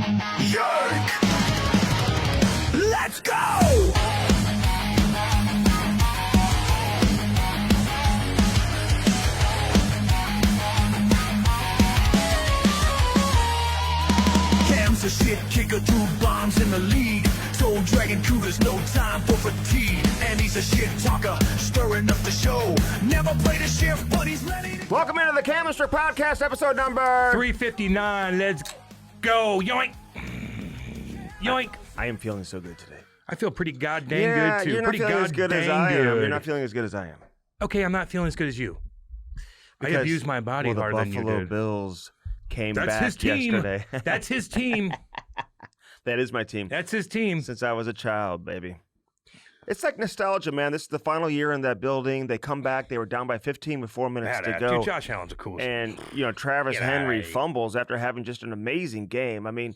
Jerk! Let's go! Cam's a shit kicker, 2 bombs in the lead. Soul Dragon Cougar's no time for fatigue. And he's a shit talker, stirring up the show. Never played a shift, but he's ready to... Welcome into the Chemistry Podcast, episode number 359. Let's go. Yoink. Yoink. I am feeling so good today. I feel pretty goddamn good, too. You're not pretty feeling as good as I am. You're not feeling as good as I am. Okay, I'm not feeling as good as you. Because, I abused my body harder than you the Buffalo did. Bills came That's back his team. yesterday. That's his team. That is my team. That's his team. Since I was a child, baby. It's like nostalgia, man. This is the final year in that building. They come back. They were down by 15 with 4 minutes to go. Dude, Josh Allen's a cool. And, Travis Henry fumbles after having just an amazing game. I mean,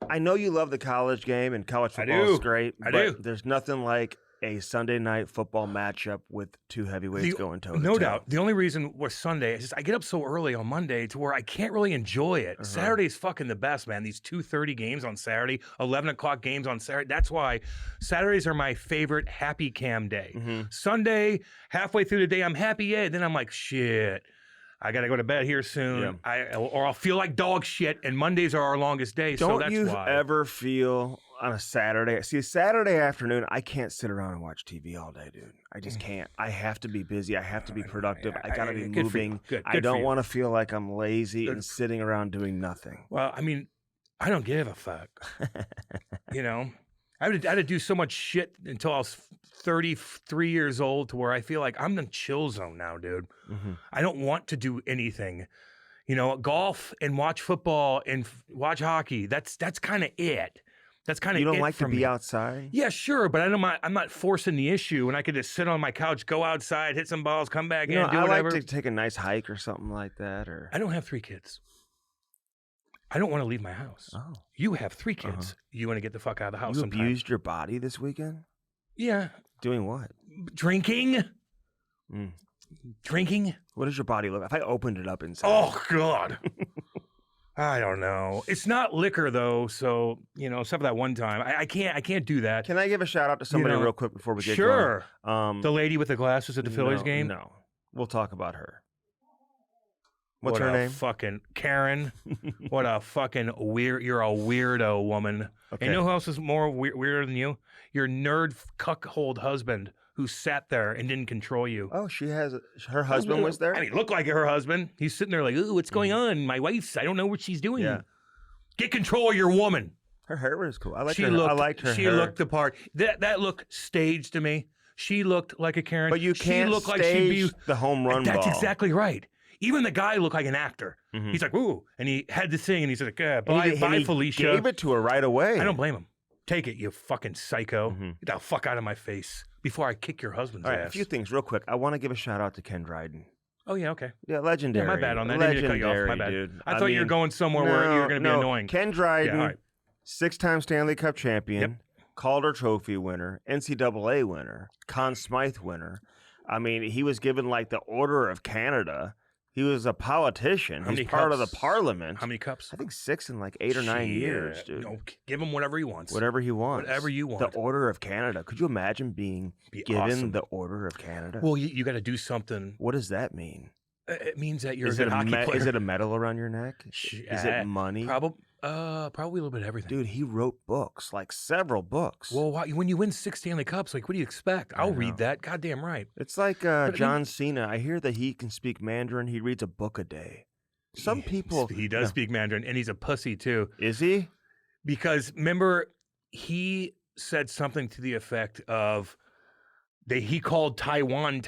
I know you love the college game, and college football is great. But there's nothing like a Sunday night football matchup with 2 heavyweights going toe-to-toe. No doubt. The only reason was Sunday is just I get up so early on Monday to where I can't really enjoy it. Saturday's fucking the best, man. These 2:30 games on Saturday, 11 o'clock games on Saturday. That's why Saturdays are my favorite happy cam day. Sunday, halfway through the day, I'm happy, yeah. Then I'm like, shit. I got to go to bed here soon, or I'll feel like dog shit, and Mondays are our longest day, so that's why. Don't you ever feel on a Saturday, Saturday afternoon, I can't sit around and watch TV all day, dude. I just can't. I have to be busy. I have to be productive. I got to be moving. I don't want to feel like I'm lazy and sitting around doing nothing. Well, I mean, I don't give a fuck. I had to do so much shit until I was 33 years old to where I feel like I'm in the chill zone now, dude. I don't want to do anything. Golf and watch football and watch hockey. That's kind of it. That's kind of it. You don't like to be outside? Yeah, sure, but I'm not forcing the issue, and I could just sit on my couch, go outside, hit some balls, come back in, do whatever. I like to take a nice hike or something like that. Or I don't have 3 kids. I don't want to leave my house. Oh. You have 3 kids. You want to get the fuck out of the house sometime. You abused your body this weekend? Yeah. Doing what? Drinking. Drinking. What does your body look like? If I opened it up inside. Oh, God. I don't know. It's not liquor, though, so, except for that one time. I can't do that. Can I give a shout-out to somebody real quick before we get going? Sure. The lady with the glasses at the Phillies game? No. We'll talk about her. What's her name? Fucking Karen. What a fucking weird. You're a weirdo woman. Okay. And you know who else is more weirder than you? Your nerd cuckold husband who sat there and didn't control you. Oh, her husband was there? I mean, looked like her husband. He's sitting there like, ooh, what's going on? My wife's, I don't know what she's doing. Yeah. Get control of your woman. Her hair was cool. I liked her hair. She looked the part. That look staged to me. She looked like a Karen. But you can't stage the home run ball. That's exactly right. Even the guy looked like an actor. He's like, ooh, and he had to sing, and he's like, bye, Felicia. Gave it to her right away. I don't blame him. Take it, you fucking psycho. Get the fuck out of my face before I kick your husband's ass. A few things real quick. I want to give a shout out to Ken Dryden. Oh, yeah, okay. Yeah, legendary. Yeah, my bad on that. I didn't mean to cut you off. My bad. Dude. I thought you were going somewhere where you were going to be annoying. Ken Dryden, 6-time Stanley Cup champion, Calder Trophy winner, NCAA winner, Conn Smythe winner. I mean, he was given like the Order of Canada. He was a politician. He's part of the parliament. How many cups? I think 6 in like 8 or 9 years, dude. No, give him whatever he wants. Whatever he wants. Whatever you want. The Order of Canada. Could you imagine being given awesome. the Order of Canada? Well, you got to do something. What does that mean? It means that you're a good hockey player. Is it a medal around your neck? Is it money? Probably a little bit of everything. Dude, he wrote books, like several books. Well, when you win 6 Stanley Cups, like, what do you expect? I'll read that. Goddamn right. It's like John Cena. I hear that he can speak Mandarin. He reads a book a day. Some people... He does speak Mandarin, and he's a pussy, too. Is he? Because, remember, he said something to the effect of... He called Taiwan,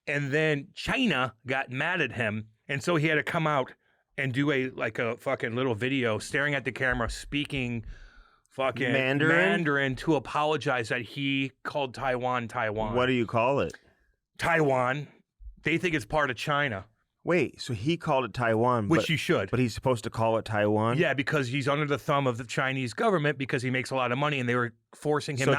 and then China got mad at him, and so he had to come out and do a fucking little video staring at the camera, speaking fucking Mandarin to apologize that he called Taiwan. What do you call it? Taiwan. They think it's part of China. Wait, so he called it Taiwan. Which you should. But he's supposed to call it Taiwan? Yeah, because he's under the thumb of the Chinese government because he makes a lot of money, and they were forcing him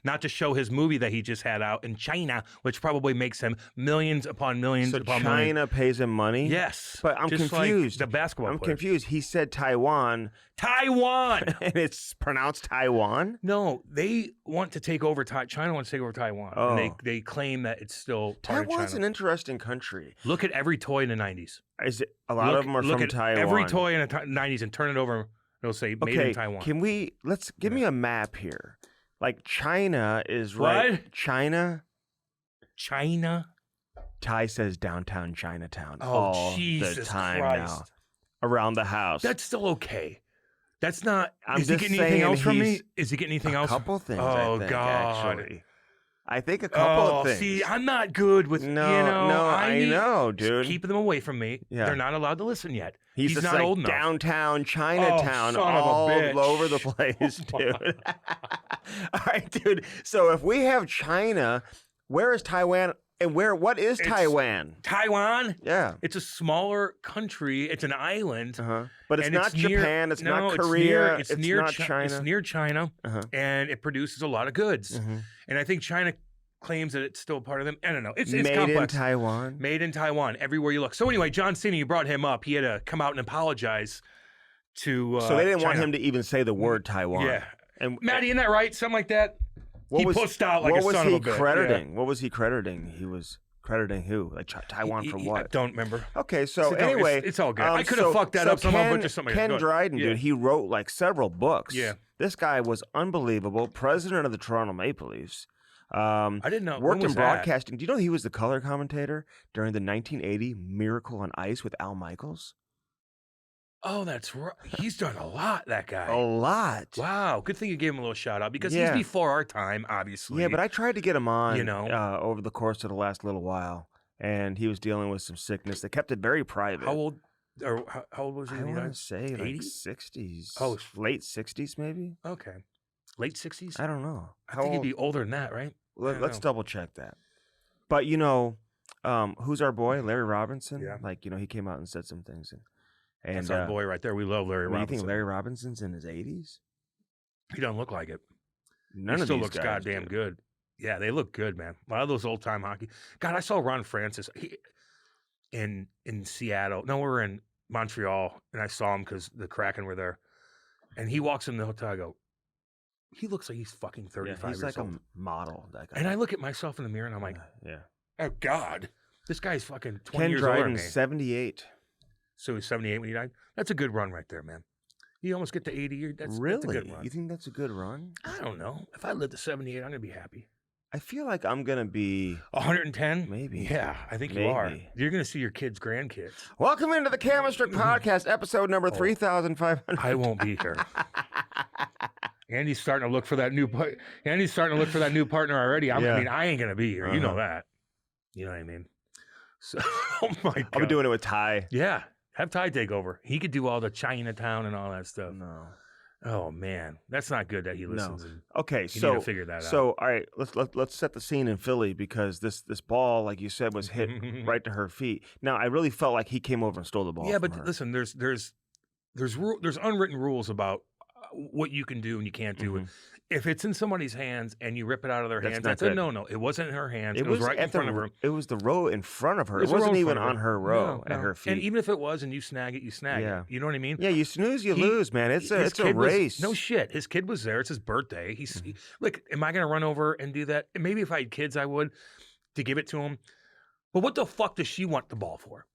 not to show his movie that he just had out in China, which probably makes him millions upon millions So upon China millions. pays him money? Yes. But I'm just confused. Like the basketball I'm player. confused. He said Taiwan. Taiwan! And it's pronounced Taiwan? No, they want to take over China wants to take over Taiwan. Oh. And they claim that it's still part of Taiwan's China. an interesting country. Look at every toy in the 90s. Is it, a lot of them are look from at Taiwan. every toy in the 90s and turn it over. It'll say made in Taiwan. Can we give me a map here? Like China is right. What? China. Ty says downtown Chinatown all Jesus the time Christ. now. Around the house. That's still okay. That's not. I'm is he just getting anything saying else from me? he's Is he getting anything a else? couple things. Oh I think, God. Actually. I think a couple of things. See, I'm not good with No, I know, dude. Keep them away from me. Yeah. They're not allowed to listen yet. He's just not like old enough. downtown Chinatown, son of a all bitch. over the place, dude. All right, dude. So if we have China, where is Taiwan? And what is Taiwan? Taiwan. Yeah. It's a smaller country. It's an island. But it's and not near- Japan. It's no, not Korea. It's near not China. It's near China, and it produces a lot of goods. And I think China claims that it's still part of them. I don't know. It's Made complex. in Taiwan. Made in Taiwan, everywhere you look. So anyway, John Cena, you brought him up. He had to come out and apologize to. So they didn't want China. him to even say the word Taiwan. Yeah, And Maddie, isn't that right? Something like that. what He was, pushed out like a what son was of he a bitch. crediting? What was he crediting? He was crediting who? Like Taiwan for I what? don't remember. Okay, so Don't- anyway, it's all good. I could have fucked that up somehow, but just something. Ken Go ahead. Dryden, Yeah. dude, he wrote like several books. Yeah. This guy was unbelievable. President of the Toronto Maple Leafs. I didn't know. Worked When in was that? broadcasting. Do you know he was the color commentator during the 1980 Miracle on Ice with Al Michaels? Oh, that's right. He's done a lot. That guy. A lot. Wow. Good thing you gave him a little shout out because Yeah. he's before our time, obviously. Yeah, but I tried to get him on, You know. over the course of the last little while, and he was dealing with some sickness. They kept it very private. How old? Or how old was he? I when he want died? to say like 80? 60s. Oh, late 60s maybe? Okay. Late 60s? I don't know. I think he'd be older than that, right? I don't Let's know. double check that. But who's our boy, Larry Robinson? Yeah. Like, he came out and said some things, and That's our boy right there. We love Larry what do you Robinson. think Larry Robinson's in his 80s? He doesn't look like it. None he of still these looks guys goddamn do. good. Yeah, they look good, man. A lot of those old time hockey. God, I saw Ron Francis in Seattle. No, we were in Montreal, and I saw him because the Kraken were there. And he walks in the hotel. I go, he looks like he's fucking 35 he's years like old. a model. That guy. And I look at myself in the mirror, and I'm like, yeah. oh God, this guy's fucking 20 Ken years older than Dryden, me. 78. So he's 78 when he died. That's a good run right there, man. You almost get to 80 years. That's a Really? good run. You think that's a good run? I don't know. If I live to 78, I'm gonna be happy. I feel like I'm gonna be 110? Maybe. Yeah, I think you are. Maybe. You're gonna see your kids' grandkids. Welcome into the Chemistry Podcast, episode number 3,500. I won't be here. Andy's starting to look for that new. Andy's starting to look for that new partner already. I Yeah. mean, I ain't gonna be here. You know that. You know what I mean? So, oh my God. I'll be doing it with Ty. Yeah, have Ty take over. He could do all the Chinatown and all that stuff. No. Oh man, that's not good that he listens. And Okay, you so need to figure that out. So all right, let's set the scene in Philly because this ball, like you said, was hit right to her feet. Now I really felt like he came over and stole the ball. Yeah, from but her. listen, there's unwritten rules about what you can do and you can't do. Mhm. If it's in somebody's hands and you rip it out of their That's hands, not that's a good. no-no. It wasn't in her hands. It was was right in at front of her. It was the row in front of her. It was the row wasn't in even front of on her row at her feet. And even if it was, and you snag it, you snag Yeah. it. You know what I mean? Yeah, you snooze, you He- lose, man. It's His a kid was- race. no shit. His kid was there. It's his birthday. Look, am I going to run over and do that? And maybe if I had kids, I would to give it to him. But what the fuck does she want the ball for?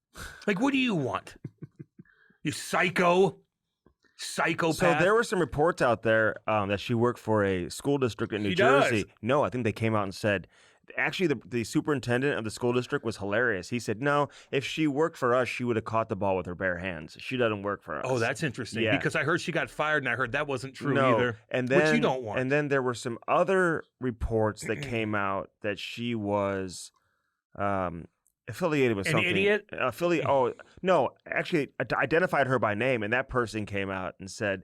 Like, what do you want? You psychopath. So there were some reports out there that she worked for a school district in New She does. Jersey. No, I think they came out and said, actually, the superintendent of the school district was hilarious. He said, no, if she worked for us, she would have caught the ball with her bare hands. She doesn't work for us. Oh, that's interesting. Yeah. Because I heard she got fired, and I heard that wasn't true no. either. And then, which you don't want. And then there were some other reports that came out that she was affiliated with An something. idiot? Oh, no, actually identified her by name, and that person came out and said,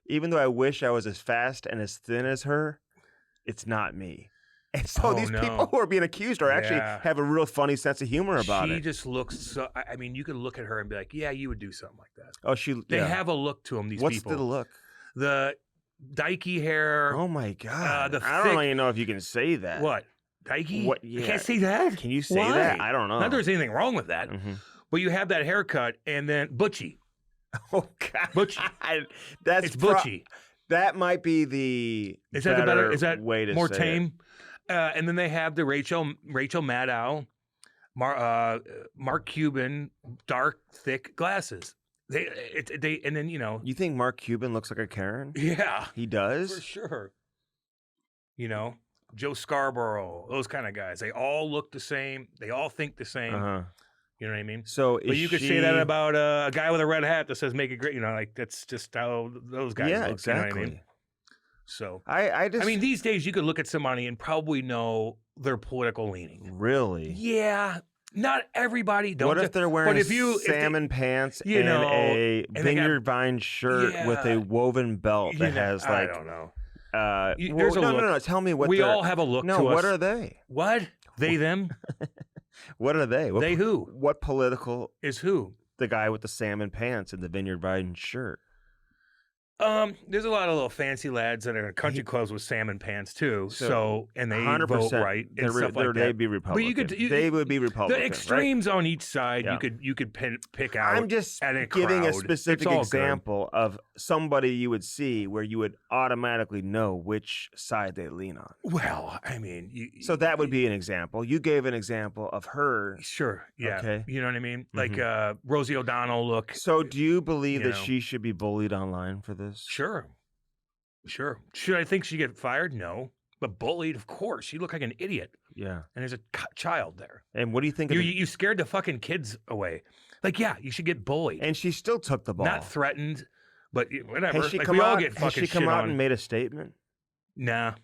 even though I wish I was as fast and as thin as her, it's not me. And so Oh, these no. people who are being accused are actually Yeah. have a real funny sense of humor about she it. just looks so. I mean, you could look at her and be like, "Yeah, you would do something like that." Oh, They yeah. have a look to them. These What's people. the look? The dykey hair. Oh my god! the I don't even know if you can say that. What? Dykey? What? I Yeah. can't say that. Can you say Why? that? I don't know. Not there's anything wrong with that. Mhm. But you have that haircut and then butchy. Oh god! Butchie. That's It's butchy. That might be the Is that the better? Is that way to more say tame? And then they have the Rachel Maddow, Mark Cuban, dark, thick glasses. They and then You think Mark Cuban looks like a Karen? yeah, He does. for sure. Joe Scarborough, those kind of guys. They all look the same. They all think the same. Uh-huh. You know what I mean? So, But you could say that about a guy with a red hat that says "Make it great." Like that's just how those guys yeah, look. exactly. You know what I mean? So I mean, these days you could look at somebody and probably know their political leaning. really. Yeah, not everybody. What if they're wearing if they- salmon pants you and know, a and they got- vineyard vine shirt with a Yeah. woven belt that has I like? don't know. There's a look. no. Tell me what We they're- all have a look No, to what us. are they? What? They, them? What are they? What, They who? What political? Is who? The guy with the salmon pants and the vineyard vine shirt. There's a lot of little fancy lads that are in country clubs with salmon pants too. So and they 100%. vote right and stuff like that. They'd be Republican. But they would be Republican. The extremes on each side, Yeah. you could pick out. I'm just at a giving a crowd. specific It's all good. example of somebody you would see where you would automatically know which side they lean on. Well, I mean, So that would be an example. You gave an example of her. sure, yeah. Okay. You know what I mean? Like Rosie O'Donnell look. So do you believe You that know. she should be bullied online for this? Sure. Should I think she get fired? No. But bullied, of course. She looked like an idiot. Yeah. And there's a child there. And what do you think of You scared the fucking kids away. Like, yeah, you should get bullied. And she still took the ball. Not threatened, but whatever. Has she Like, come we all out? get Has fucking she come shit out on. and made a statement? Nah.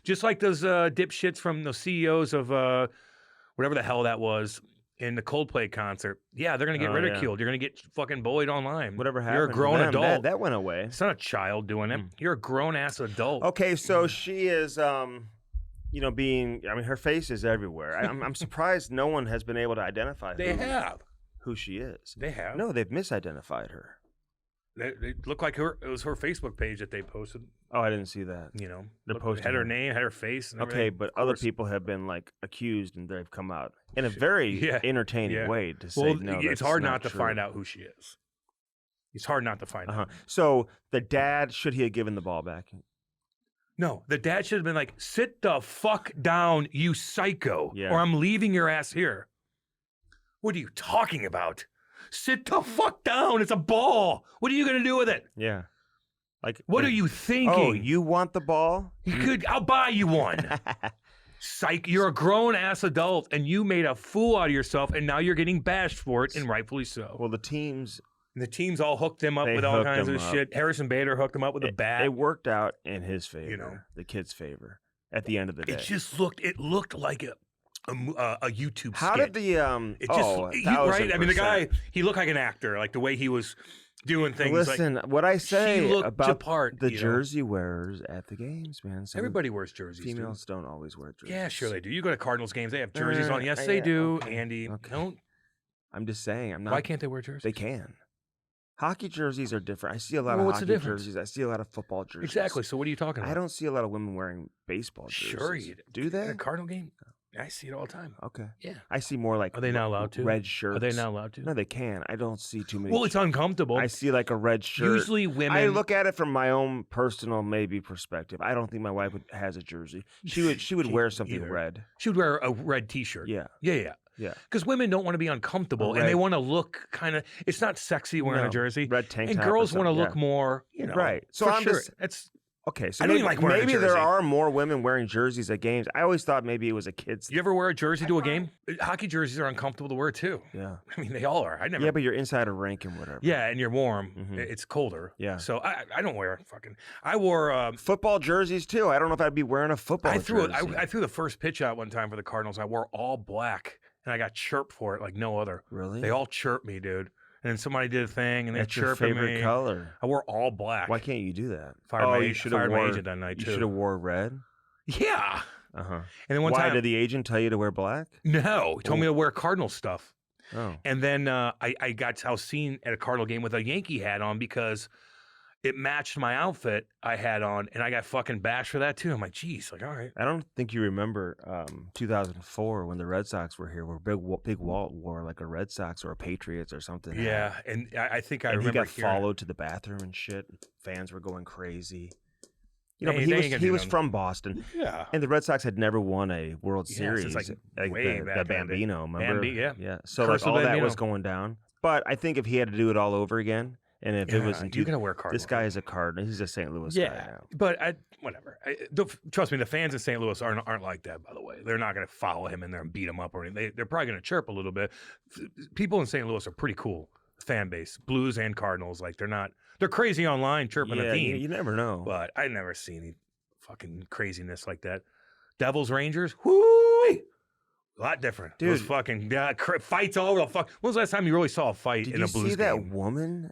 Just like those dipshits from the CEOs of whatever the hell that was in the Coldplay concert. Yeah, they're going to get Oh, yeah. ridiculed. You're going to get fucking bullied online. Whatever happened? You're a to grown them, adult. That went away. It's not a child doing it. You're a grown-ass adult. Okay, so she is, being. I mean, her face is everywhere. I'm surprised no one has been able to identify They have. who she is. They have. No, they've misidentified her. They look like it was her Facebook page that they posted. Oh, I didn't see that. They're posting Had her her. name, had her face. And Okay, everything. but Of other course. people have been like accused, and they've come out in a very Yeah, entertaining yeah. way to say Well, no. it's that's hard not to true. find out who she is. It's hard not to find Uh-huh. out. So the dad, should he have given the ball back? No, the dad should have been like, "Sit the fuck down, you psycho, Yeah. or I'm leaving your ass here." What are you talking about? Sit the fuck down. It's a ball. What are you gonna do with it? Yeah. Like, What are you thinking? Oh, you want the ball? I'll buy you one. Psych, you're a grown ass adult and you made a fool out of yourself and now you're getting bashed for it, and rightfully so. Well, the teams. And the teams all hooked him up They with all hooked kinds him of up. shit. Harrison Bader hooked him up with a bat. It worked out in his favor. You know. The kid's favor. At the end of the day. It looked like a YouTube How skit. did the It just, oh, right? I mean, the guy, 1000%. he looked like an actor, like the way he was doing things. Listen, what I say looked about apart, the you know. jersey wearers at the games, man. Some everybody wears jerseys. dude. females don't always wear jerseys. Yeah, sure they do. You go to Cardinals games, they have jerseys on. Yes, yeah, they do, okay, Andy. okay. Don't. I'm just saying. I'm not. Why can't they wear jerseys? They can. Hockey jerseys are different. I see a lot Well, of what's the hockey difference? jerseys. I see a lot of football jerseys. Exactly. So what are you talking about? I don't see a lot of women wearing baseball jerseys. Sure you do. They? At a Cardinal game, I see it all the time. Okay. Yeah. I see more like. Are they not allowed to? Red shirts. Are they not allowed to? No, they can. I don't see too many. Well, it's uncomfortable. I see like a red shirt. Usually women. I look at it from my own personal maybe perspective. I don't think my wife has a jersey. She would wear something Either. red. She would wear a red T-shirt. Yeah. Yeah. Yeah. Because women don't want to be uncomfortable, and Red- they want to look kind of. It's not sexy wearing No, a jersey. red tank and top or girls want to something, look yeah. more, Right. So for I'm sure. just- That's Okay, so I don't maybe, even like wearing a maybe there jersey. are more women wearing jerseys at games. I always thought maybe it was a kid's. You ever wear a jersey to a game? Hockey jerseys are uncomfortable to wear too. Yeah. I mean, they all are. I never. Yeah, but you're inside a rink and whatever. Yeah, and you're warm. Mhm. It's colder. Yeah. So I don't wear fucking. I wore. Football jerseys too. I don't know if I'd be wearing a football I threw jersey. I threw the first pitch out one time for the Cardinals. I wore all black, and I got chirped for it like no other. Really? They all chirped me, dude. And then somebody did a thing, and they That's your chirped favorite me. color. I wore all black. Why can't you do that? Fired my you agent- should have fired my wore. agent that night, You too. should have wore red. Yeah. Uh huh. And then one Why time, did the agent tell you to wear black? no, he told me Oh. to wear Cardinal stuff. Oh. And then I was seen at a Cardinal game with a Yankee hat on because it matched my outfit I had on, and I got fucking bashed for that too. I'm like, geez, like, all right. I don't think you remember 2004 when the Red Sox were here, where Big Walt wore like a Red Sox or a Patriots or something. Yeah, and I think I and remember he got followed to the bathroom and shit. Fans were going crazy. You know, but he was from Boston. Yeah. And the Red Sox had never won a World Series. Since like way back the Bambino, remember? Yeah. So like all that was going down. But I think if he had to do it all over again, and if it was you're gonna wear Cardinal. This guy is a Cardinal. He's a St. Louis guy now. But whatever. Trust me, the fans in St. Louis aren't like that. By the way, they're not gonna follow him in there and beat him up or anything. They're probably gonna chirp a little bit. People in St. Louis are pretty cool fan base, Blues and Cardinals. Like they're crazy online chirping a team. You never know. But I never see any fucking craziness like that. Devils Rangers, whoo, a lot different. Dude, those fucking fights all over the fuck. When was the last time you really saw a fight in a Blues game? Did you see that woman?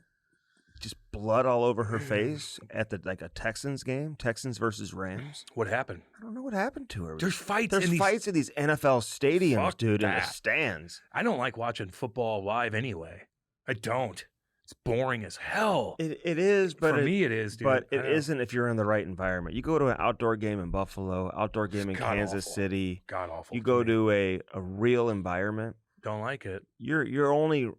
Just blood all over her face at a Texans game, Texans versus Rams. What happened? I don't know what happened to her. There's fights. There's fights in these NFL stadiums, dude, in the stands. I don't like watching football live anyway. I don't. It's boring as hell. It is, but for me it is, dude. But it isn't if you're in the right environment. You go to an outdoor game in Buffalo, outdoor game in Kansas City. God awful. You go to a real environment. Don't like it. Your only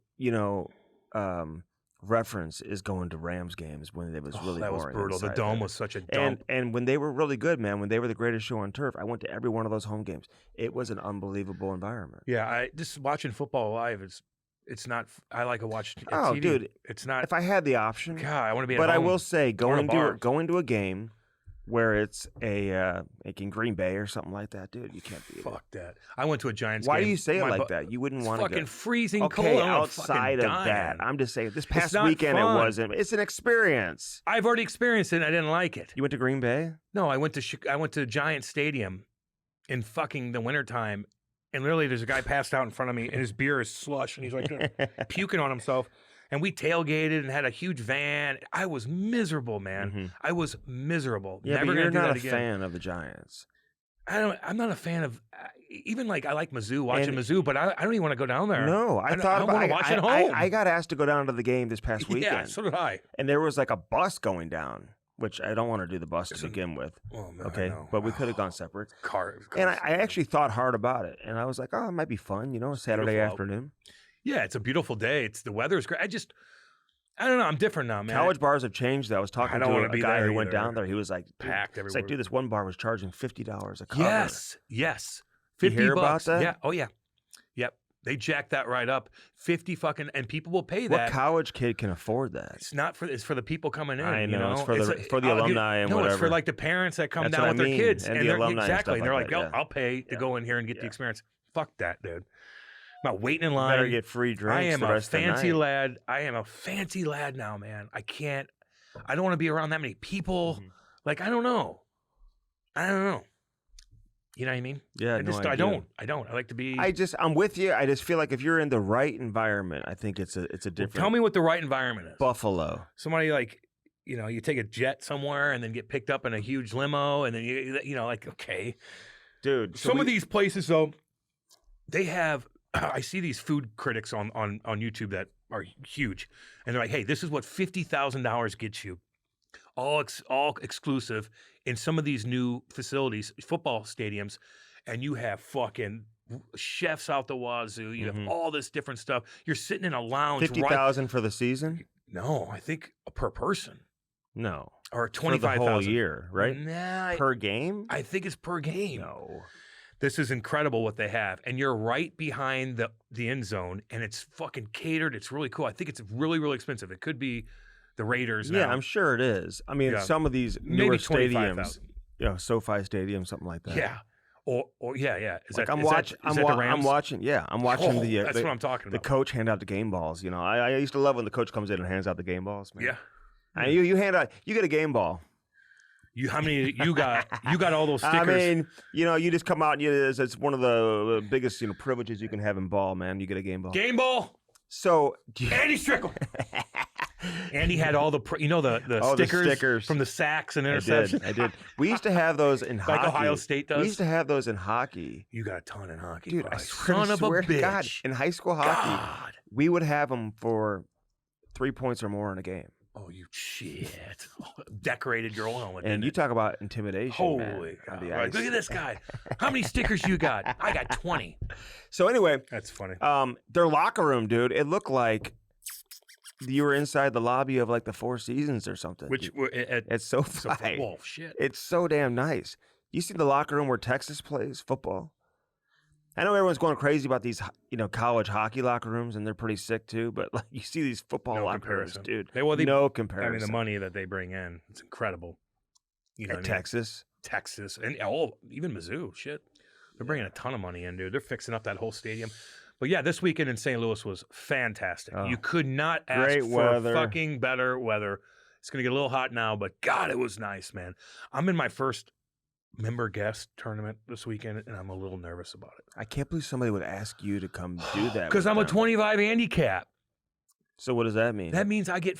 reference is going to Rams games when it was really boring. That was brutal. The dome was such a dump. And when they were really good, man, when they were the greatest show on turf, I went to every one of those home games. It was an unbelievable environment. Yeah, I just watching football live. It's not. I like to watch. Oh, TV. dude, it's not. If I had the option, God, I want to be. But at home. I will say, going to a game where it's like in Green Bay or something like that, dude, you can't beat it. Fuck that. I went to a Giants Why game. do you say it like that? You wouldn't want to go. Fucking freezing okay, cold. outside of that, I'm just saying, this past weekend fun. it wasn't. It's an experience. I've already experienced it and I didn't like it. You went to Green Bay? No, I went to Giant Stadium in fucking the wintertime. And literally, there's a guy passed out in front of me, and his beer is slush, and he's like puking on himself. And we tailgated and had a huge van. I was miserable, man. Mm-hmm. I was miserable. Yeah, Never but you're gonna not do that a again. fan of the Giants. I'm not a fan of even like I like Mizzou, watching Mizzou, but I don't even want to go down there. No, I want to watch it home. I got asked to go down to the game this past weekend. Yeah, so did I. And there was like a bus going down, which I don't want to do the bus to begin with. Oh, man, okay, but we could have gone separate. Cars. And I actually thought hard about it, and I was like, oh, it might be fun, Saturday afternoon. Yeah, it's a beautiful day. The weather's great. I don't know. I'm different now, man. College bars have changed. I was talking to a guy who went down there. He was like, packed everywhere. It's like, dude, this one bar was charging $50 a cover. Yes. $50. You hear about that? Yeah. Oh yeah. Yep. They jacked that right up. 50 fucking, and people will pay that. What college kid can afford that? It's for the people coming in. I know. It's for the alumni and whatever. No, it's for like the parents that come That's down what with I mean. their kids. And the alumni exactly. And they're like like, I'll pay to go in here and get the experience. Fuck that, dude. I'm not waiting in line. Better get free drinks. I am the a rest fancy of the night. lad. I am a fancy lad now, man. I don't want to be around that many people. Mm-hmm. Like, I don't know. You know what I mean? Yeah, I don't. I like to be. I'm with you. I just feel like if you're in the right environment, I think it's a different. Tell me what the right environment is. Buffalo. Somebody like, you take a jet somewhere and then get picked up in a huge limo and then like, okay, dude. Some of these places though, they have. I see these food critics on YouTube that are huge, and they're like, hey, this is what $50,000 gets you. All exclusive in some of these new facilities, football stadiums, and you have fucking chefs out the wazoo. You have all this different stuff. You're sitting in a lounge. $50,000 for the season? No, I think per person. No, or 25,000 for the whole year, right? Nah, per game. I think it's per game. No. This is incredible what they have. And you're right behind the end zone, and it's fucking catered. It's really cool. I think it's really, really expensive. It could be the Raiders now. Yeah, I'm sure it is. I mean, some of these newer stadiums, SoFi Stadium, something like that. Yeah. Or yeah. I'm watching. Yeah, I'm watching that's what I'm talking about. The coach hand out the game balls. I used to love when the coach comes in and hands out the game balls, man. Yeah. And you get a game ball. How many you got? You got all those stickers. I mean, you just come out and it's one of the biggest privileges you can have in ball, man. You get a game ball. Game ball. So Andy Strickle. Andy had all the stickers from the sacks and interceptions. I did. We used to have those in hockey. Like Ohio State does. We used to have those in hockey. You got a ton in hockey, dude. probably. I swear to bitch. God, in high school hockey, we would have them for 3 points or more in a game. Oh, you shit. Decorated girl helmet. And you talk about intimidation. Holy man, God. Like, look at this guy. How many stickers you got? I got 20. So anyway, That's funny. their locker room, dude, it looked like you were inside the lobby of like the Four Seasons or something. It's so fly. Whoa, shit. It's so damn nice. You see the locker room where Texas plays football? I know everyone's going crazy about these, college hockey locker rooms, and they're pretty sick too. But like, you see these football locker rooms, dude. No comparison. I mean, the money that they bring in, it's incredible. Texas, and even Mizzou, shit, they're bringing a ton of money in, dude. They're fixing up that whole stadium. But yeah, this weekend in St. Louis was fantastic. You could not ask for fucking better weather. It's gonna get a little hot now, but God, it was nice, man. I'm in my first member guest tournament this weekend, and I'm a little nervous about it. I can't believe somebody would ask you to come do that. Because I'm a 25 handicap. So what does that mean? That means I get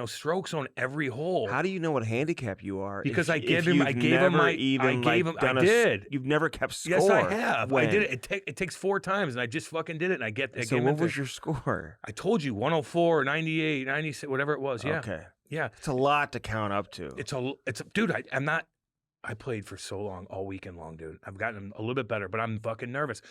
strokes on every hole. How do you know what handicap you are? Because I gave him. I did. You've never kept score. Yes, I have. When? I did it. It takes 4 times, and I just fucking did it. And So what was your score? I told you 104, 98, 96, whatever it was. Yeah. Okay. Yeah. It's a lot to count up to. Dude. I played for so long, all weekend long, dude. I've gotten a little bit better, but I'm fucking nervous.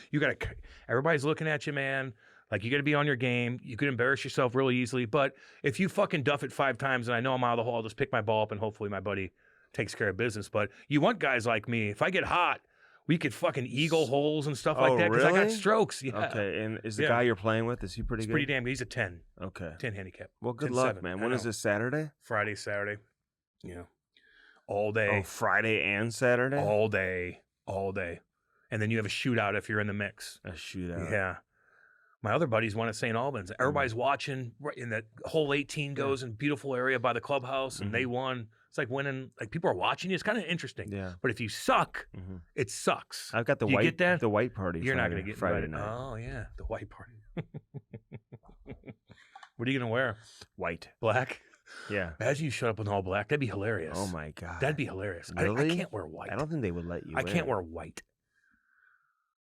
Everybody's looking at you, man. Like, you got to be on your game. You could embarrass yourself really easily. But if you fucking duff it 5 times and I know I'm out of the hole, I'll just pick my ball up and hopefully my buddy takes care of business. But you want guys like me. If I get hot, we could fucking eagle holes and stuff like that because really? I got strokes. Yeah. Okay. And is the guy you're playing with, is he pretty good? Pretty damn good. He's a 10. Okay. 10 handicap. Well, good luck, man. When is this, Saturday? Friday, Saturday. Yeah. All day. Oh, Friday and Saturday? All day. And then you have a shootout if you're in the mix. A shootout. Yeah. My other buddies won at St. Albans. Everybody's watching. Right in that hole 18 goes in beautiful area by the clubhouse, and they won. It's like winning. Like, people are watching you. It's kind of interesting. Yeah. But if you suck, it sucks. I've got the you white. Get that? The white party. You're not going to get Friday invited. night. Oh yeah, the white party. What are you going to wear? White. Black. Yeah. Imagine you showed up in all black. That'd be hilarious. Oh my God. That'd be hilarious. Really? I can't wear white. I don't think they would let you. I can't wear white.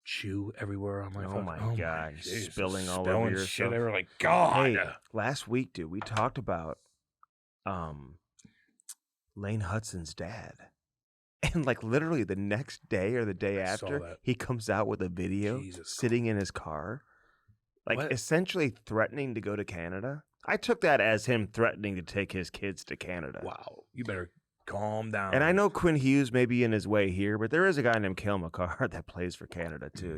Chew everywhere on my phone. Oh my God. Jesus. Spilling all over yourself. Shit. They were like, God. Hey, last week, dude, we talked about Lane Hudson's dad. And like literally the next day or the day after, he comes out with a video sitting in his car, like essentially threatening to go to Canada. I took that as him threatening to take his kids to Canada. Wow. You better calm down. And I know Quinn Hughes may be in his way here, but there is a guy named Cale McCarr that plays for Canada too,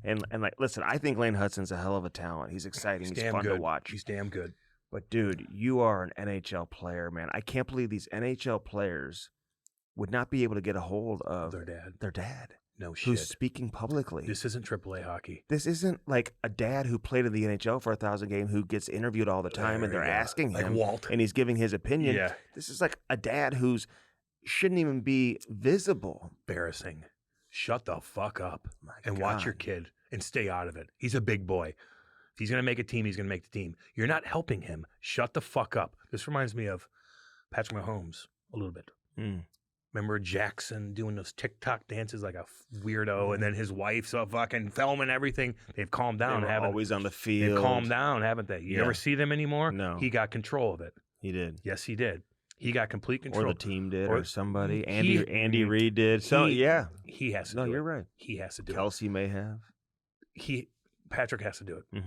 And like, listen, I think Lane Hudson's a hell of a talent. He's exciting. He's fun to watch. He's damn good. But dude, you are an NHL player, man. I can't believe these NHL players would not be able to get a hold of their dad. No shit. Who's speaking publicly. This isn't AAA hockey. This isn't like a dad who played in the NHL for 1,000 games who gets interviewed all the time and they're asking him. Like Walt. And he's giving his opinion. Yeah. This is like a dad who's shouldn't even be visible. Embarrassing. Shut the fuck up and watch your kid and stay out of it. He's a big boy. If he's going to make a team, he's going to make the team. You're not helping him. Shut the fuck up. This reminds me of Patrick Mahomes a little bit. Remember Jackson doing those TikTok dances like a weirdo, and then his wife's fucking filming everything. They've calmed down, haven't they? Always on the field. They've calmed down, haven't they? You ever see them anymore? No. He got control of it. He did. Yes, he did. He got complete control. Or the team did, or somebody. Andy Reid did. So he has to do it. No, you're right. He has to do Kelsey may have. Patrick has to do it.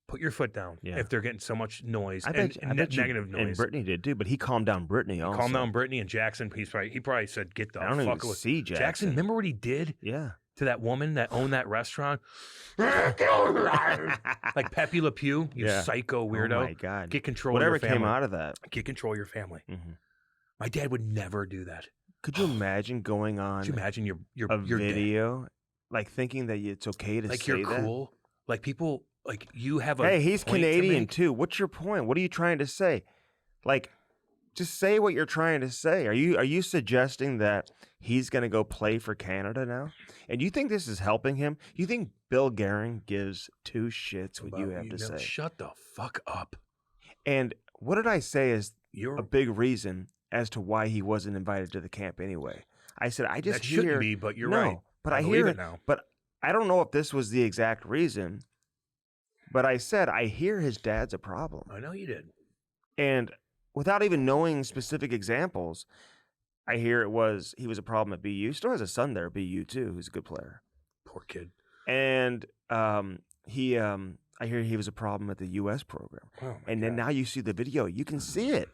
Put your foot down if they're getting so much noise. I bet negative noise. And Brittany did too, but he calmed down Brittany also. Calmed down Brittany and Jackson. He probably said, "Get the fuck away." See Jackson. Remember what he did? Yeah. To that woman that owned that restaurant, like Pepe Le Pew, you psycho weirdo. Oh my God! Get control. Whatever of your family. came out of that. Get control of your family. My dad would never do that. Could you imagine going on? Could you imagine your video, like thinking that it's okay to like say you're cool, like people. Like you have a hey, he's Canadian too. What's your point? What are you trying to say? Like, just say what you're trying to say. Are you suggesting that he's going to go play for Canada now? And you think this is helping him? You think Bill Guerin gives 2 shits what you have to say? Shut the fuck up. And what did I say is a big reason as to why he wasn't invited to the camp anyway? I said I just shouldn't be, but you're right. But I hear it now. But I don't know if this was the exact reason. But I said, I hear his dad's a problem. I know you did. And without even knowing specific examples, I hear he was a problem at BU. Still has a son there at BU too, who's a good player. Poor kid. And I hear he was a problem at the U.S. program. Oh and then now you see the video, you can see it.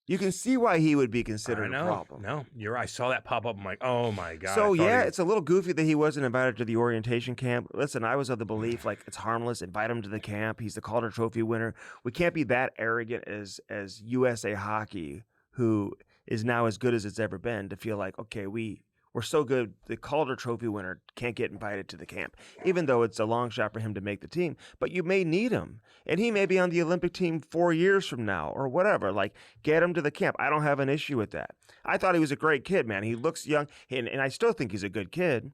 You can see why he would be considered a problem. No, you're right. I saw that pop up. I'm like, oh my God. So yeah, it's a little goofy that he wasn't invited to the orientation camp. Listen, I was of the belief like it's harmless. Invite him to the camp. He's the Calder Trophy winner. We can't be that arrogant as USA Hockey, who is now as good as it's ever been, to feel like, okay, we're so good, the Calder Trophy winner can't get invited to the camp, even though it's a long shot for him to make the team. But you may need him, and he may be on the Olympic team 4 years from now or whatever. Like, get him to the camp. I don't have an issue with that. I thought he was a great kid, man. He looks young, and I still think he's a good kid.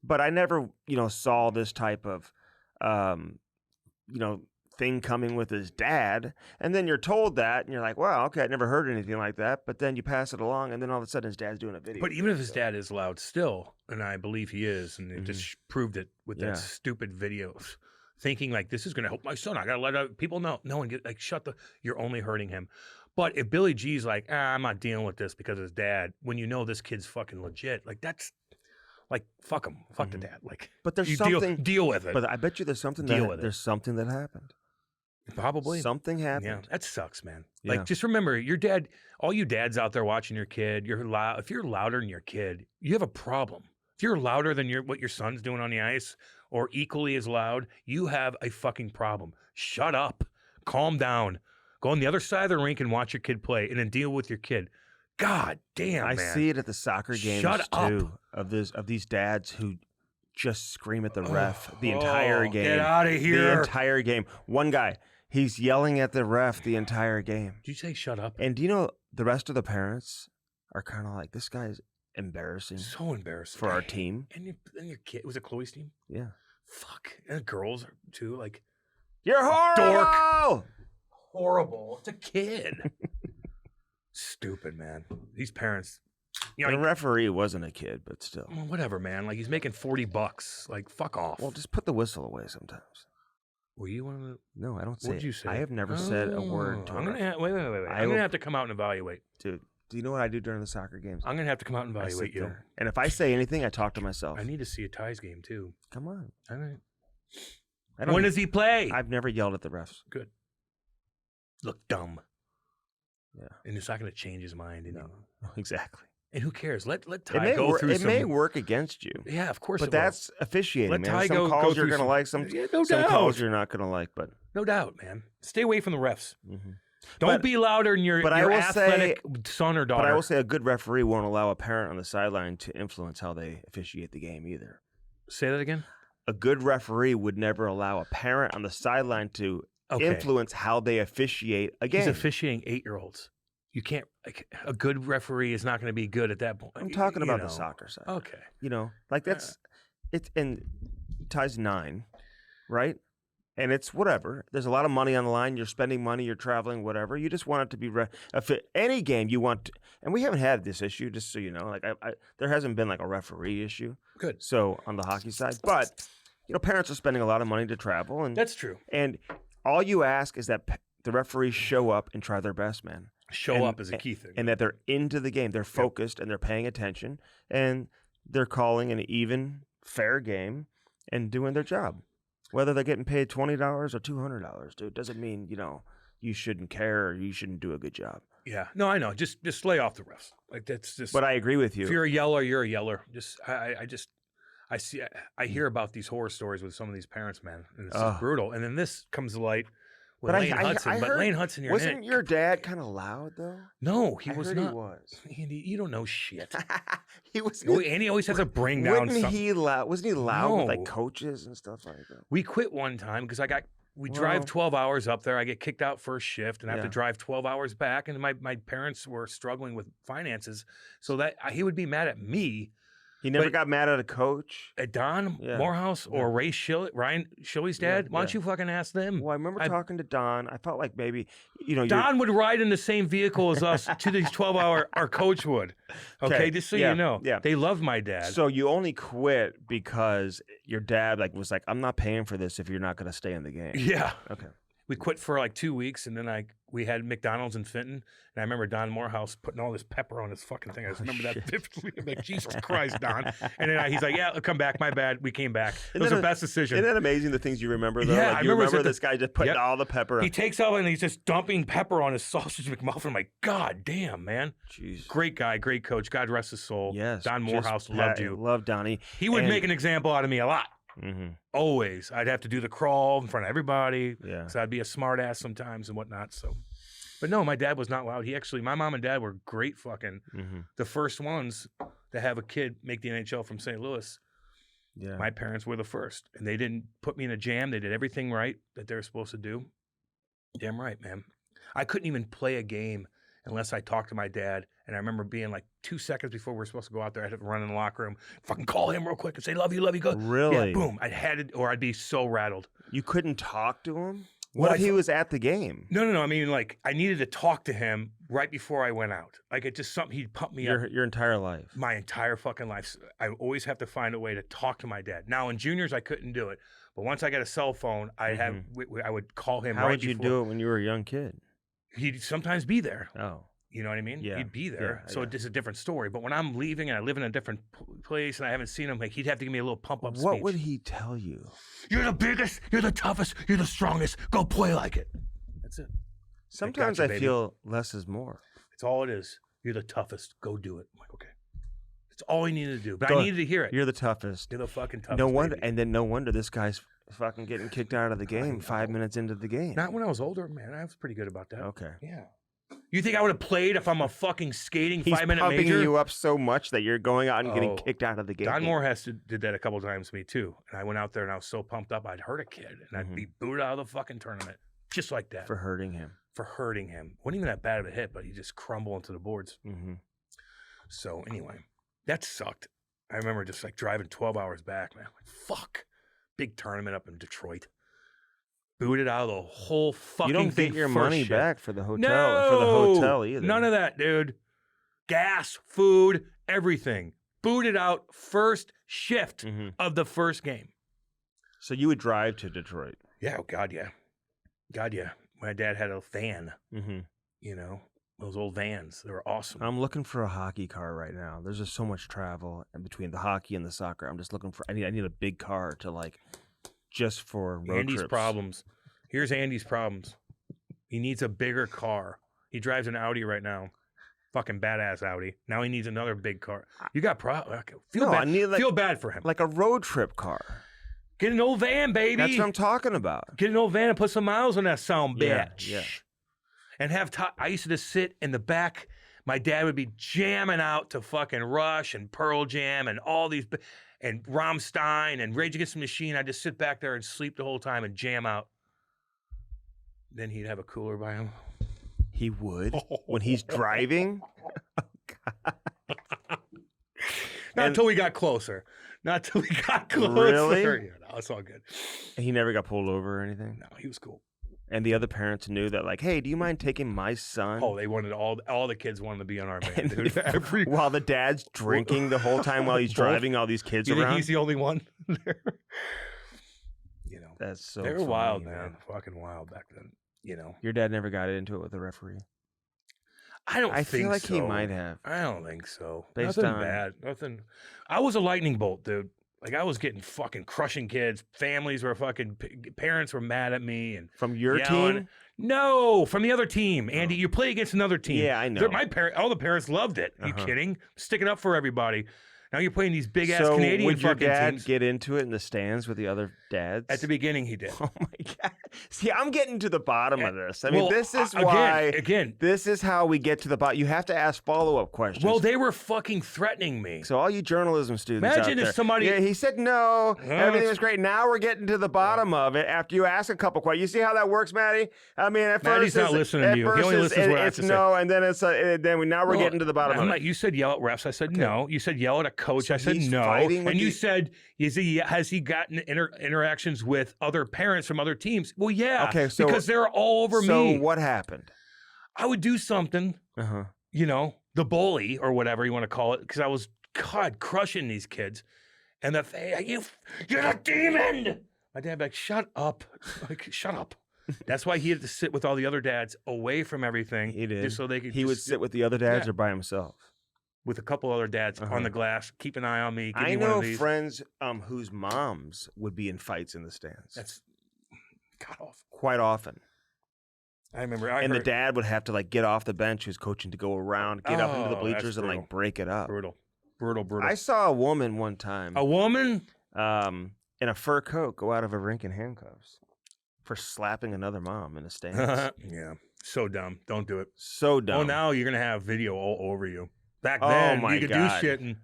But I never, saw this type of, thing coming with his dad. And then you're told that, and you're like, wow, okay, I never heard anything like that. But then you pass it along, and then all of a sudden his dad's doing a video. But even if his dad is loud still, and I believe he is, and it just proved it with that stupid video, thinking like, this is going to help my son. I got to let people know. No one get like, you're only hurting him. But if Billy G's like, I'm not dealing with this because of his dad, when you know this kid's fucking legit, like that's like, fuck him. Fuck the dad. Like, but there's something deal with it. But I bet you there's something that happened. Probably. Something happened. Yeah, that sucks, man. Yeah. Like, just remember, your dad, all you dads out there watching your kid, if you're louder than your kid, you have a problem. If you're louder than what your son's doing on the ice, or equally as loud, you have a fucking problem. Shut up. Calm down. Go on the other side of the rink and watch your kid play, and then deal with your kid. God damn, man. I see it at the soccer games Shut too, up. of these dads who just scream at the ref the entire game. Get out of here. The entire game. One guy, he's yelling at the ref the entire game. Did you say shut up? And do you know the rest of the parents are kind of like, this guy's embarrassing. So embarrassing for our team. And your kid, was it Chloe's team? Yeah. Fuck. And the girls too. Like, you're horrible. Dork. Horrible. It's a kid. Stupid, man. These parents. The referee wasn't a kid, but still. Well, whatever, man. Like, he's making $40. Like, fuck off. Well, just put the whistle away sometimes. Were you one of the? No, I don't say. What did you say? I have never said a word to I'm her. gonna wait. I'm gonna have to come out and evaluate. Dude, do you know what I do during the soccer games? I'm gonna have to come out and evaluate you. There. And if I say anything, I talk to myself. I need to see a ties game too. Come on. All right. When does he play? I've never yelled at the refs. Good. Look dumb. Yeah. And it's not gonna change his mind. No, exactly. And who cares? Let Ty go through. It may work against you. Yeah, of course. But that's officiating, let man. Ty some calls you're gonna like, some calls you're not gonna like. But no doubt, man. Stay away from the refs. Mm-hmm. Don't be louder than your athletic son or daughter. But I will say a good referee won't allow a parent on the sideline to influence how they officiate the game either. Say that again? A good referee would never allow a parent on the sideline to influence how they officiate a game. He's officiating 8-year-olds. You can't, like, a good referee is not going to be good at that point. I'm talking about the soccer side. Okay. Like it's and Ty's 9, right? And it's whatever. There's a lot of money on the line. You're spending money. You're traveling, whatever. You just want it to be any game you want. And we haven't had this issue, just so you know. Like there hasn't been like a referee issue. Good. So on the hockey side, but parents are spending a lot of money to travel, and that's true. And all you ask is that the referees show up and try their best, man. Show up is a key thing. And that they're into the game. They're focused and they're paying attention, and they're calling an even, fair game and doing their job. Whether they're getting paid $20 or $200, dude, doesn't mean, you shouldn't care or you shouldn't do a good job. Yeah. No, I know. Just lay off the refs. Like, that's just. But I agree with you. If you're a yeller, you're a yeller. I hear about these horror stories with some of these parents, man, and it's just brutal. And then this comes to light with Lane Hudson. But Lane Hudson, wasn't your dad kind of loud though? No, he was not. He was. Andy, you don't know shit. He was. Andy always has a bring down. Wasn't he loud with like coaches and stuff like that? We quit one time because we drive 12 hours up there. I get kicked out first shift and I have to drive 12 hours back. And my parents were struggling with finances, so that he would be mad at me. He never got mad at a coach? At Don Morehouse or Ryan Shilley's dad? Why don't you fucking ask them? Well, I remember talking to Don. I felt like maybe, Don would ride in the same vehicle as us to these 12-hour, our coach would. Okay, just so you know. Yeah. They loved my dad. So you only quit because your dad was like, I'm not paying for this if you're not going to stay in the game. Yeah. Okay. We quit for like 2 weeks, and then we had McDonald's in Fenton, and I remember Don Morehouse putting all this pepper on his fucking thing. I just remember that vividly. I'm like, Jesus Christ, Don. And then he's like, yeah, I'll come back. My bad. We came back. It was the best decision. Isn't that amazing, the things you remember, though? Yeah, you remember this guy just putting all the pepper on. He takes out and he's just dumping pepper on his sausage McMuffin. I'm like, God damn, man. Jeez. Great guy, great coach. God rest his soul. Yes. Don Morehouse loved you. Loved Donnie. He would make an example out of me a lot. Mm-hmm. Always. I'd have to do the crawl in front of everybody. Yeah. So I'd be a smart ass sometimes and whatnot. So, but no, my dad was not loud. My mom and dad were great fucking, the first ones to have a kid make the NHL from St. Louis. Yeah. My parents were the first, and they didn't put me in a jam. They did everything right that they were supposed to do. Damn right, man. I couldn't even play a game unless I talked to my dad. And I remember being like 2 seconds before we were supposed to go out there, I had to run in the locker room, fucking call him real quick and say, love you, go. Really? Yeah, boom. I had it, or I'd be so rattled. You couldn't talk to him? What if he was at the game? No. I mean, I needed to talk to him right before I went out. It just something, he'd pump me up. Your entire life? My entire fucking life. I always have to find a way to talk to my dad. Now, in juniors, I couldn't do it. But once I got a cell phone, I would call him How would you do it when you were a young kid? He'd sometimes be there. Oh. You know what I mean? Yeah. He'd be there. Yeah, so it's a different story. But when I'm leaving and I live in a different place and I haven't seen him, he'd have to give me a little pump-up speech. What would he tell you? You're the biggest, you're the toughest, you're the strongest. Go play like it. That's it. Sometimes I feel less is more. It's all it is. You're the toughest. Go do it. I'm like, okay. It's all he needed to do. But I needed to hear it. You're the toughest. You're the fucking toughest. No wonder, and then no wonder this guy's fucking getting kicked out of the game 5 minutes into the game. Not when I was older, man. I was pretty good about that. Okay. Yeah. You think I would have played if I'm a fucking skating 5-minute major? He's pumping you up so much that you're going out and getting kicked out of the game. Don Morehouse did that a couple of times to me, too. And I went out there and I was so pumped up, I'd hurt a kid. And I'd be booted out of the fucking tournament. Just like that. For hurting him. Wasn't even that bad of a hit, but he just crumbled into the boards. Mm-hmm. So anyway, that sucked. I remember just driving 12 hours back, man. Fuck. Big tournament up in Detroit. Booted out of the whole fucking thing. You don't get your money back for the hotel either. None of that, dude. Gas, food, everything. Booted out first shift of the first game. So you would drive to Detroit? Yeah, oh God, yeah. God, yeah. My dad had a van, those old vans. They were awesome. I'm looking for a hockey car right now. There's just so much travel in between the hockey and the soccer. I'm just looking for, I need a big car to just for road Andy's trips. problems. Here's Andy's problems. He needs a bigger car. He drives an Audi right now. Fucking badass Audi. Now he needs another big car. You got problems. Feel bad for him. Like a road trip car. Get an old van, baby. That's what I'm talking about. Get an old van and put some miles on that son bitch. Yeah. And I used to sit in the back. My dad would be jamming out to fucking Rush and Pearl Jam and all these, and Rammstein and Rage Against the Machine. I'd just sit back there and sleep the whole time and jam out. Then he'd have a cooler by him. He would? When he's driving? Oh, God. Not until we got closer. Really? Yeah, no, it's all good. He never got pulled over or anything? No, he was cool. And the other parents knew that, hey, do you mind taking my son? Oh, they wanted all the kids wanted to be on our van, dude. While the dad's drinking the whole time while he's driving all these kids around? You think he's the only one there? That's so They were funny, wild, man. Fucking wild back then, Your dad never got into it with the referee? I feel like he might have. I don't think so. Based Nothing on... bad. Nothing. I was a lightning bolt, dude. I was getting fucking crushing kids. Families were fucking, parents were mad at me. And from your yelling. team? No, from the other team. Andy, you play against another team. Yeah, I know. All the parents loved it. Are you kidding? Sticking up for everybody. Now you're playing these big ass Canadian would your fucking dad teams. get into it in the stands with the other dads? At the beginning, he did. Oh my God! See, I'm getting to the bottom of this. I mean, this is why. Again, this is how we get to the bottom. You have to ask follow-up questions. Well, they were fucking threatening me. So all you journalism students, imagine if somebody. Yeah, he said no. Everything was great. Now we're getting to the bottom of it after you ask a couple questions. You see how that works, Maddie? I mean, at Maddie's first not listening to you. He only listens to what I have to say. No, and then it's now we're getting to the bottom of it. You said yell at refs. I said no. You said yell at a coach. So I said he's no. fighting with And you the- said, has he gotten interactions with other parents from other teams? Well, yeah. Okay, so- because they're all over So me. what happened? I would do something, Uh-huh. you know, the bully or whatever you want to call it, because I was, God, crushing these kids. And you're a demon. My dad be like, shut up. Like, shut up. That's why he had to sit with all the other dads away from everything. He did. Just so they could He would just sit with the other dads Yeah. or by himself. with a couple other dads Uh-huh. on the glass, keep an eye on me. Give I me one know of these. friends whose moms would be in fights in the stands. That's God awful. quite often. I remember. And the dad would have to like get off the bench who's coaching to go around, get up into the Oh, bleachers that's and brutal. like break it up. brutal. I saw a woman one time A woman? in a fur coat go out of a rink in handcuffs for slapping another mom in the stands. Yeah. So dumb. Don't do it. So dumb. Oh, now you're gonna have video all over you. Back Oh, then, my you could God. do shit and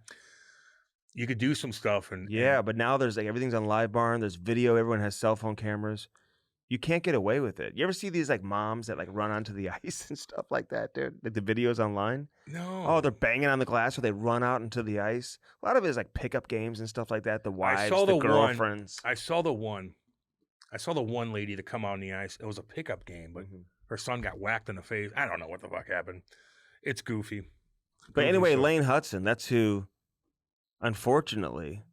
you could do some stuff. And Yeah, but now there's like everything's on Live Barn. There's video. Everyone has cell phone cameras. You can't get away with it. You ever see these like moms that like run onto the ice and stuff like that, dude? Like the videos online. no. Oh, they're banging on the glass or they run out into the ice. A lot of it is like pickup games and stuff like that. The wives, saw the the one. girlfriends. I saw the one lady to come out on the ice. It was a pickup game, but Mhm. her son got whacked in the face. I don't know what the fuck happened. It's goofy. But Goofy anyway, stuff. Lane Hudson, that's who, unfortunately,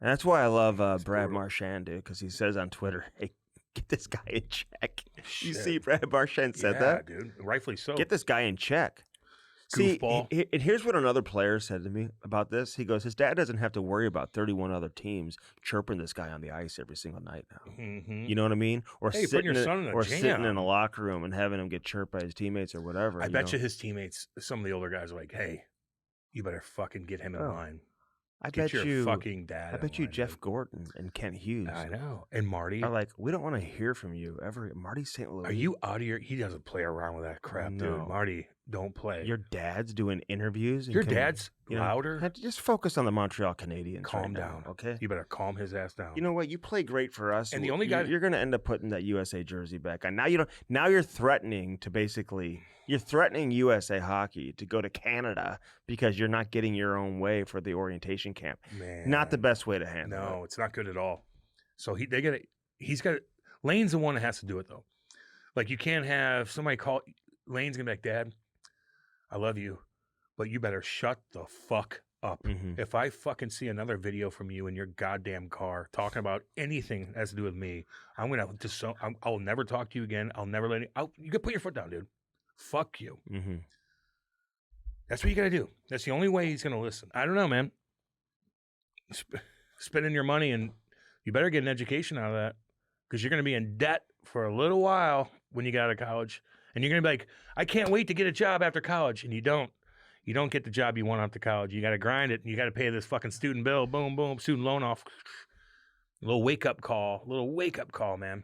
and that's why I love Brad brutal. Marchand, dude, because he says on Twitter, hey, get this guy in check. You Shit. see Brad Marchand said Yeah, that? dude. Rightfully so. Get this guy in check. See, Goofball. and here's what another player said to me about this. He goes, his dad doesn't have to worry about 31 other teams chirping this guy on the ice every single night now. Mhm. You know what I mean? Or Hey, you're putting your son in a or sitting in jam. a locker room and having him get chirped by his teammates or whatever. I bet you his teammates, some of the older guys, are like, "Hey, you better fucking get him in Oh, line. I Get bet your you fucking dad." I in bet you line, Jeff dude." Gordon and Kent Hughes I know. And Marty, are like, we don't want to hear from you ever. Marty St. Louis. are you out of your? He doesn't play around with that crap, No. dude. Marty, don't play. Your dad's doing interviews. and Your can- dad's you know, louder. just focus on the Montreal Canadiens. Calm right now, down. okay? You better calm his ass down. You know what? You play great for us, And the only guy- you're going to end up putting that USA jersey back on. Now you don't. Now you're threatening to basically. You're threatening USA Hockey to go to Canada because you're not getting your own way for the orientation camp. Man, Not the best way to handle it. No, it's not good at all. So he's got it. Lane's the one that has to do it though. Like you can't have somebody call Lane's gonna be like, "Dad, I love you, but you better shut the fuck up. Mhm. If I fucking see another video from you in your goddamn car talking about anything that has to do with me, I'm gonna I'll never talk to you again. I'll never let you can put your foot down, dude. Fuck you. Mhm. That's what you gotta do. That's the only way he's gonna listen. I don't know, man. Spending your money and you better get an education out of that because you're gonna be in debt for a little while when you get out of college, and you're gonna be like, I can't wait to get a job after college, and you don't. You don't get the job you want after college. You got to grind it, and you got to pay this fucking student bill. Boom, boom, student loan off. Little wake up call, man.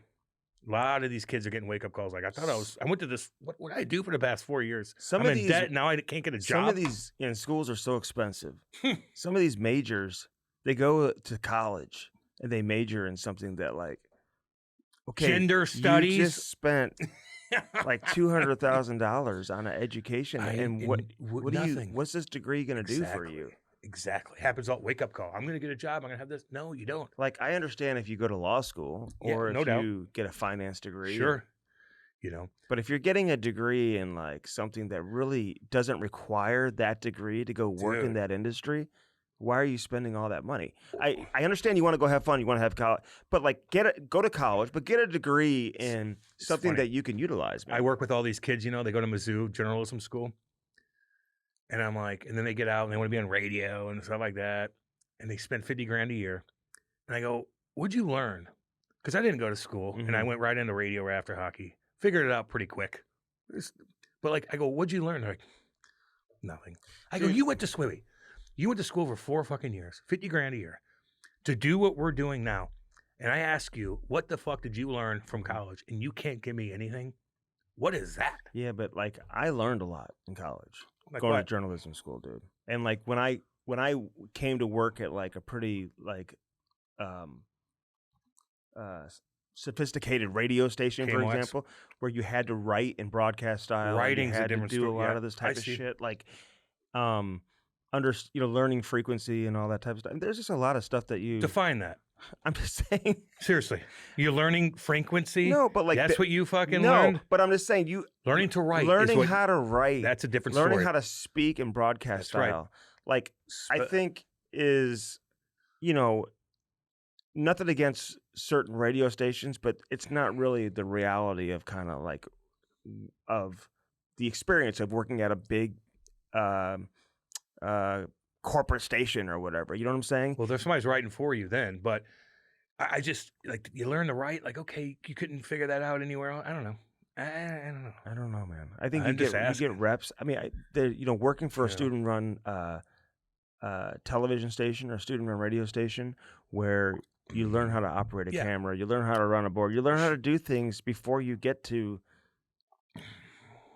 A lot of these kids are getting wake up calls. Like I went to this. What did I do for the past 4 years? Some I'm of in these- debt now. I can't get a job. Some of these schools are so expensive. Some of these majors, they go to college and they major in something that like, okay, Gender studies. You just spent like $200,000 on an education, and what do you? nothing. What's this degree going to do for Exactly. you? Exactly. Happens all wake up call. I'm going to get a job. I'm going to have this. No, you don't. Like, I understand if you go to law school Yeah, or no if doubt. you get a finance degree. Sure. You know, But if you're getting a degree in like something that really doesn't require that degree to go work in Dude. that industry, why are you spending all that money? I understand you want to go have fun, you want to have college, but like go to college, but get a degree in something funny. that you can utilize. Man. I work with all these kids, you know, they go to Mizzou journalism school. And I'm like, and then they get out and they want to be on radio and stuff like that. And they spend $50,000 a year. And I go, what'd you learn? Because I didn't go to school and I Mhm. went right into radio right after hockey. Figured it out pretty quick. But like, I go, what'd you learn? They're like, nothing. I go, Dude. you went to Swimmie. You went to school for 4 fucking years, $50,000 a year to do what we're doing now. And I ask you, what the fuck did you learn from college? And you can't give me anything? What is that? Yeah, but like I learned a lot in college, Like going to what? journalism school, dude. And like when I came to work at like a pretty like sophisticated radio station, for KMOX. example, where you had to write in broadcast style, and Writing's you a had different to do a story. lot Yeah, of this I type of see. shit. Like, learning frequency and all that type of stuff. There's just a lot of stuff that you Define that. I'm just saying. Seriously. You're learning frequency? No, but like that's what you fucking no, learned? but I'm just saying Learning to write. Learning how to write. That's a different learning story. how to speak and broadcast That's style. Like I think is, nothing against certain radio stations, but it's not really the reality of kind of like of the experience of working at a big corporate station or whatever. You know what I'm saying? Well, there's somebody's writing for you then, but I just like you learn to write. Like, okay, you couldn't figure that out anywhere else. I don't know. I don't know. I don't know, man. I think I'm you just get reps. I mean, working for a student-run television station or student-run radio station where you learn how to operate a camera, you learn how to run a board, you learn how to do things before you get to,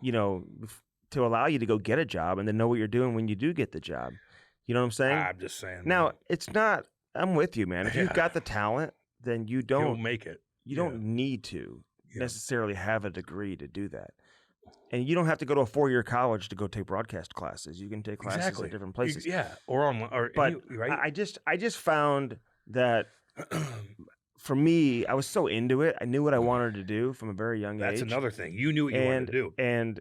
to allow you to go get a job and then know what you're doing when you do get the job. You know what I'm saying? I'm just saying. Now, man. it's not. I'm with you, man. If you've got the talent, then you don't You'll make it. You don't need to necessarily have a degree to do that. And you don't have to go to a 4-year college to go take broadcast classes. You can take classes at different places. Or online. Right? I just found that for me, I was so into it. I knew what I wanted to do from a very young age. That's another thing. You knew what you wanted to do. And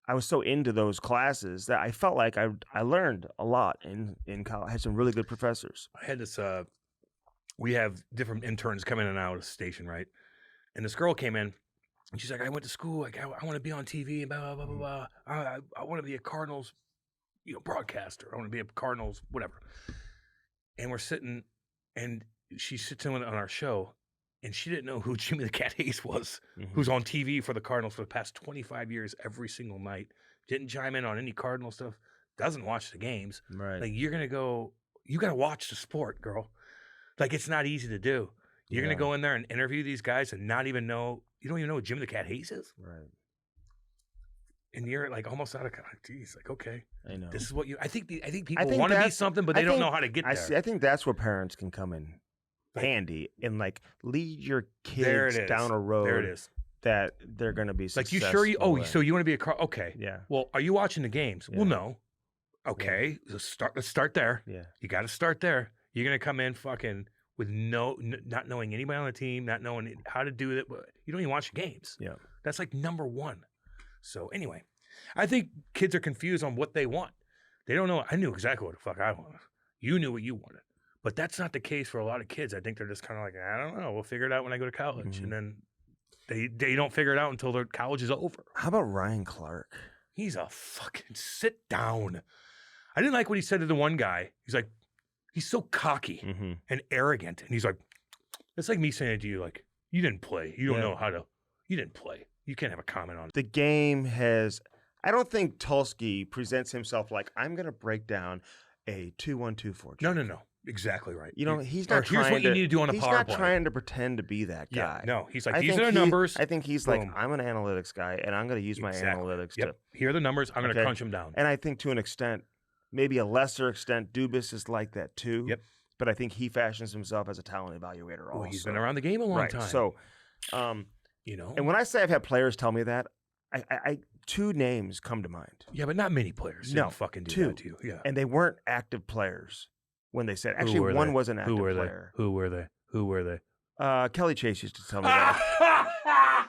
I was so into those classes that I felt like I learned a lot in college. I had some really good professors. I had this, we have different interns come in and out of the station, right? And this girl came in, and she's like, I went to school, like, I want to be on TV, blah, blah, blah, blah, blah. I want to be a Cardinals, broadcaster. I want to be a Cardinals, whatever. And we're sitting, and she sits in on our show, and she didn't know who Jimmy the Cat Hayes was, who's on TV for the Cardinals for the past 25 years every single night. Didn't chime in on any Cardinal stuff. Doesn't watch the games. Right. Like, you're going to go, you got to watch the sport, girl. Like, it's not easy to do. You're going to go in there and interview these guys and not even know, you don't even know who Jimmy the Cat Hayes is? Right. And you're like almost out of, geez, like, okay. I know. This is what I think people want to be something, but they don't know how to get there. I think that's where parents can come in handy and like lead your kids down a road. There it is. That they're going to be successful. Like, you sure so you want to be a car? Okay. Yeah. Well, are you watching the games? Yeah. Well, no. Okay. Yeah. Let's start there. Yeah. You got to start there. You're going to come in fucking with not knowing anybody on the team, not knowing how to do it. You don't even watch the games. Yeah. That's like number one. So anyway, I think kids are confused on what they want. They don't know. I knew exactly what the fuck I wanted. You knew what you wanted. But that's not the case for a lot of kids. I think they're just kind of like, I don't know. We'll figure it out when I go to college. And then they don't figure it out until their college is over. How about Ryan Clark? He's a fucking sit down. I didn't like what he said to the one guy. He's like, he's so cocky and arrogant. And he's like, it's like me saying to you, like, you didn't play. You don't know how to, you didn't play. You can't have a comment on it. The game has, I don't think Tulski presents himself like, I'm going to break down a 2-1-2-4. No. Exactly right. He's not trying here's what you need to do on a he's power not play. trying to pretend to be that guy. No, he's like, these are the numbers. I think he's like, I'm an analytics guy, and I'm going to use my analytics to. Here are the numbers. I'm going to crunch them down. And I think to an extent, maybe a lesser extent, Dubas is like that too. Yep. But I think he fashions himself as a talent evaluator also. Well, he's been around the game a long time. So, and when I say I've had players tell me that, I two names come to mind. Yeah, but not many players. No, fucking do two. That to you. Yeah. And they weren't active players when they said. Actually, one was an active player. Who were they? Kelly Chase used to tell me that.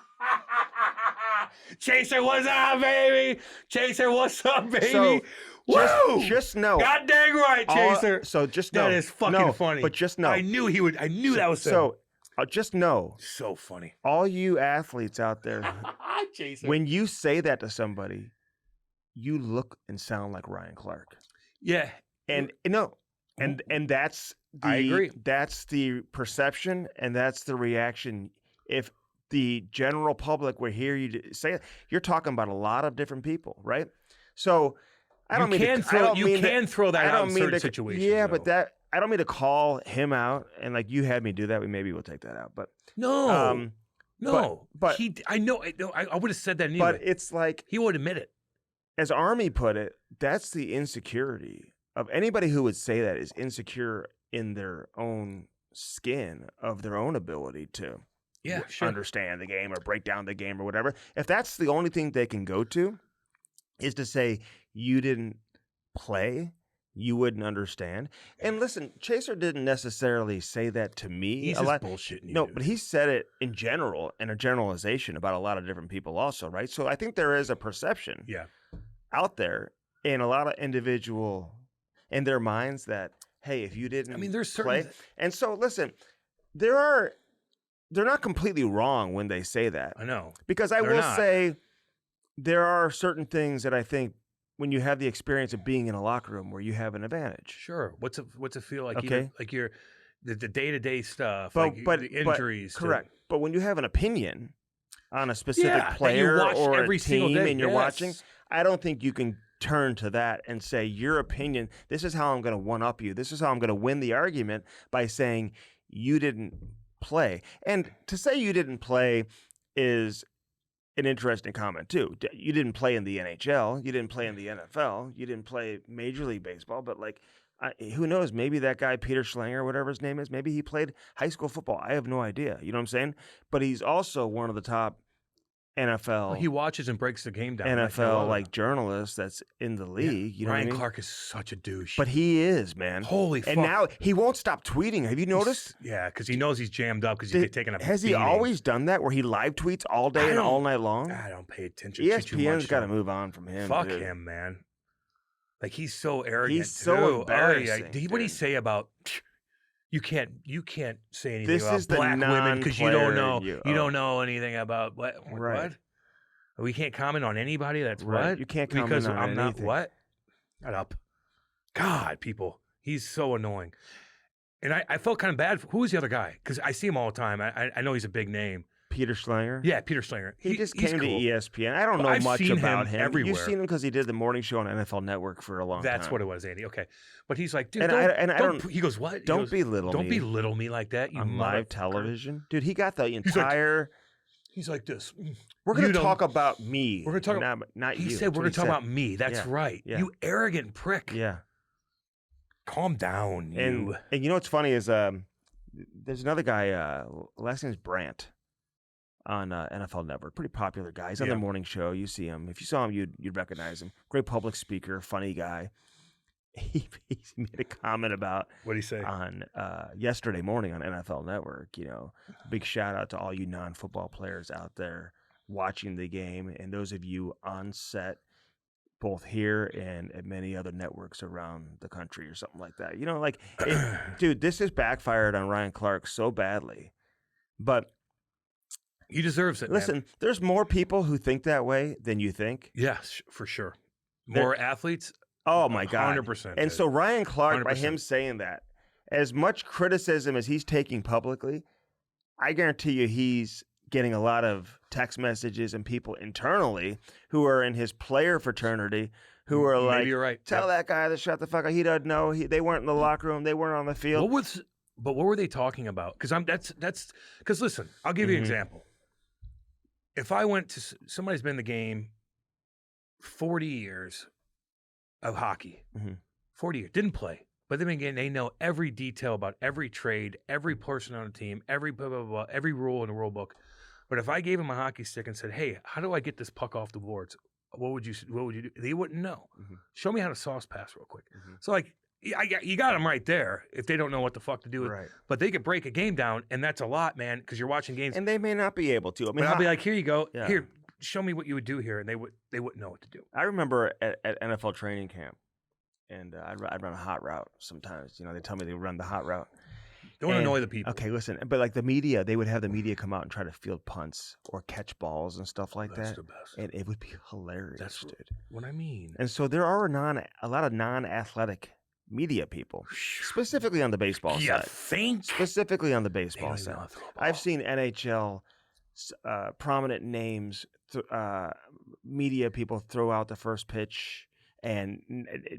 Chaser, what's up, baby? Chaser, what's up, baby? So, woo! Just know. God dang right, Chaser. So just know. That is fucking funny. But just know. I knew that was so. Just know. So funny. All you athletes out there, Chaser. When you say that to somebody, you look and sound like Ryan Clark. Yeah. And that's the I agree. That's the perception and that's the reaction. If the general public would hear you say it, you're talking about a lot of different people, right? So I don't mean to throw that out in certain situations. Yeah, though. but I don't mean to call him out and like you had me do that. Maybe we'll take that out. But no. But I would have said that anyway. But it's like he would admit it. As Army put it, that's the insecurity of anybody who would say that is insecure in their own skin of their own ability to understand the game or break down the game or whatever. If that's the only thing they can go to is to say you didn't play you wouldn't understand. And listen, Chaser didn't necessarily say that to me He's a lot. just bullshitting you. No, dude. but he said it in general, and a generalization about a lot of different people also, right? So I think there is a perception Yeah. out there in a lot of individual in their minds that, hey, if you didn't I mean, there's play. certain. And so listen, they're not completely wrong when they say that. I know. Because I They're will not. say there are certain things that I think when you have the experience of being in a locker room where you have an advantage. Sure. What's it feel like? Okay. Even, like you're the day-to-day stuff, But, like but the injuries. But, correct. But when you have an opinion on a specific that you player watch or every a single team day, and you're watching, yes. I don't think you can turn to that and say your opinion, this is how I'm going to one-up you. This is how I'm going to win the argument by saying you didn't play. And to say you didn't play is an interesting comment too. You didn't play in the NHL. You didn't play in the NFL. You didn't play Major League Baseball. But like, who knows? Maybe that guy Peter Schlanger, whatever his name is, maybe he played high school football. I have no idea. You know what I'm saying? But he's also one of the top NFL. Well, he watches and breaks the game down. like no NFL other. like journalist that's in the league. You know Ryan what I mean? Clark is such a douche. But he is, man. Holy fuck. And now he won't stop tweeting. Have you noticed? Yeah, because he knows he's jammed up because he's taking a Has he beating. always done that where he live tweets all day and all night long? I don't pay attention too ESPN's much. got to move on from him. Fuck dude. him, man. Like he's so arrogant. He's so too. embarrassing, What did he dude. say about you can't say anything This about is the black women because you don't know non-player you don't know anything about what Right. what? We can't comment on anybody. That's Right. what You can't comment because on I'm not anything. what. Shut up. God, people. He's so annoying. And I felt kind of bad. Who was the other guy? Because I see him all the time. I know he's a big name. Peter Schlanger? Yeah, Peter Schlanger. He just he's came cool. to ESPN. I don't But know I've much seen about him him. everywhere. You've seen him because he did the morning show on NFL Network for a long time. That's what it was, Andy. Okay. But he's like, dude, And don't, I don't- he goes, what? He Don't goes, belittle don't me belittle me like that. You on live motherfucker." television. Dude, he got the like, entire... He's like this. We're going You to don't- talk about me. We're gonna talk not He you. said, That's we're what going to he talk said. about me. That's Yeah, right. yeah. You arrogant prick. Yeah. Calm down, you. And you know what's funny is there's another guy, last name's Brandt, on NFL Network. Pretty popular guy. He's on Yeah. the morning show. You see him. If you saw him, you'd recognize him. Great public speaker, funny guy. He made a comment about What did he say? on yesterday morning on NFL Network. You know, big shout out to all you non-football players out there watching the game, and those of you on set, both here and at many other networks around the country, or something like that. You know, like, dude, this has backfired on Ryan Clark so badly. But He deserves it, listen, man. there's more people who think that way than you think. Yes, for sure. More athletes? Oh my God. 100%. And so Ryan Clark, by 100%. him saying that, as much criticism as he's taking publicly, I guarantee you he's getting a lot of text messages and people internally who are in his player fraternity who are Maybe like, you're right. tell Yep. that guy to shut the fuck up. He doesn't know. They weren't in the locker room. They weren't on the field. What were they talking about? Because because listen, I'll give you an Mhm. example. If I went to somebody's been in the game 40 years of hockey, Mhm. 40 years, didn't play, but they know every detail about every trade, every person on the team, every blah blah blah, every rule in the rule book. But if I gave them a hockey stick and said, "Hey, how do I get this puck off the boards?" What would you do? They wouldn't know. Mhm. Show me how to sauce pass real quick. Mhm. So like, you got them right there if they don't know what the fuck to do with. Right. But they could break a game down, and that's a lot, man, because you're watching games. And they may not be able to. I mean, But I'll be like, here you go. Yeah. Here, show me what you would do here, and they wouldn't know what to do. I remember at NFL training camp, and I'd run a hot route sometimes. You know, they tell me they run the hot route. Don't And- annoy the people. Okay, listen, but like the media, they would have the media come out and try to field punts or catch balls and stuff like That's that. the best. And it would be hilarious, That's dude. what I mean. And so there are a lot of non-athletic media people, specifically on the baseball You side. think? Specifically on the They baseball don't even know side. how to throw a ball. I've seen NHL prominent names, media people throw out the first pitch and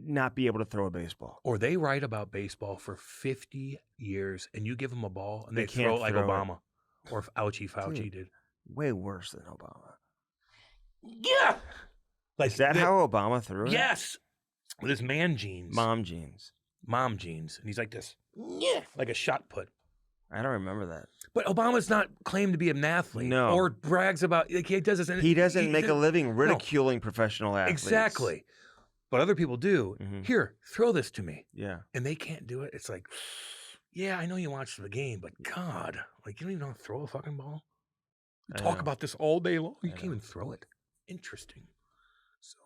not be able to throw a baseball. Or they write about baseball for 50 years, and you give them a ball, and They they throw can't it like throw it. Obama, or if Fauci Dude. did. Way worse than Obama. Yeah. Like Is that how Obama threw it? Yes. With his man jeans. Mom jeans. Mom jeans. And he's like this. Yeah. Like a shot put. I don't remember that. But Obama's not claimed to be an athlete. No. Or brags about, like he does this. He doesn't make a living ridiculing professional athletes. Exactly. but other people do. Mhm. Here, throw this to me. Yeah. And they can't do it. It's like, yeah, I know you watched the game, but God, like, you don't even know how to throw a fucking ball. You I talk know. about this all day long. You I can't know. even throw it. Interesting. So,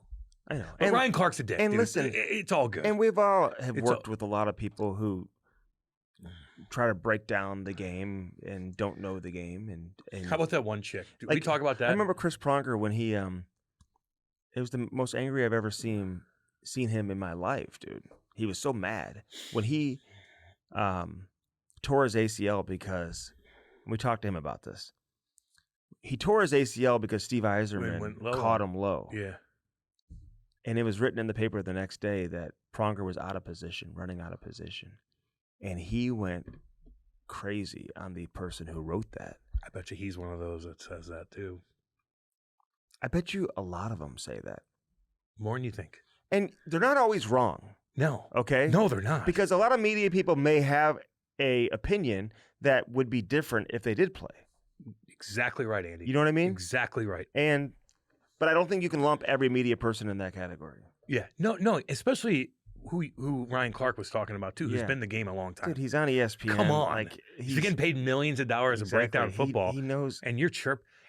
I know. but Ryan Clark's a dick. and dude. listen, it's all good. And we've all have It's worked with a lot of people who try to break down the game and don't know the game. And How about that one chick? Did we like, talk about that? I remember Chris Pronger when he it was the most angry I've ever seen him in my life, dude. He was so mad when he tore his ACL because we talked to him about this. He tore his ACL because Steve Yzerman Went low caught him low. Yeah. And it was written in the paper the next day that Pronger was out of position, running out of position. And he went crazy on the person who wrote that. I bet you he's one of those that says that too. I bet you a lot of them say that. More than you think. And they're not always wrong, No. okay? No, they're not. Because a lot of media people may have a opinion that would be different if they did play. Exactly right, Andy. You know what I mean? Exactly right. But I don't think you can lump every media person in that category. Yeah. No, especially who Ryan Clark was talking about too, who's Yeah. been in the game a long time. Dude, he's on ESPN. Come on. Like, he's getting paid millions of dollars to break down exactly. football. He knows. And you're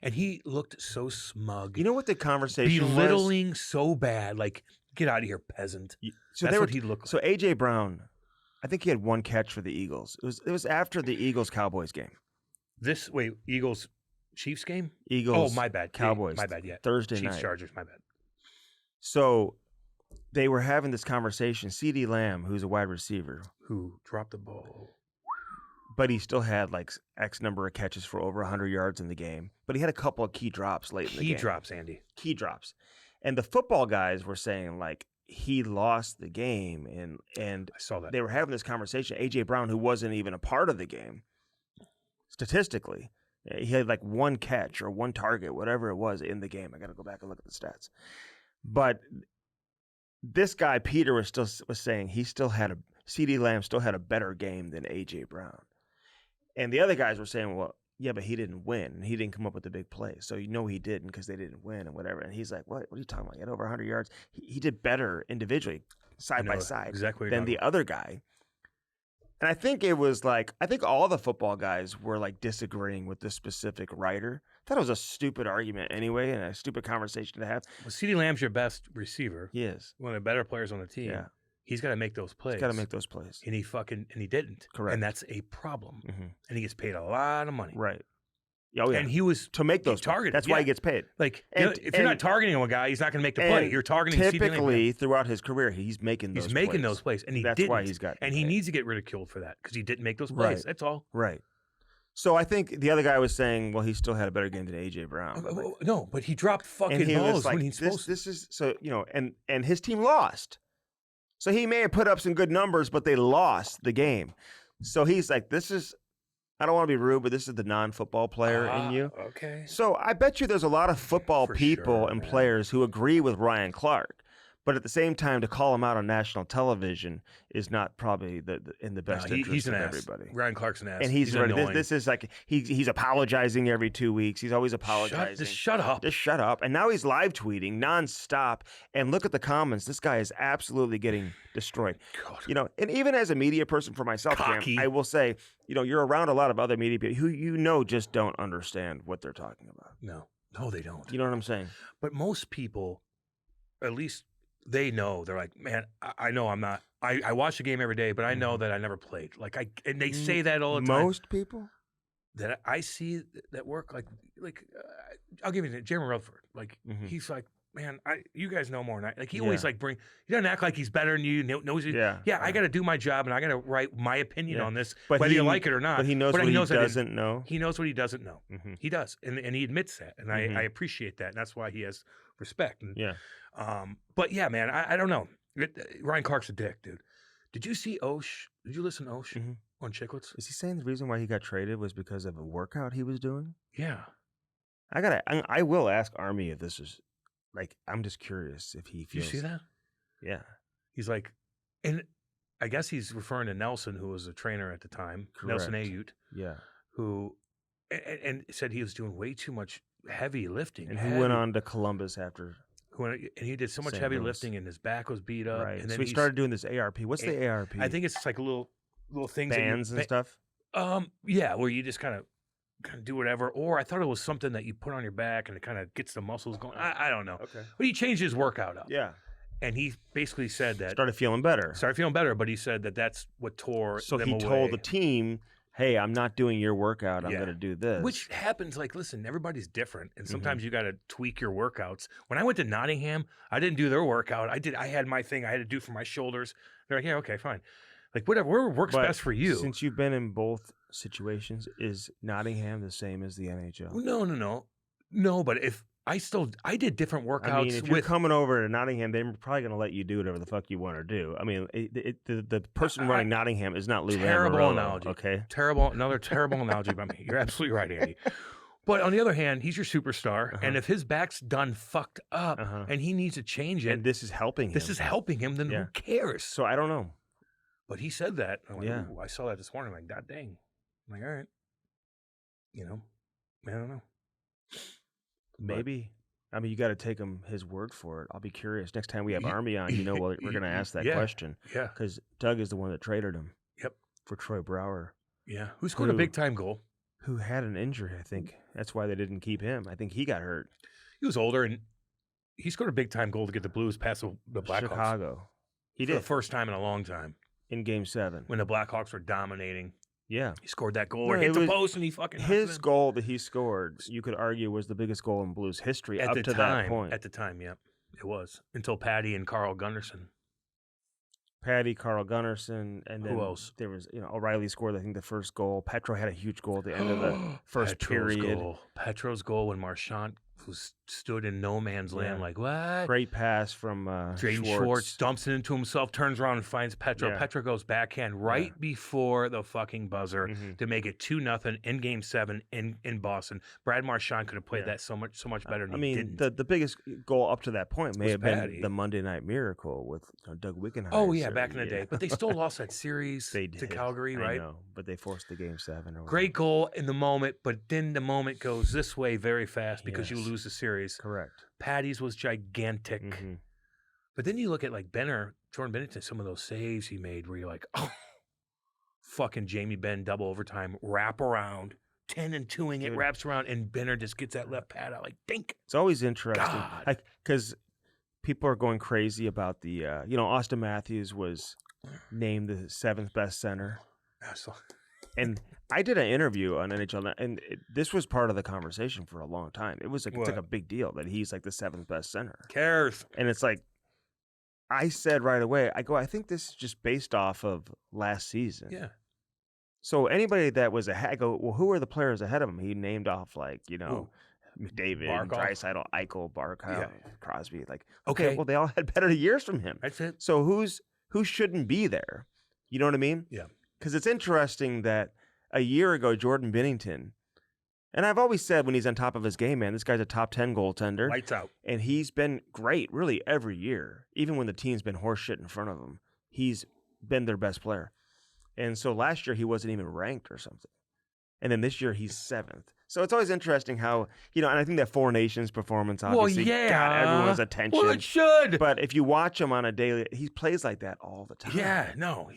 and he looked so smug. You know what the conversation was? Belittling so bad. Like, get out of here, peasant. So That's what he looked like. So AJ Brown, I think he had one catch for the Eagles. It was after the Eagles-Cowboys game. Eagles Chiefs game? Eagles. Oh, my bad. Cowboys. My bad, yeah. Thursday Chiefs night. Chargers, my bad. So they were having this conversation. CeeDee Lamb, who's a wide receiver, Who dropped the ball? but he still had like X number of catches for over 100 yards in the game. But he had a couple of key drops late in the game. Key drops, Andy. Key drops. And the football guys were saying like he lost the game, and I saw that. they were having this conversation. AJ Brown, who wasn't even a part of the game, statistically, he had like one catch or one target, whatever it was in the game. I got to go back and look at the stats. But this guy Peter was saying CeeDee Lamb still had a better game than AJ Brown, and the other guys were saying, well, yeah, but he didn't win, and he didn't come up with the big play, so you know he didn't because they didn't win and whatever. And he's like, what are you talking about? He had over 100 yards. He did better individually, side by side, exactly than the other guy. And I think it was like, I think all the football guys were like disagreeing with this specific writer. I thought it was a stupid argument anyway, and a stupid conversation to have. Well, CeeDee Lamb's your best receiver. He is. One of the better players on the team. Yeah. He's got to make those plays. He's got to make those plays. And he didn't. Correct. And that's a problem. Mm-hmm. And he gets paid a lot of money. Right. Oh, yeah. And he was to make those targeted. That's why he gets paid. Like, And- if you're not targeting a guy, he's not going to make the play. You're targeting CeeDee Lamb. typically throughout his career, he's making those He's making plays. those plays, and he That's didn't. why he's got and he paid. needs to get ridiculed for that because he didn't make those plays. Right. That's all. Right. So I think the other guy was saying, well, he still had a better game than AJ Brown. Like, No, but he dropped fucking and he balls was like, when he's supposed to. this is so, and his team lost. So he may have put up some good numbers, but they lost the game. So he's like, I don't want to be rude, but this is the non-football player in you. Okay. So I bet you there's a lot of football For people sure, and man. players who agree with Ryan Clark. But at the same time, to call him out on national television is not probably in the best interest he's an of ass. everybody. Ryan Clark's an ass. And he's ready. annoying. This is like he's apologizing every 2 weeks. He's always apologizing. Just shut up. Just shut up. And now he's live tweeting nonstop. And look at the comments. This guy is absolutely getting destroyed. God. And even as a media person for myself, Cam, Cocky. I will say, you're around a lot of other media people who just don't understand what they're talking about. No, they don't. You know what I'm saying? But most people, at least they know. They're like, man, I know I'm not. I watch the game every day, but I know that I never played. Like and they say that all the time. Most people that I see that work, I'll give you an Jeremy Rutherford. Like he's like, man, you guys know more than I. Like he always he doesn't act like he's better than you. Knows you. Yeah. I got to do my job and I got to write my opinion on this, But whether he- you like it or not. but he knows what he doesn't know. He knows what he doesn't know. He does, and he admits that, and I appreciate that, and that's why he has respect. And, but yeah, man, I don't know. Ryan Clark's a dick, dude. Did you see Osh? Did you listen to Osh on Chicklets? Is he saying the reason why he got traded was because of a workout he was doing? Yeah. I will ask Army if this is I'm just curious if he Did you feels. see that? Yeah. He's like, and I guess he's referring to Nelson, who was a trainer at the time, Nelson Correct. Ayute, Yeah. who and said he was doing way too much heavy lifting. And who went on to Columbus after? and he did so much St. heavy Louis. lifting, and his back was beat up. Right. And then So he started doing this ARP. What's the ARP? I think it's like little things bands that and stuff. Yeah, where you just kind of do whatever. Or I thought it was something that you put on your back and it kind of gets the muscles going. I don't know. Okay. But he changed his workout up. Yeah. And he basically said that Started feeling better. But he said that that's what tore So them he away. told the team, "Hey, I'm not doing your workout. I'm going to do this." Which happens. Like, listen, everybody's different, and sometimes Mm-hmm. you got to tweak your workouts. When I went to Nottingham, I didn't do their workout. I had my thing I had to do for my shoulders. They're like, yeah, okay, fine. Like, whatever works But best for you. Since you've been in both situations, is Nottingham the same as the NHL? No. But if I did different workouts. I mean, if you're coming over to Nottingham, they're probably going to let you do whatever the fuck you want to do. I mean, the person running Nottingham is not Lou terrible Lamoriello, analogy. Okay, Another terrible analogy by me. You're absolutely right, Andy. But on the other hand, he's your superstar, and if his back's done fucked up and he needs to change it, and this is helping him. Then who cares? So I don't know. But he said that. I'm like, Yeah. ooh, I saw that this morning. I'm like, God dang. I'm like, all right. I don't know. Maybe. I mean, you got to take his word for it. I'll be curious. Next time we have Army on, we're going to ask that question. Yeah. Because Doug is the one that traded him. Yep. For Troy Brouwer. Yeah. Who scored a big-time goal? Who had an injury, I think. That's why they didn't keep him. I think he got hurt. He was older, and he scored a big-time goal to get the Blues past the Blackhawks. Chicago. He For did. the first time in a long time. In Game 7. When the Blackhawks were dominating. Yeah. He scored that goal. No, Or hit the post, and he fucking... His goal that he scored, you could argue, was the biggest goal in Blues history up to that point. At the time, yeah. It was. Until Patty and Carl Gunnarsson. Patty, Carl Gunnarsson, and then who else? There was, O'Reilly scored, I think, the first goal. Petro had a huge goal at the end of the first period. Petro's goal when Marchand stood in no man's land, like, what? Great pass from Drayden Schwartz dumps it into himself, turns around and finds Petro. Yeah. Petro goes backhand before the fucking buzzer to make it 2-0 in Game 7 in Boston. Brad Marchand could have played that so much better than he didn't. The biggest goal up to that point may have Patty. been the Monday Night Miracle with Doug Wickenheiser. Oh, yeah, back in the day. But they still lost that series to Calgary, right? I know, but they forced the Game 7. Great goal in the moment, but then the moment goes this way very fast because you lose the series. Correct. Patty's was gigantic. Mm-hmm. But then you look at like Jordan Bennington, some of those saves he made where you're like, oh, fucking Jamie Benn double overtime, wrap around, 10-2ing it, wraps around, and Benner just gets that left pad out like, dink. It's always interesting. Because people are going crazy about the, Austin Matthews was named the 7th best center. And I did an interview on NHL, and this was part of the conversation for a long time. It was like, it's like a big deal that he's like the 7th best center. Cares. And it's like, I said right away, I think this is just based off of last season. Yeah. So anybody that was ahead, I go, well, who are the players ahead of him? He named off McDavid, Draisaitl, Eichel, Barkov, Crosby. Like, okay, well, they all had better years from him. That's it. So who shouldn't be there? You know what I mean? Yeah. Because it's interesting that a year ago, Jordan Bennington, and I've always said when he's on top of his game, man, this guy's a top 10 goaltender. Lights out. And he's been great, really, every year. Even when the team's been horseshit in front of him, he's been their best player. And so last year, he wasn't even ranked or something. And then this year, he's 7th. So it's always interesting how, and I think that Four Nations performance obviously got everyone's attention. Well, it should. But if you watch him on a daily, he plays like that all the time. Yeah, no,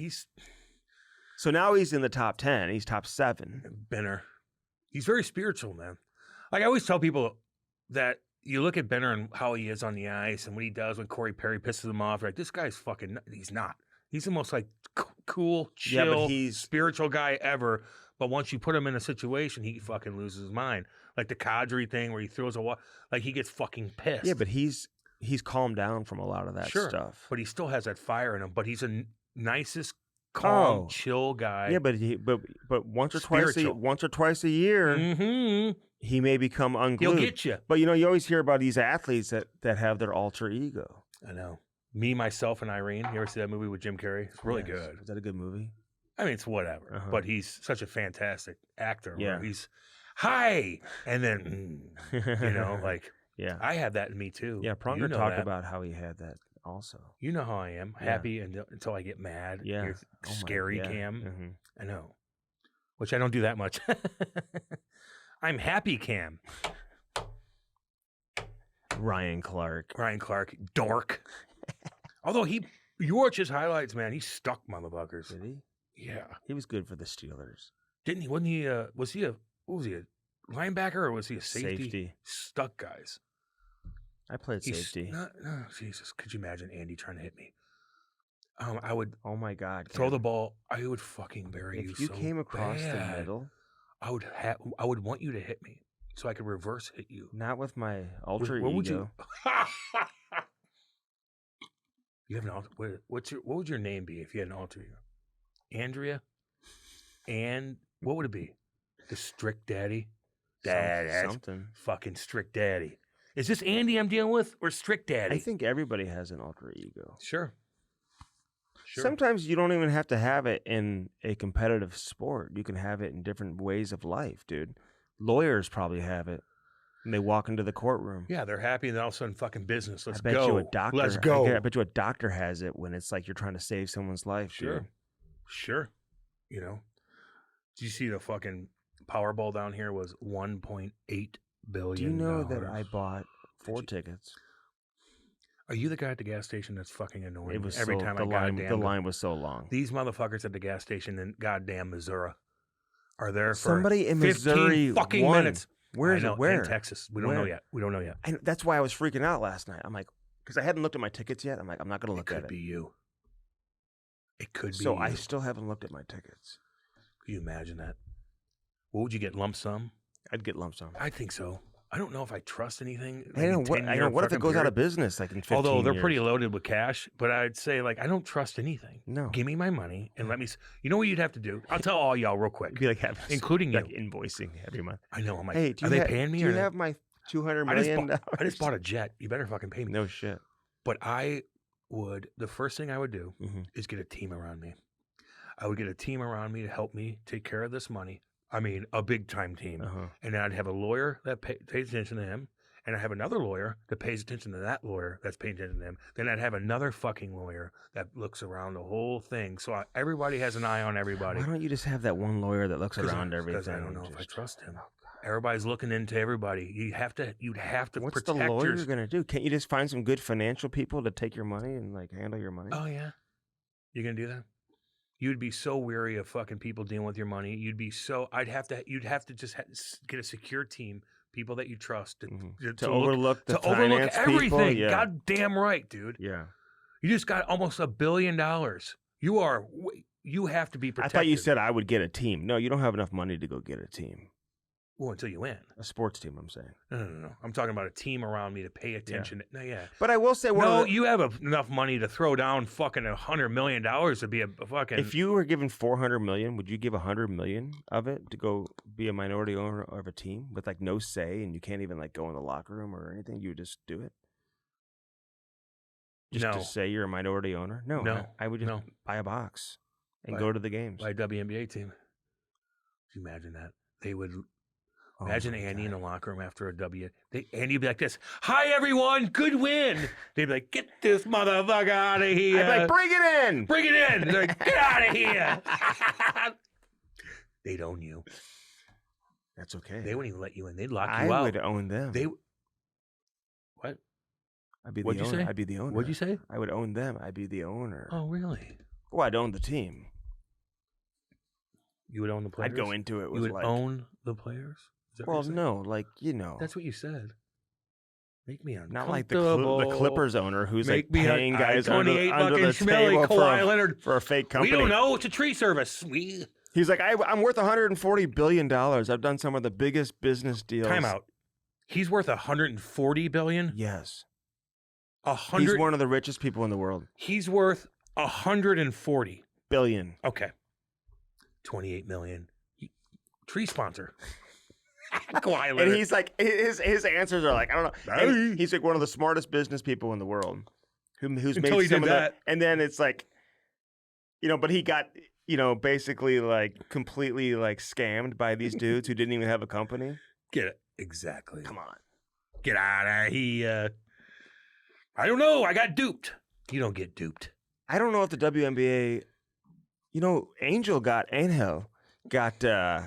So now he's in the top 10. He's top 7. Benner. He's very spiritual, man. Like I always tell people that you look at Benner and how he is on the ice and what he does when Corey Perry pisses him off. Like, this guy's fucking, he's not. He's the most like cool, chill, spiritual guy ever. But once you put him in a situation, he fucking loses his mind. Like the Kadri thing where he throws like he gets fucking pissed. Yeah, but he's calmed down from a lot of that stuff. But he still has that fire in him. But he's the nicest, calm, chill guy. Yeah, but once or twice a year, he may become unglued. He'll get you. But you always hear about these athletes that have their alter ego. I know. Me, Myself, and Irene. You ever see that movie with Jim Carrey? It's really good. Is that a good movie? I mean, it's whatever. But he's such a fantastic actor. Yeah. He's hi, and then I have that in me too. Yeah, Pronger talked about how he had that also. You know how I am, happy until I get mad. Yeah, You're scary Cam. Mm-hmm. I know, which I don't do that much. I'm happy Cam. Ryan Clark. dork. Although you watch his highlights, man, he stuck motherfuckers. Did he? Yeah. He was good for the Steelers. Didn't he? Wasn't he? Was he a linebacker or was he a safety? Safety. Stuck guys. I played safety. No, Jesus, could you imagine Andy trying to hit me? I would. Oh my God! Throw the ball. I would fucking bury you. If you so came across bad. the middle, I would want you to hit me so I could reverse hit you. not with my alter What ego. would you? You have an alter. What would your name be if you had an alter ego? Andrea, and what would it be? The strict daddy. That's Something. fucking strict daddy. Is this Andy I'm dealing with or strict daddy? I think everybody has an alter ego. Sure. Sometimes you don't even have to have it in a competitive sport. You can have it in different ways of life, dude. Lawyers probably have it. And they walk into the courtroom. Yeah, they're happy, and then all of a sudden, fucking business. Let's I bet go. you a doctor. Let's go. I bet you a doctor has it when it's like you're trying to save someone's life. Sure. Dude. Sure. You know, did you see the fucking Powerball down here was $1.8 billion? Do you know that I bought 4 tickets? Are you the guy at the gas station that's fucking annoying? It was every so, time the I line. goddamn The line was so long. These motherfuckers at the gas station in goddamn Missouri are there for Somebody in 15 Missouri fucking won. minutes. Where is I know, it? Where? in Texas? We don't know yet. We don't know yet. And that's why I was freaking out last night. I'm like, because I hadn't looked at my tickets yet. I'm like, I'm not going to look at it. It could be you. It could be So you. I still haven't looked at my tickets. Can you imagine that? What would you get? Lump sum? I'd get lump sum. I think so. I don't know if I trust anything. I know what if it goes out of business like in 15 Although they're years? pretty loaded with cash, but I'd say like I don't trust anything. No. Give me my money and let me. You know what you'd have to do? I'll tell all y'all real quick, It'd be like having including like you. invoicing every month. I know. I'm like, Hey, are they paying me? Do or you have my $200 million? I just bought a jet. You better fucking pay me. No shit. But I would. The first thing I would do Mm-hmm. is get a team around me. I would get a team around me to help me take care of this money. I mean, a big time team. And then I'd have a lawyer that pays attention to him. And I have another lawyer that pays attention to that lawyer that's paying attention to them. Then I'd have another fucking lawyer that looks around the whole thing. So everybody has an eye on everybody. Why don't you just have that one lawyer that looks around everything? Because I don't know if I trust him. Everybody's looking into everybody. You'd have to What's protect the lawyer going to do? Can't you just find some good financial people to take your money and like handle your money? Oh, yeah. You're going to do that? You'd be so weary of fucking people dealing with your money. You'd have to just get a secure team. People that you trust to overlook everything. People, yeah. God damn right, dude. Yeah. You just got almost $1 billion. You have to be protected. I thought you said I would get a team. No, you don't have enough money to go get a team. Well, until you win. A sports team, I'm saying. No. I'm talking about a team around me to pay attention. Yeah. No, yeah. But I will say, you have enough money to throw down fucking $100 million to be a fucking. If you were given $400 million, would you give $100 million of it to go be a minority owner of a team with like no say, and you can't even like go in the locker room or anything? You would just do it. To say you're a minority owner? No. I would just buy a box and go to the games. Buy a WNBA team. Could you imagine that? They would. Imagine Andy in the locker room after a W. Andy would be like this, "Hi, everyone, good win." They'd be like, "Get this motherfucker out of here." I'd be like, "Bring it in. Bring it in." They're like, "Get out of here." They'd own you. That's okay. They wouldn't even let you in. They'd lock you I out. would own them. What? I'd be the What'd you owner. say? I'd be the owner. What'd you say? I would own them. I'd be the owner. Oh, really? Well, I'd own the team. You would own the players? I'd go into it with You would own the players? Well, no, like, you know. That's what you said. Make me uncomfortable. Not like the Clippers owner who's like paying guys under the fucking table Leonard. for a fake company. We don't know. It's a tree service. He's like, I'm worth $140 billion. I've done some of the biggest business deals. Time out. He's worth $140 billion? Yes. 100. He's one of the richest people in the world. He's worth 140 billion. Okay. 28 million. Tree sponsor. Kawhi Leonard. And he's like, his answers are like, I don't know. And he's like one of the smartest business people in the world who's Until made some of that. And then it's like, you know, but he got, you know, basically like completely like scammed by these dudes who didn't even have a company. Get it. Exactly. Come on. Get out of here. I don't know. I got duped. You don't get duped. I don't know if the WNBA, you know, Angel got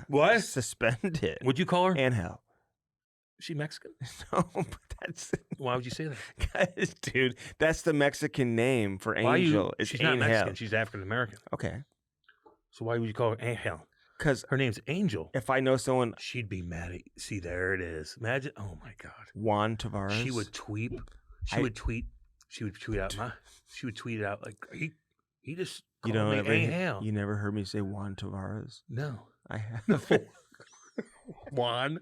what? suspended. What'd you call her? Angel. Is she Mexican? No, but that's Why would you say that? guys, dude. That's the Mexican name for Why Angel. It's she's not Angel. Mexican. She's African American. Okay, So why would you call her Angel? because Her name's Angel. if I know someone, She'd be mad at. See, there it is. Imagine. Oh my God. Juan Tavares, She would tweet. She would tweet out She would tweet it out like he just You called don't me ever, Angel. you never heard me say Juan Tavares. No. I have. Juan.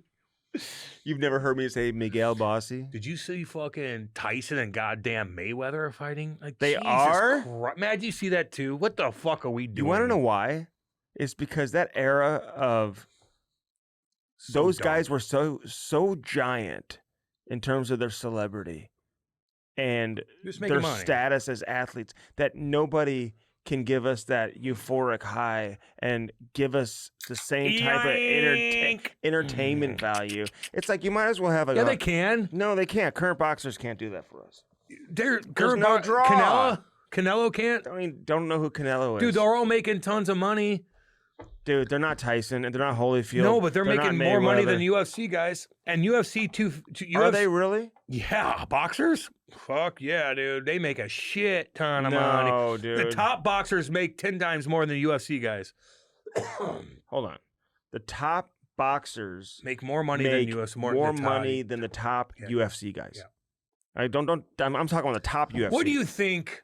You've never heard me say Miguel Bossi. Did you see fucking Tyson and goddamn Mayweather are fighting? Like They Jesus are? Christ. Man, did you see that too? What the fuck are we doing? You want to know why? It's because that era of So those dumb. guys were so giant in terms of their celebrity and Just making their money. status as athletes that nobody can give us that euphoric high and give us the same type of Yoink! entertainment value. It's like you might as well have a Yeah, they can. No, they can't. Current boxers can't do that for us. There's no draw. Canelo can't. Don't know who Canelo is. Dude, they're all making tons of money. Dude, they're not Tyson and they're not Holyfield. No, but they're making not more money than Mayweather. UFC guys. And UFC Are they really? Yeah, boxers? Fuck yeah, dude. They make a shit ton of money. No, dude. The top boxers make 10 times more than the UFC guys. Hold on. The top boxers Make more money make than UFC. more than the top. money than the top Yeah. UFC guys. Yeah. I don't. I'm talking about the top UFC. What do you think?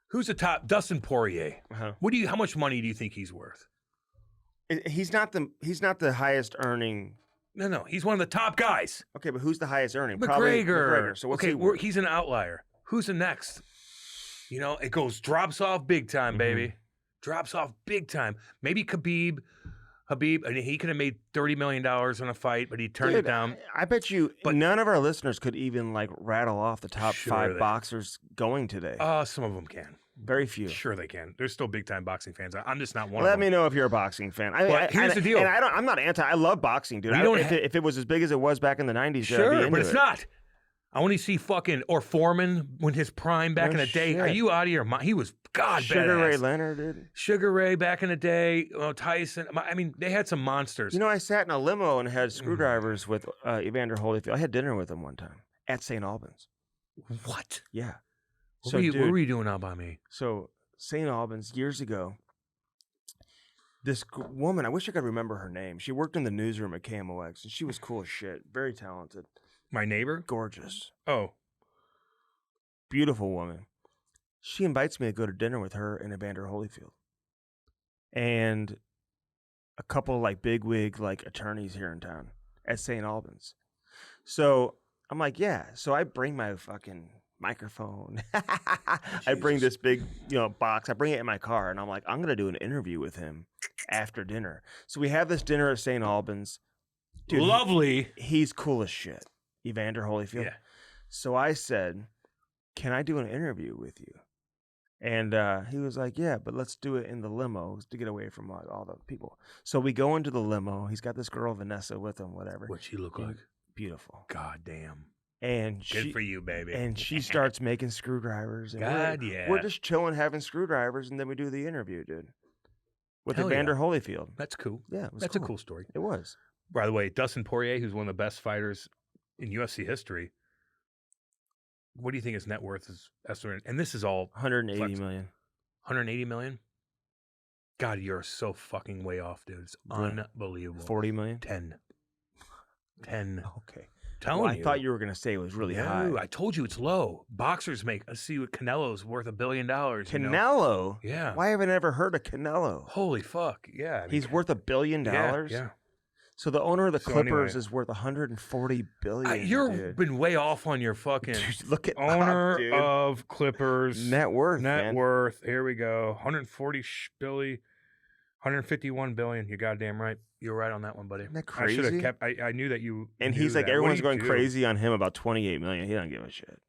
Who's the top? Dustin Poirier. Uh-huh. How much money do you think he's worth? He's not the highest earning. No. He's one of the top guys. Okay, but who's the highest earning? Probably McGregor. So what's okay, he worth? he's an outlier. Who's the next? You know, it drops off big time, baby. Drops off big time. Maybe Khabib, and he could have made $30 million on a fight, but he turned it down. I bet you none of our listeners could even like rattle off the top Sure 5 they- boxers going today. Some of them can. Very few. Sure they can. There's still big time boxing fans. I'm just not one Let of them. me know if you're a boxing fan. Here's the deal. And I'm not anti. I love boxing, dude. If it was as big as it was back in the 90s, I'd be Sure, into but it's it. not. I want to see fucking Foreman when his prime back No in the day. shit. Are you out of your mind? He was Sugar Ray badass. Leonard, dude. Sugar Ray back in the day. Tyson. I mean, they had some monsters. You know, I sat in a limo and had screwdrivers with Evander Holyfield. I had dinner with him one time at St. Albans. What? Yeah. What were you doing out by me? So St. Albans years ago, this woman, I wish I could remember her name. She worked in the newsroom at KMOX, and she was cool as shit. Very talented, My neighbor? gorgeous, Oh. beautiful woman. She invites me to go to dinner with her and Evander Holyfield, and a couple like bigwig like attorneys here in town at St. Albans. So I'm like, yeah. So I bring my fucking microphone. I bring this big, box. I bring it in my car, and I'm like, I'm gonna do an interview with him after dinner. So we have this dinner at St. Albans. Dude, Lovely. he's cool as shit, Evander Holyfield. Yeah. So I said, can I do an interview with you? And he was like, yeah, but let's do it in the limo to get away from all the people. So we go into the limo. He's got this girl, Vanessa, with him, whatever. What'd she look like? Beautiful. God damn. And Good for you, baby. And she starts making screwdrivers. And yeah. We're just chilling, having screwdrivers, and then we do the interview, dude. With Hell Evander yeah. Holyfield. That's cool. Yeah, it was That's a cool story. It was. By the way, Dustin Poirier, who's one of the best fighters in UFC history, what do you think his net worth is estimated? And this is all 180 flex- million. 180 million? God, you're so fucking way off, dude. It's unbelievable. 40 million? 10. Okay. Telling Well, I you. thought you were going to say it was really high. No, I told you it's low. Boxers make, let's see what Canelo's worth $1 billion. Canelo? Yeah. Why haven't I ever heard of Canelo? Holy fuck. Yeah. I mean, He's worth $1 billion? Yeah. So the owner of the So Clippers anyway. is worth $140 billion. You've been way off on your fucking Dude, look at owner dude. of Clippers. Net worth, Net man. worth. Here we go. 140 billion. 151 billion. You're goddamn right. You're right on that one, buddy. Isn't that I should have crazy? kept. I knew that you. And knew he's like, that. What everyone's do you going do? crazy on him about 28 million. He doesn't give a shit.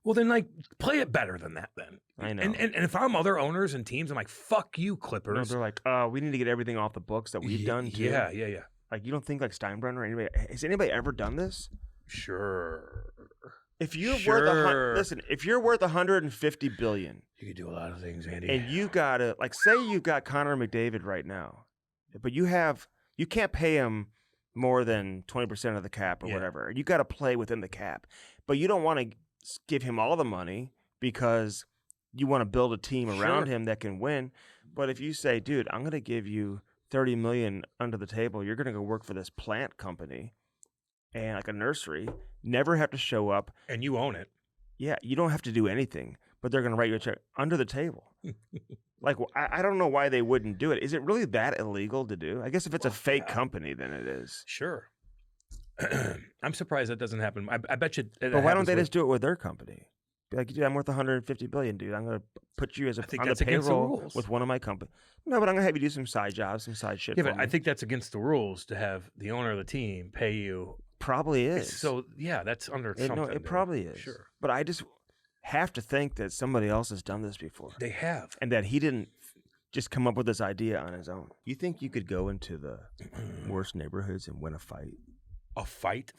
Well, then, play it better than that. Then I know. And if I'm other owners and teams, I'm like, fuck you, No, Clippers. they're like, we need to get everything off the books that we've done too. Yeah. Like, you don't think like Steinbrenner or anybody has anybody ever done this? Sure. If you're Sure. if you're worth 150 billion, You could do a lot of things, Andy. and you gotta say you've got Connor McDavid right now, but you can't pay him more than 20% of the cap or Yeah. whatever. You got to play within the cap. But you don't want to give him all the money because you want to build a team around Sure. him that can win. But if you say, dude, I'm going to give you $30 million under the table, you're going to go work for this plant company and like a nursery, never have to show up. And you own it. Yeah, you don't have to do anything, but they're going to write you a check under the table. Like, I don't know why they wouldn't do it. Is it really that illegal to do? I guess if it's a fake company, then it is. Sure. I'm surprised that doesn't happen. I bet you. But why don't they just do it with their company? Be like, dude, I'm worth $150 billion, dude. I'm going to put you as I think on the that's against the payroll rules. with one of my companies. No, but I'm going to have you do some side jobs, some side shit Yeah, for but me. I think that's against the rules to have the owner of the team pay you. Probably is. So yeah, that's under something. No, it dude. probably is. Sure. But I just have to think that somebody else has done this before. They have. And that he didn't just come up with this idea on his own. You think you could go into the worst neighborhoods and win a fight? A fight?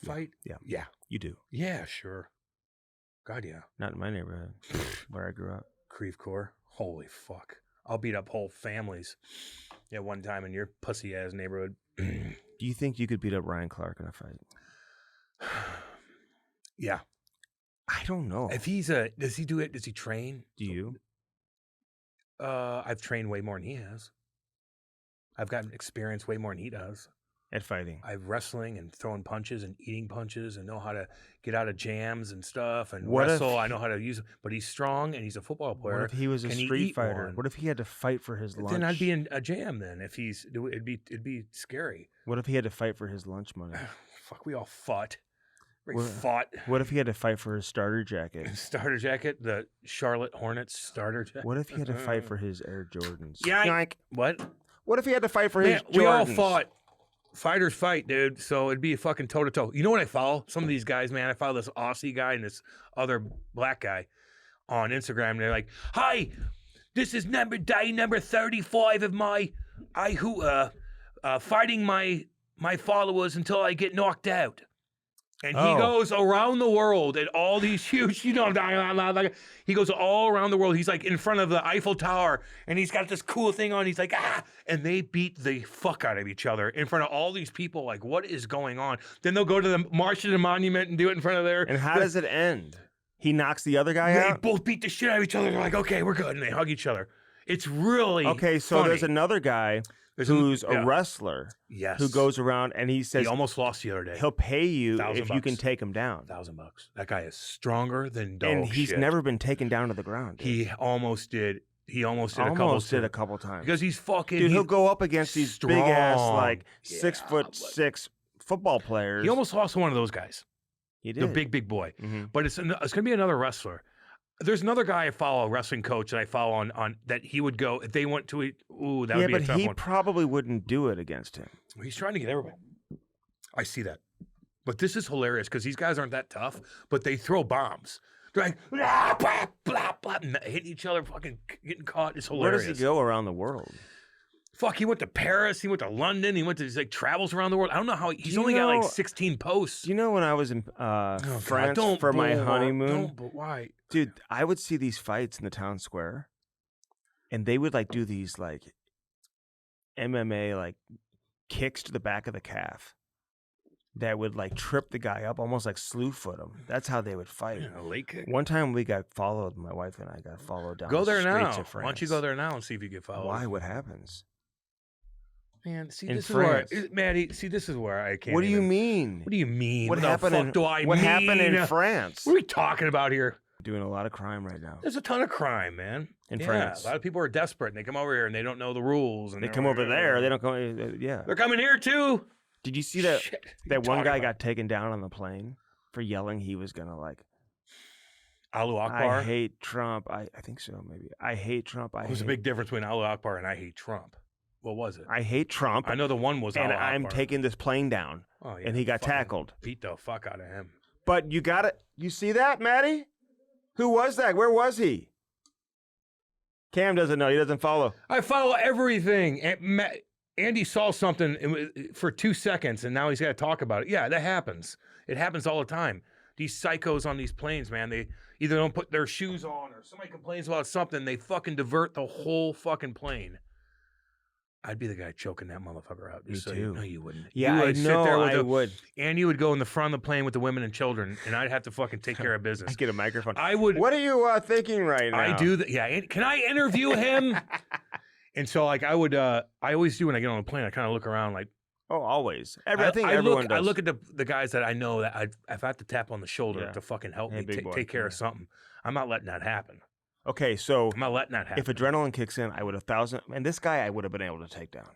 Yeah. Yeah. You do. Yeah, sure. God, yeah. Not in my neighborhood where I grew up. Creve Coeur. Holy fuck. I'll beat up whole families at one time in your pussy ass neighborhood. Do you think you could beat up Ryan Clark in a fight? Yeah. I don't know. If does he do it? Does he train? Do you? I've trained way more than he has. I've gotten experience way more than he does. At fighting? I've wrestling and throwing punches and eating punches and know how to get out of jams and stuff and What wrestle. if- I know how to use. But he's strong and he's a football player. What if he was a Can he street eat fighter? one? What if he had to fight for his lunch? Then I'd be in a jam. Then if it'd be scary. What if he had to fight for his lunch money? Fuck, we all fought. We What- fought. What if he had to fight for his starter jacket? Starter jacket, the Charlotte Hornets starter jacket. What if he had to fight for his Air Jordans? Yeah, Yoink. What? What if he had to fight for Man, his Jordans? we all fought. Fighters fight, dude. So it'd be a fucking toe to toe. You know what I follow? Some of these guys, man. I follow this Aussie guy and this other black guy on Instagram. And they're like, "Hi, this is day number 35 of my fighting my followers until I get knocked out." And he Oh. goes around the world at all these huge, he goes all around the world. He's like in front of the Eiffel Tower and he's got this cool thing on. He's like, and they beat the fuck out of each other in front of all these people. Like, what is going on? Then they'll go to the March to the Monument and do it in front of their. And how does it end? He knocks the other guy They out? both beat the shit out of each other. They're like, okay, we're good. And they hug each other. It's really Okay, so funny. there's another guy who's a wrestler Yes. who goes around and he says He almost lost the other day. he'll pay you $1,000 if you can take him down. $1,000. That guy is stronger than dog And he's shit. never been taken down to the ground. Dude. He almost did. He almost did almost did a couple couple times. because he's fucking. Dude, he'll he's go up against these big ass strong. like Yeah, 6'6" football players. He almost lost to one of those guys, He did. the big boy. Mhm. But it's going to be another wrestler. There's another guy I follow, a wrestling coach that I follow on that he would go if they went to it. Ooh, that would be a but tough he one. probably wouldn't do it against him. He's trying to get everybody. I see that. But this is hilarious because these guys aren't that tough, but they throw bombs. They're like, blah, blah, blah, blah, and hitting each other, fucking getting caught. It's Where hilarious. does he go around the world? Fuck, he went to Paris. He went to London. He's like travels around the world. I don't know how he's you only got like know- 16 posts. Do you know when I was in France for my honeymoon? But why? Dude, I would see these fights in the town square, and they would like do these like MMA like kicks to the back of the calf that would like trip the guy up, almost like slew foot him. That's how they would fight. A late kick. One time we got followed. My wife and I got followed down. Go the there streets now. of France. Why don't you go there now and see if you get followed? Why? What happens? Man, see, In this France. is where, Maddie, see, this is where I can't. What do you even- mean? What do you mean? What the happened fuck in do I What mean? happened in France? What are we talking about here? Doing a lot of crime right now. There's a ton of crime, man. In Yeah, France. a lot of people are desperate and they come over here and they don't know the rules. And They they're come like, over there. They don't come. Yeah. They're coming here too. Did you see that? Shit. What are you That one talking guy about? got taken down on the plane for yelling he was gonna like. Allahu Akbar. I hate Trump. I think so. Maybe I hate Trump. There's a big difference between Allahu Akbar and I hate Trump. What was it? I hate Trump. I know the one was and Allahu I'm Akbar. taking this plane down. Oh, yeah, and he got fucking tackled. Beat the fuck out of him. But you got it. You see that, Maddie? Who was that? Where was he? Cam doesn't know. He doesn't follow. I follow everything. Andy saw something for 2 seconds, and now he's got to talk about it. Yeah, that happens. It happens all the time. These psychos on these planes, man, they either don't put their shoes on or somebody complains about something, they fucking divert the whole fucking plane. I'd be the guy choking that motherfucker out. Me Just so too. No, you wouldn't. Yeah, you I would sit know. there with I would. And you would go in the front of the plane with the women and children, and I'd have to fucking take care of business. I get a microphone. I would. What are you thinking right now? I do that. Yeah. Can I interview him? And so, like, I would. I always do when I get on the plane. I kind of look around, like. Oh, always. I think everyone does. I look at the guys that I know that if I have to tap on the shoulder to fucking help me big boy. take care of something, I'm not letting that happen. Okay, so I'm not letting that happen. if adrenaline kicks in, I would 1,000. And this guy, I would have been able to take down.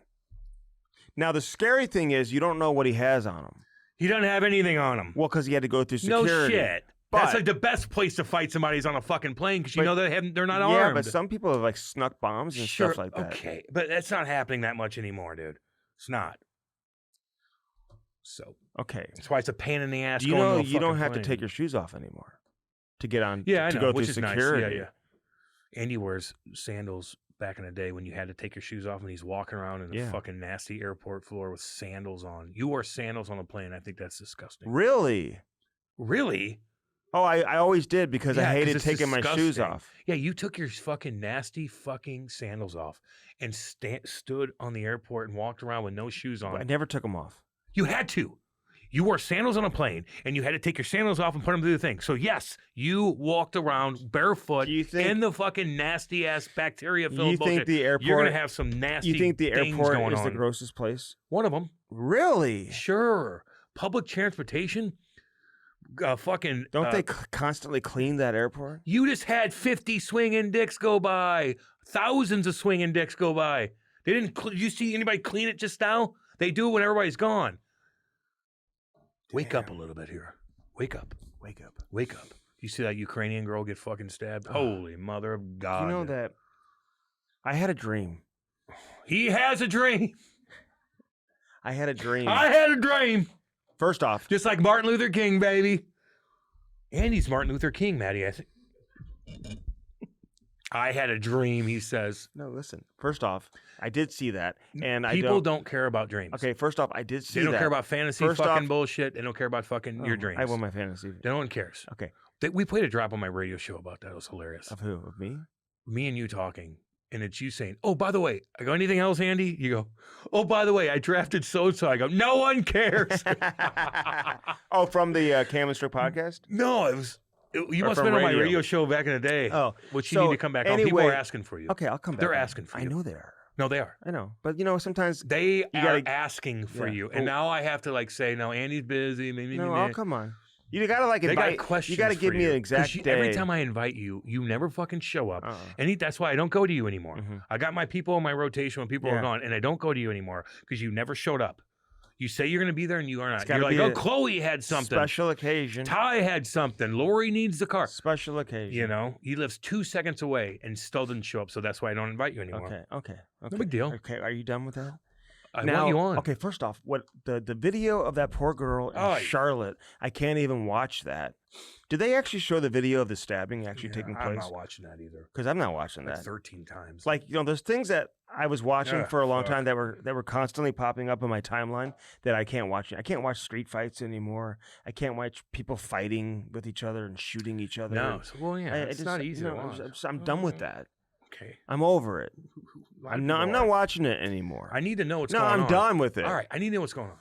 Now, the scary thing is you don't know what he has on him. He doesn't have anything on him. Well, because he had to go through security. No shit. But, that's like the best place to fight somebody is on a fucking plane because you know they're not armed. Yeah, but some people have like snuck bombs and stuff like that. Okay, but that's not happening that much anymore, dude. It's not. So okay, that's why it's a pain in the ass. You know, you don't have to take your shoes off anymore to get on. Yeah, to I know, go which through is security. nice. Yeah. Andy wears sandals back in the day when you had to take your shoes off and he's walking around in the fucking nasty airport floor with sandals on. You wore sandals on a plane. I think that's disgusting. Really? Really? Oh, I always did because I hated taking my shoes off. Yeah, you took your fucking nasty fucking sandals off and stood on the airport and walked around with no shoes on. But I never took them off. You had to. You wore sandals on a plane, and you had to take your sandals off and put them through the thing. So, yes, you walked around barefoot in the fucking nasty-ass bacteria-filled You think the airport... You're going to have some nasty You think the airport is the on. grossest place? One of them. Really? Sure. Public transportation, fucking... Don't they constantly clean that airport? You just had 50 swinging dicks go by. Thousands of swinging dicks go by. They didn't... Did you see anybody clean it just now? They do it when everybody's gone. Wake up a little bit here. Wake up. Wake up. Wake up. You see that Ukrainian girl get fucking stabbed? Holy mother of God. You know that I had a dream. He has a dream. I had a dream. I had a dream. First off. Just like Martin Luther King, baby. And he's Martin Luther King, Maddie, I think. I had a dream, he says. No, listen. First off, I did see that, and people don't care about dreams. Okay, first off, I did see that. They don't care about fantasy fucking bullshit. They don't care about fucking your dreams. I want my fantasy. No one cares. Okay. We played a drop on my radio show about that. It was hilarious. Of who? Of me? Me and you talking, and it's you saying, "Oh, by the way, I got anything else, Andy?" You go, "Oh, by the way, I drafted so-and-so." I go, "No one cares." Oh, from the Cam and Strick podcast? No, it was... You must have been on my radio show back in the day. Oh, which you need to come back on. People are asking for you. Okay, I'll come back. They're asking for you. I know they are. No, they are. I know, but you know, sometimes they are asking for you, and now I have to like say, "No, Andy's busy." Maybe no. Come on. You gotta like invite. They got questions. You gotta give me an exact day. Every time I invite you, you never fucking show up, and that's why I don't go to you anymore. I got my people in my rotation when people are gone, and I don't go to you anymore because you never showed up. You say you're going to be there and you are not. You're like, oh, Chloe had something. Special occasion. Ty had something. Lori needs the car. Special occasion. You know, he lives 2 seconds away and still didn't show up. So that's why I don't invite you anymore. Okay. No big deal. Okay, are you done with that? I want you on. Okay, first off, what the video of that poor girl in Charlotte, I can't even watch that. Did they actually show the video of the stabbing actually taking place? I'm not watching that either. Because I'm not watching that. 13 times. Like, you know, there's things that I was watching for a long time that were constantly popping up in my timeline that I can't watch. I can't watch street fights anymore. I can't watch people fighting with each other and shooting each other. No, it's not easy to watch. I'm done with that. Okay. I'm over it. I'm not watching it anymore. I need to know what's going on. No, I'm done with it. All right, I need to know what's going on.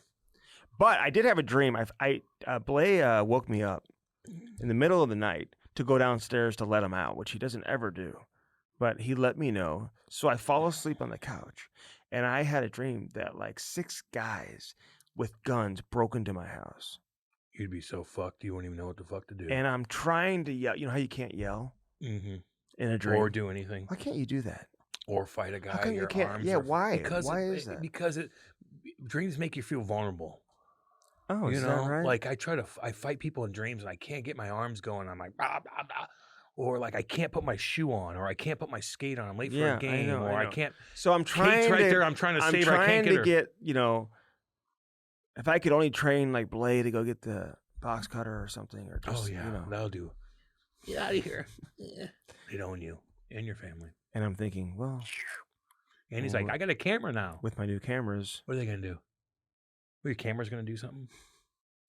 But I did have a dream. Blay woke me up in the middle of the night to go downstairs to let him out, which he doesn't ever do. But he let me know. So I fall asleep on the couch, and I had a dream that like 6 guys with guns broke into my house. You'd be so fucked, you wouldn't even know what the fuck to do. And I'm trying to yell. You know how you can't yell in a dream? Or do anything. Why can't you do that? Or fight a guy. How come you can't? Yeah, why? Why is that? Because dreams make you feel vulnerable. Oh, you is know, that right? Like I fight people in dreams and I can't get my arms going. I'm like, bah, bah, bah. Or like I can't put my shoe on, or I can't put my skate on. I'm late for a game, I can't. So I'm trying. Kate's right there. I'm trying to save her. I can't get her. Get, you know, if I could only train like Blay to go get the box cutter or something, or just, you know, that'll do. Get out of here. They'd own you and your family. And I'm thinking, well, and he's like, I got a camera now. With my new cameras, what are they gonna do? Are your cameras gonna do something?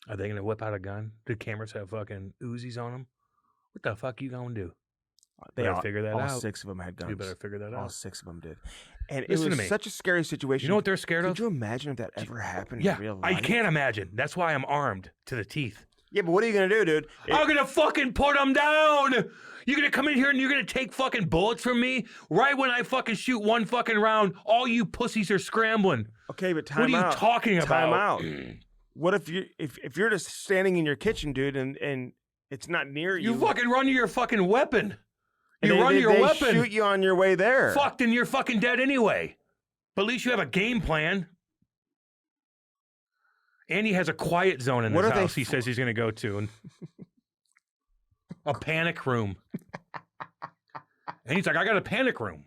Are they gonna whip out a gun? Do cameras have fucking Uzis on them? What the fuck you gonna do? They better all, figure that all out. 6 of them had guns. You better figure that All out. 6 of them did. And Listen it to was me. such a scary situation. You know what they're scared of? Could you imagine if that ever happened Yeah, in real I life? can't imagine. That's why I'm armed to the teeth. Yeah, but what are you going to do, dude? I'm gonna fucking put them down. You're gonna come in here and you're gonna take fucking bullets from me right when I fucking shoot one fucking round. All you pussies are scrambling. Okay, but What are you talking about? Time out. What if you're just standing in your kitchen, dude, and it's not near you? You fucking run to your fucking weapon. And You run your they weapon. Shoot you on your way there. Fucked, and you're fucking dead anyway. But at least you have a game plan. And he has a quiet zone in What his are they house. He says he's gonna go to and a panic room. And he's like, I got a panic room.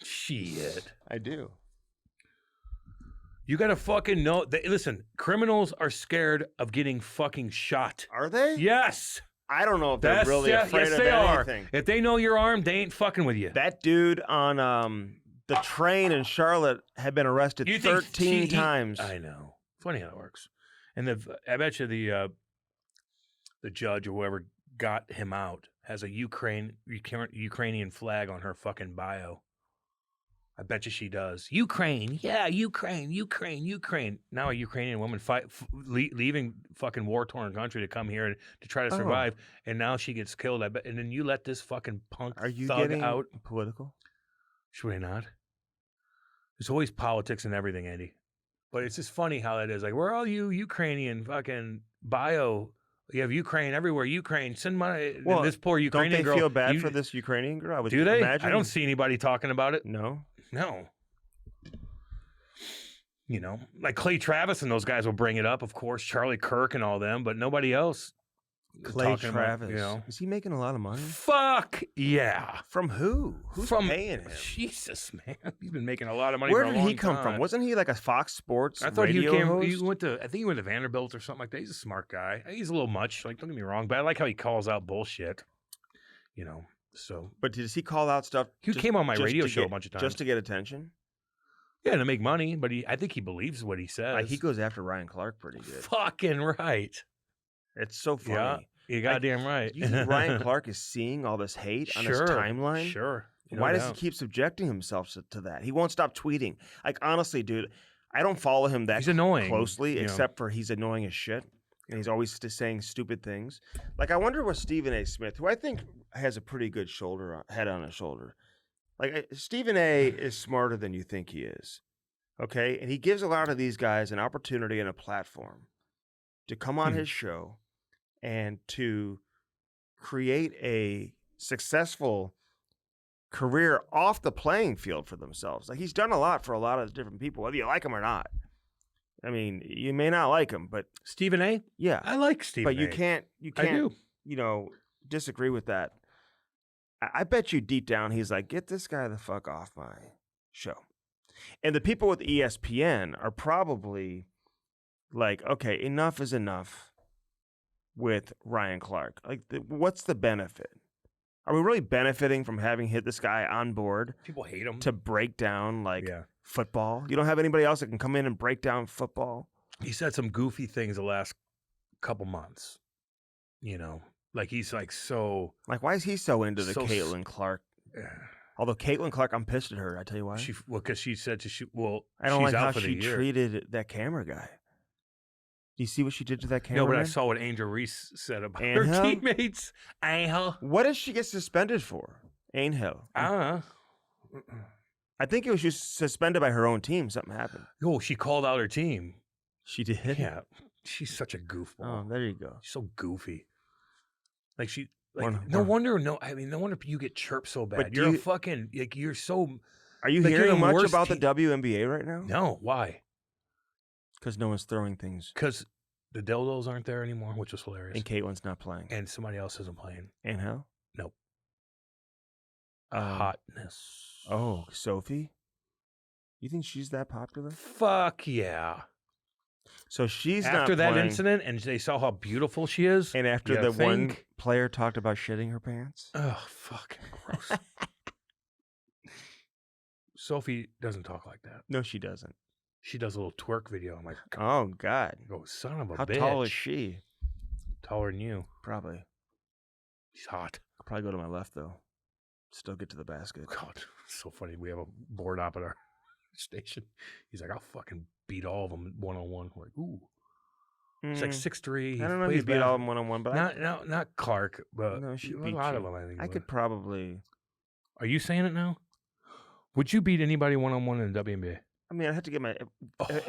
Shit. I do. You gotta fucking know. Listen, criminals are scared of getting fucking shot. Are they? Yes. I don't know if they're really afraid yes, of they anything. are. If they know you're armed, they ain't fucking with you. That dude on the train in Charlotte had been arrested 13 times. I know. Funny how it works. And I bet you the judge or whoever got him out has a Ukrainian flag on her fucking bio. I bet you she does. Ukraine, yeah, Ukraine. Now a Ukrainian woman leaving fucking war-torn country to come here to try to survive, and now she gets killed. I bet. And then you let this fucking punk thug out. Political? Should we not? There's always politics and everything, Andy. But it's just funny how that is. Like, where are all you Ukrainian fucking bio? You have Ukraine everywhere. Ukraine, send money. Well, this poor Ukrainian girl. Don't they feel bad for this Ukrainian girl? Do they? Imagine. I don't see anybody talking about it. No. No. You know, like Clay Travis and those guys will bring it up, of course, Charlie Kirk and all them, but nobody else. Clay Travis. Is he making a lot of money? Fuck yeah. From who? Who's paying him? Jesus, man. He's been making a lot of money. Where for a did long he come time. from? Wasn't he like a Fox Sports I thought radio host? I think he went to Vanderbilt or something like that. He's a smart guy. He's a little much, like, don't get me wrong, but I like how he calls out bullshit. You know, so. But does he call out stuff? He came on my radio show a bunch of times. Just to get attention? Yeah, to make money, but I think he believes what he says. He goes after Ryan Clark pretty good. Fucking right. It's so funny. Yeah, you're goddamn right. You think Ryan Clark is seeing all this hate on his timeline? Sure. Why does he keep subjecting himself to that? He won't stop tweeting. Like, honestly, dude, I don't follow him that closely, except for he's annoying as shit. And he's always just saying stupid things. Like, I wonder what Stephen A. Smith, who I think has a pretty good head on his shoulder. Like, Stephen A. is smarter than you think he is. Okay? And he gives a lot of these guys an opportunity and a platform to come on his show and to create a successful career off the playing field for themselves. Like, he's done a lot for a lot of different people, whether you like him or not. I mean, you may not like him, but Stephen A? Yeah. I like Stephen A. But you can't, I do. disagree with that. I bet you deep down he's like, get this guy the fuck off my show. And the people with ESPN are probably like, okay, enough is enough with Ryan Clark. Like, what's the benefit? Are we really benefiting from having hit this guy on board? People hate him. To break down, football? You don't have anybody else that can come in and break down football? He said some goofy things the last couple months. You know, like he's like so... Like, why is he so into the Caitlin Clark? Although Caitlin Clark, I'm pissed at her. I tell you why. Because she said I don't like how she treated that camera guy. Do you see what she did to that camera? No, but I saw what Angel Reese said about her teammates. Angel. What did she get suspended for? Angel. I think it was just suspended by her own team. Something happened. Oh, she called out her team. She did? Yeah. She's such a goofball. Oh, there you go. She's so goofy. Like no wonder you get chirped so bad. You're you're so... Are you hearing much about the WNBA right now? No. Why? Because no one's throwing things. Because the dildos aren't there anymore, which was hilarious. And Caitlin's not playing. And somebody else isn't playing. Angel? Nope. Hotness. Oh, Sophie? You think she's that popular? Fuck yeah. So she's after not that playing. Incident, and they saw how beautiful she is. And after the one player talked about shitting her pants. Oh, fucking gross. Sophie doesn't talk like that. No, she doesn't. She does a little twerk video. I'm like, oh God. Oh, son of a bitch. How tall is she? Taller than you. Probably. She's hot. I'll probably go to my left though. Still get to the basket. God, it's so funny. We have a board up at our station. He's like, I'll fucking beat all of them 1-on-1. We're like, ooh. It's like 6'3". I don't know if you beat all of them 1-on-1, but not Clark, but no, she a beat lot you. of them. I think I could probably. Are you saying it now? Would you beat anybody 1-on-1 in the WNBA? I mean, I had to get my.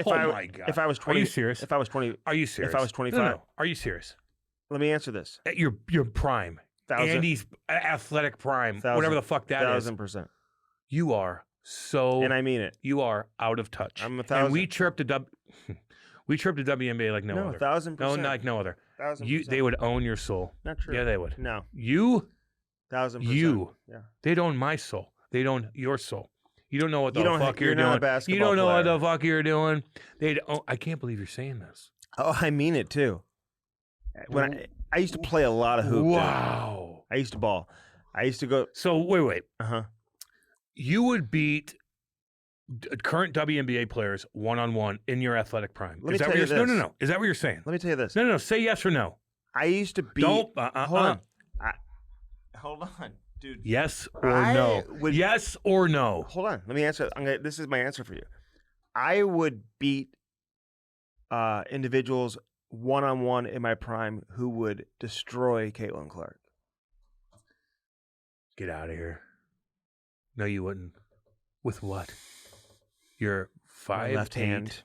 My God! If I was 20, are you serious? If I was 20, are you serious? If I was 25, no. Are you serious? Let me answer this. At your prime, Andy's athletic prime, whatever the fuck that is. 1,000%. You are so, and I mean it. You are out of touch. I'm 1,000. And we chirped the WNBA like no other. 1,000%. No, like no other. 1,000%. They would own your soul. Not true. Yeah, they would. No. 1,000%. You. Yeah. They'd own my soul. They'd own your soul. You don't know what the fuck you're not doing. A basketball you don't know player. what the fuck you're doing. I can't believe you're saying this. Oh, I mean it too. When I used to play a lot of hoop. Wow. Dude. I used to ball. I used to go. So wait. Uh-huh. You would beat current WNBA players 1-on-1 in your athletic prime. Let me tell you this. No. Is that what you're saying? Let me tell you this. No. Say yes or no. I used to beat. Don't. Hold on. Hold on, dude. Yes or no? Yes or no? Hold on. Let me answer. This is my answer for you. I would beat individuals 1-on-1 in my prime who would destroy Caitlin Clark. Get out of here. No, you wouldn't. With what? You're 5'8". Left hand.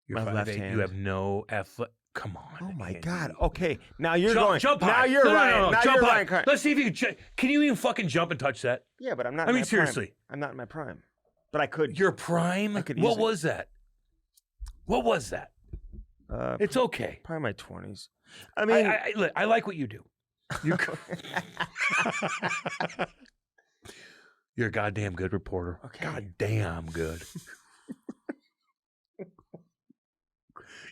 You're 5'8". You have no athletic. Come on. Oh my Andy. God. Okay. Now you're jump high. Now you're right. Now jump you're high. right. Let's see if you can you even fucking jump and touch that? Yeah, but I'm not. I mean, seriously. Prime. I'm not in my prime. But I could. Your prime? I could what easily. was that? What was that? It's okay. Probably my 20s. I mean, I like what you do. You're a goddamn good reporter. Okay. Goddamn good.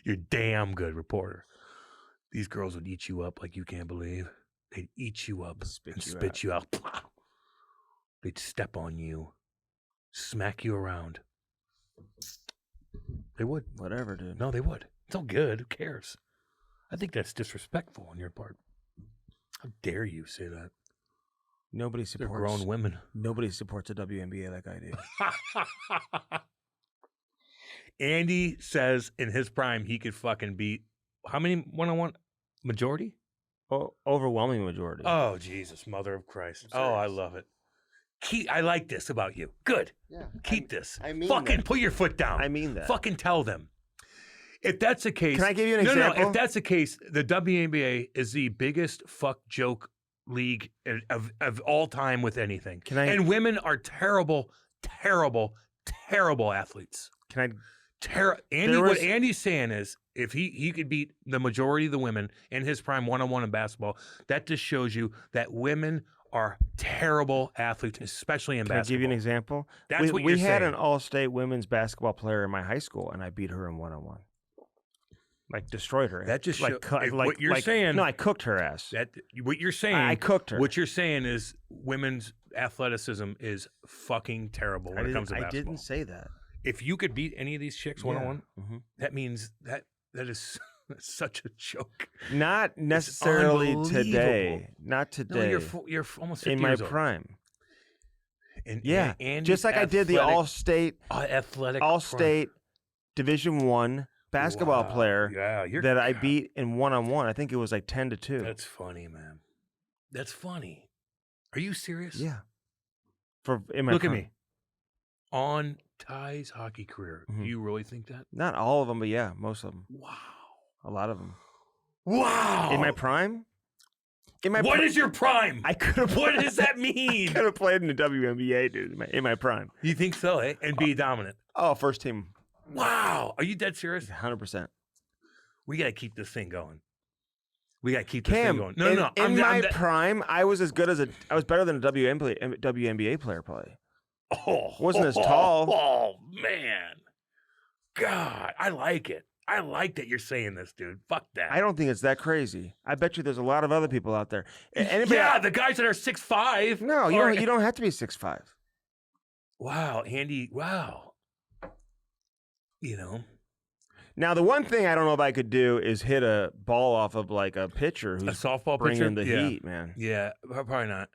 You're a damn good reporter. These girls would eat you up like you can't believe. They'd eat you up and spit you out. They'd step on you, smack you around. They would. Whatever, dude. No, they would. It's all good. Who cares? I think that's disrespectful on your part. How dare you say that? Nobody supports. They're grown women. Nobody supports a WNBA like I do. Andy says in his prime he could fucking beat how many 1-on-1? Majority? Oh, overwhelming majority. Oh, Jesus, Mother of Christ. Oh, I love it. I like this about you. Good. Yeah. Keep this. I mean fucking that. put your foot down. I mean that. Fucking tell them. If that's the case. Can I give you an example? No. If that's the case, the WNBA is the biggest fuck joke league of all time with anything. And women are terrible athletes. What Andy's saying is if he could beat the majority of the women in his prime 1-on-1 in basketball, that just shows you that women are terrible athletes, especially in basketball. Can I give you an example? That's what you're saying. We had an all-state women's basketball player in my high school, and I beat her in 1-on-1. Like, destroyed her. That just what you're saying. No, I cooked her ass. What you're saying. I cooked her. What you're saying is women's athleticism is fucking terrible when it comes to basketball. I didn't say that. If you could beat any of these chicks 1-on-1, that means that is such a joke. Not necessarily today. Not today. No, you're almost 50 in my years old. prime. And just like I did the all-state Division I basketball player that I beat in 1-on-1. I think it was like 10-2. That's funny, man. That's funny. Are you serious? Yeah. Look at me. On Ty's hockey career, do you really think that? Not all of them, but yeah, most of them. Wow. A lot of them. Wow. In my prime? What is your prime? I could have. What does that mean? I could have played in the WNBA, dude, in my prime. You think so, eh? And be dominant. Oh, first team. Wow. Are you dead serious? 100%. We got to keep this thing going. We got to keep this thing going. No. In my prime, I was as good as I was better than a WNBA player, probably. Wasn't as tall. Oh, man. God, I like it. I like that you're saying this, dude. Fuck that. I don't think it's that crazy. I bet you there's a lot of other people out there. The guys that are 6'5". No, you don't have to be 6'5". Wow, Andy. Wow. You know. Now, the one thing I don't know if I could do is hit a ball off of like a pitcher who's a softball bringing pitcher? the heat, man. Yeah, probably not.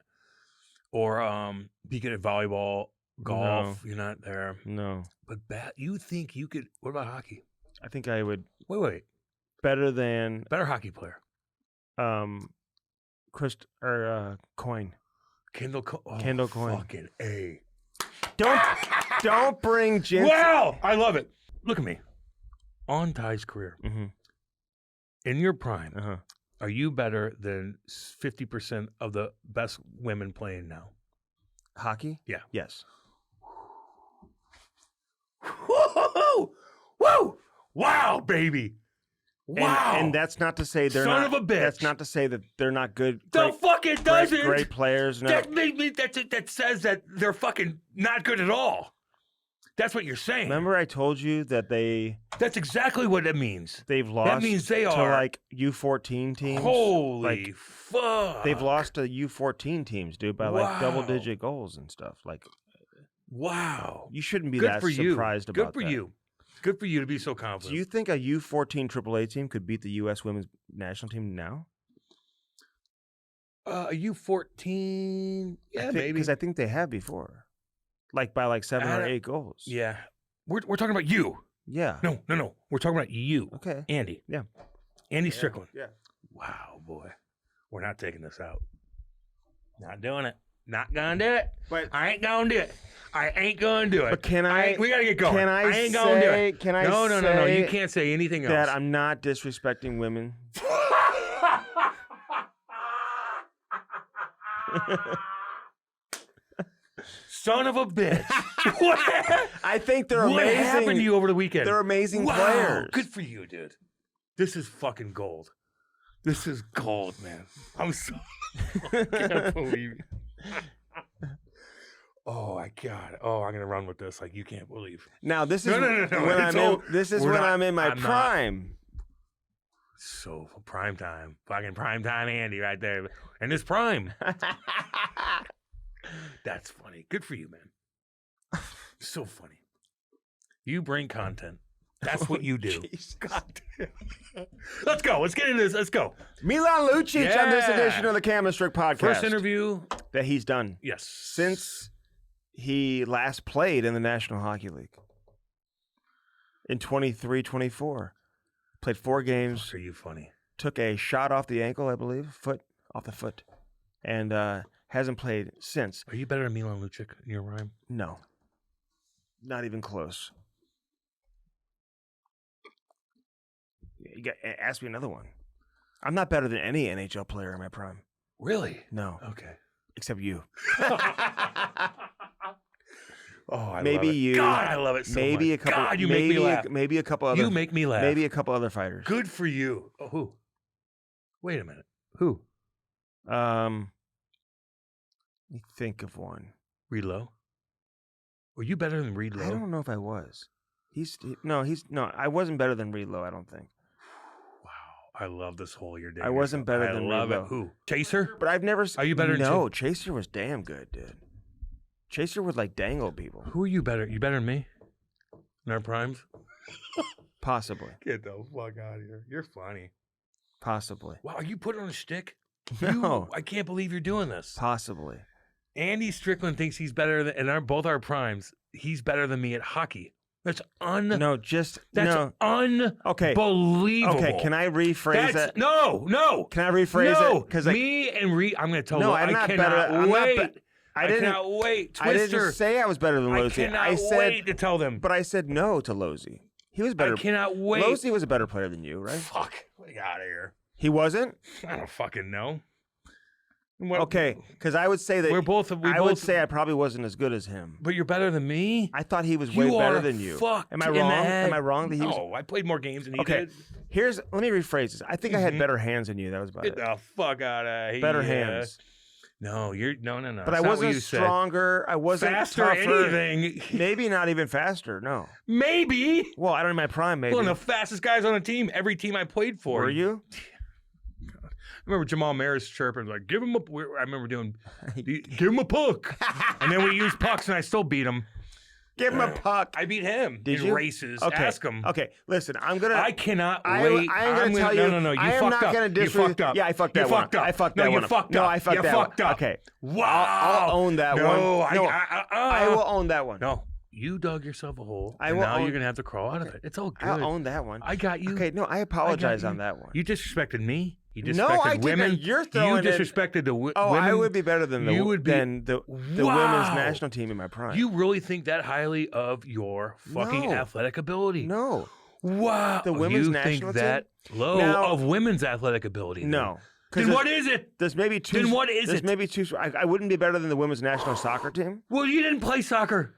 Or be good at volleyball, golf. You're not there. No. But you think you could? What about hockey? I think I would Wait. better than Better hockey player. Coin. Kendall Coyne. Fucking A. Don't bring Jensen. Wow, I love it. Look at me. On Ty's career. Mm-hmm. In your prime, Uh-huh. are you better than 50% of the best women playing now? Hockey? Yeah. Yes. Whoa! Whoa! Wow, baby. Wow. And that's not to say they're Son not. of a bitch. That's not to say that they're not good. The fuck it doesn't. Great players. No. That says that they're fucking not good at all. That's what you're saying. Remember, I told you that That's exactly what it means. they've lost. That means they to are like U14 teams. Holy Like, fuck! they've lost to U14 teams, dude, by like double-digit goals and stuff. Like, wow. you shouldn't be Good that for you. surprised about Good for that. you. Good for you to be so confident. Do you think a U14 AAA team could beat the U.S. women's national team now? A U14? Yeah, maybe. Because I think they have before, like by like 7 or 8 goals. Yeah. We're talking about you. Yeah. No. We're talking about you. Okay. Andy. Yeah. Andy Strickland. Yeah. Wow, boy. We're not taking this out. Not doing it. Not gonna do it. But I ain't gonna do it. I ain't gonna do it. But can I? We gotta get going. Can I ain't gonna do say? it. Can I? No. say You can't say anything else. that I'm not disrespecting women. Son of a bitch. I think they're What amazing. happened to you over the weekend? They're amazing wow. players. Good for you, dude. This is fucking gold. This is gold, man. I'm so I can't believe it. Oh, I got it. Oh, I'm gonna run with this like you can't believe. Now this is No. when It's I'm all- in. This is we're when not- I'm in my I'm not. prime. So prime time. Fucking prime time Andy right there. And it's prime. That's funny. Good for you, man. So funny. You bring content. That's what you do. Jesus. God damn. Let's go. Let's get into this. Let's go. Milan Lucic on this Yeah. edition of the Camera Strick podcast. First interview. that he's done Yes. since he last played in the National Hockey League in 23-24. Played 4 games. Are you funny? Took a shot off the ankle, I believe, off the foot, and hasn't played since. Are you better than Milan Lucic in your rhyme? No, not even close. Ask me another one. I'm not better than any NHL player in my prime. Really? No, Okay. except you. Oh, I Maybe love it. you. God, I love it so maybe much. a couple. God, you maybe, make me laugh. Maybe a couple other. You make me laugh. Maybe a couple other fighters. Good for you. Oh, who? Wait a minute. Who? Let me think of one. Reed Lowe? Were you better than Reed Lowe? I don't know if I was. No. I wasn't better than Reed Lowe. I don't think. Wow. I love this whole year. I wasn't better than I love Reed it. Lowe. Who? Chaser? But I've never. Are you better than No, Chaser was damn good, dude. Chaser would like dangle people. Who are you better? You better than me? In our primes? Possibly. Get the fuck out of here. You're funny. Possibly. Wow, are you putting on a shtick? No. I can't believe you're doing this. Possibly. Andy Strickland thinks he's better than, and both our primes, he's better than me at hockey. That's No, just no. Okay. unbelievable. Okay. Can I rephrase that? No. Can I rephrase it? Because me and I'm going to tell No, you, I'm I not cannot better. I'm not wait. I didn't. cannot wait. I Twister. didn't say I was better than I Losey. cannot said, wait to tell them. but I said no to Losey. He was better. I cannot wait. Losey was a better player than you, right? Fuck. Get out of here. He wasn't. I don't fucking know. Okay, because I would say that I would say I probably wasn't as good as him. But you're better than me. I thought he was way You better are than you. fucked Am I in the wrong? head. Am I wrong that he was? No, I played more games than he Okay. did. Let me rephrase this. I think I had better hands than you. That was about Get it. the fuck out of here. Better hands. No, no. But I That's not what wasn't you said. stronger. I wasn't Faster, tougher. anything. Maybe not even faster. No. Maybe. Well, I don't in my prime. Maybe. One of the fastest guys on the team. Every team I played for. Were you? I remember Jamal Maris chirping like, "Give him a." I remember doing, "Give him a puck," and then we used pucks, and I still beat him. Give him a puck. I beat him Did in you? races. Okay. Ask him. Okay, listen, I'm gonna. I cannot I, wait. I am gonna tell you. No. You I am fucked not up. gonna You fucked up. Yeah, I fucked You that one. fucked up. I fucked No, that you one. up. fucked No, up. I fucked You that fucked one. up. Okay. Wow. I'll own that one. No, No, I will own that one. No, you dug yourself a hole. I and will now own- you're gonna have to crawl out of it. It's all good. I'll own that one. I got you. Okay, no, I I apologize got on you. that one. You disrespected me. You disrespected No, I didn't. women. You're throwing You it- disrespected the women. I would be better than the You would be- the women's Wow. national team in my prime. You really think that highly of your fucking No. athletic ability? No, Wow. The women's you national think that low Now- of women's athletic ability? then? no. Then what is it? There's maybe two. Then what is there's it? maybe two. I wouldn't be better than the women's national soccer team, Well, you didn't play soccer.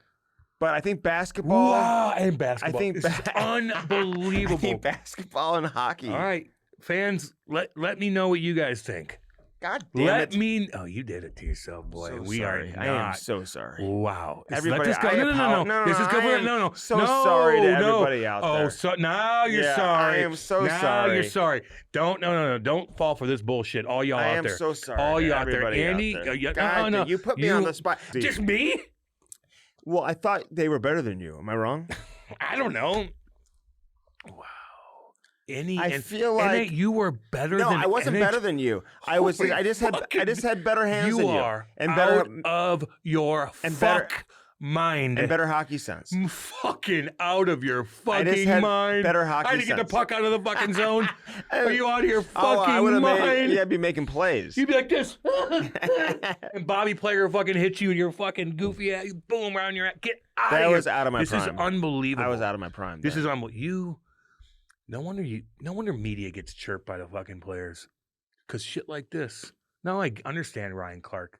but I think basketball. Wow, and basketball. I think It's I unbelievable. think basketball and hockey. All right, fans, let me know what you guys think. God damn Let it. me. Oh, you did it to yourself, boy. So we sorry. are not. I am so sorry. Wow. Everybody, let this go. I No. This is I good for am no. So no, sorry to no. everybody out there. Oh, so now you're Yeah, sorry. I am so now sorry. You're sorry. Don't Don't fall for this bullshit. All y'all I out am there. so sorry. All to you out there, everybody Andy. out there. Yeah, God, no. you put me on the spot. Just me? Well, I thought they were better than you. Am I wrong? I don't know. Wow. I feel like you were better no, than I wasn't NH better than you. I was. Holy I just had better hands You than you. are and better out of your and better- mind. and better hockey sense. Fucking out of your I just fucking had mind. better hockey I had to get the sense. puck out of the fucking zone. Are you out of your Oh, I fucking would have mind? made. Yeah, I'd be making plays. You'd be like this. And Bobby Player fucking hits you and your fucking goofy ass, boom, around your ass. Get out of That here. was out of my This prime. is unbelievable. I was out of my prime. This then. is unbelievable. No wonder media gets chirped by the fucking players. Cause shit like this. Now I understand Ryan Clark.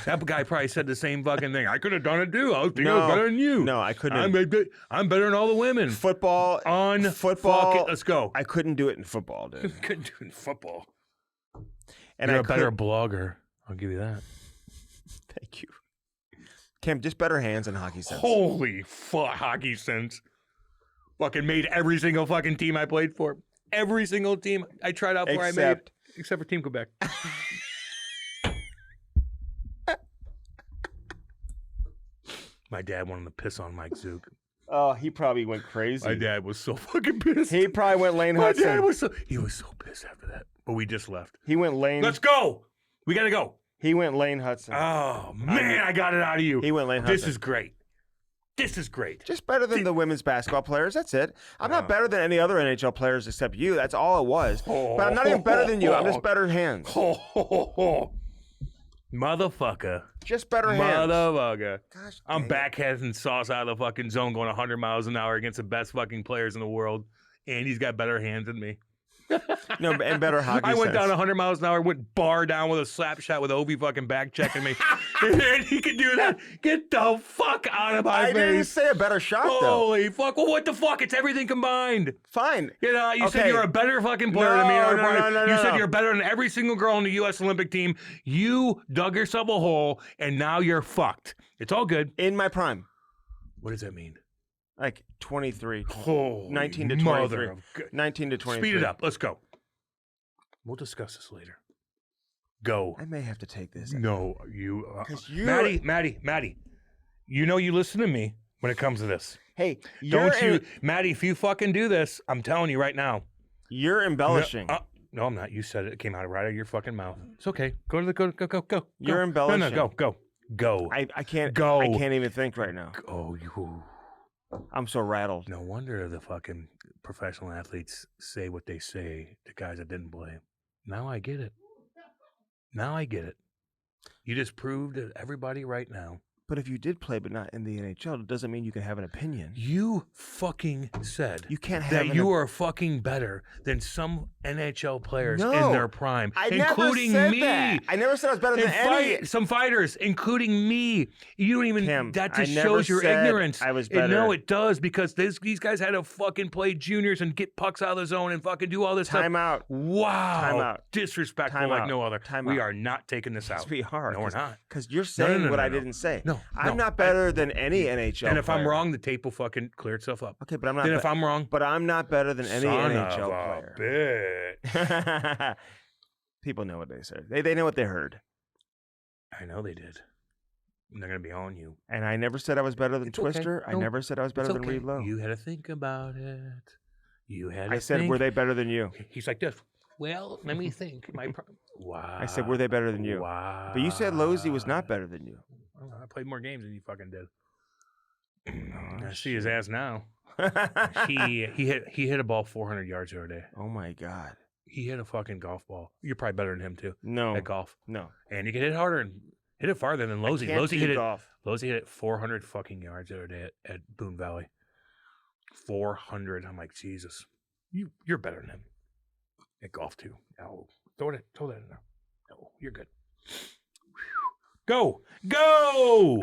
That guy probably said the same fucking thing. I could have done it too. I think I was better than you. No, I couldn't. I'm better than all the women. Football. Fuck it. Let's go. I couldn't do it in football, dude. Couldn't do it in football. And You're I a better could- blogger. I'll give you that. Thank you, Cam. Just better hands and hockey sense. Holy fuck, hockey sense. Fucking made every single fucking team I played for. Every single team I tried out for, I made. Except for Team Quebec. My dad wanted to piss on Mike Zook. Oh, he probably went crazy. My dad was so fucking pissed. He probably went Lane My Hudson. dad was so pissed after that. But we just left. He went Lane. Let's go. We gotta go. He went Lane Hudson. Oh man, I got it out of you. He went Lane Hudson. This is great. This is great. Just better than the women's basketball players. That's it. I'm not better than any other NHL players except you. That's all it was. But I'm not even better than you. I'm just better hands. Motherfucker. Just better hands. Motherfucker. Gosh, I'm dang it. backheading sauce out of the fucking zone going 100 miles an hour against the best fucking players in the world. And he's got better hands than me. No, and better hockey I went sense. down 100 miles an hour, went bar down with a slap shot with Ovi fucking back checking me. And he can do that. Get the fuck out of my I didn't face. say a better shot, though. Holy fuck. Well, what the fuck? It's everything combined. Fine. You know, you said Okay. you're a better fucking player than me. No, You said no. you're better than every single girl on the U.S. Olympic team. You dug yourself a hole, and now you're fucked. It's all good. In my prime. What does that mean? Like 23. Holy 19 to mother 23. of God. 19 to 23. Speed it up. Let's go. We'll discuss this later. Go. I may have to take this. No, you. 'Cause you're- Maddie. You know you listen to me when it comes to this. Hey, you're Don't you, Maddie? If you fucking do this, I'm telling you right now. You're embellishing. No, I'm not. You said it. It came out right of your fucking mouth. It's okay. Go. You're embellishing. No, go. I can't Go. I can't even think right now. Oh, you. I'm so rattled. No wonder the fucking professional athletes say what they say to guys that didn't play. Now I get it. You just proved to everybody right now. But if you did play but not in the NHL, it doesn't mean you can have an opinion. You fucking said You can't have that you are fucking better than some NHL players No, in their prime, I including never said me. that. I never said I was better than any. Some fighters, including me. You don't even. Kim, that I just never shows your said ignorance. I was And no, better. it does because these guys had to fucking play juniors and get pucks out of the zone and fucking do all this stuff. Time out. Wow. Time out. Disrespectful Time like out. no other. Time we out. are not taking this out. Let's be hard. No, we're not. Because you're saying what I no. didn't say. No, I'm no. not better than any NHL And if I'm player. wrong, the tape will fucking clear itself up. Okay, but I'm not. Then if I'm wrong, but I'm not better than any son NHL of a player. bitch. People know what they said. They know what they heard. I know they did. They're gonna be on you. And I never said I was better than It's okay. Twister. I No, never said I was better It's than okay. Reed Lowe. You had to think about it. You had. I said, were they better than you? He's like this. Well, let me think. Wow. I said, were they better than you? Wow. But you said Losey was not better than you. I played more games than you fucking did. Oh, I see his ass now. He hit a ball 400 yards the other day. Oh my God. He hit a fucking golf ball. You're probably better than him too No. at golf. No. And you can hit it harder and hit it farther than Losey. Losey hit golf. it. Losey hit it 400 fucking yards the other day at Boone Valley. 400. I'm like, Jesus, you're better than him at golf too. No, throw that in there. No, you're good. Go.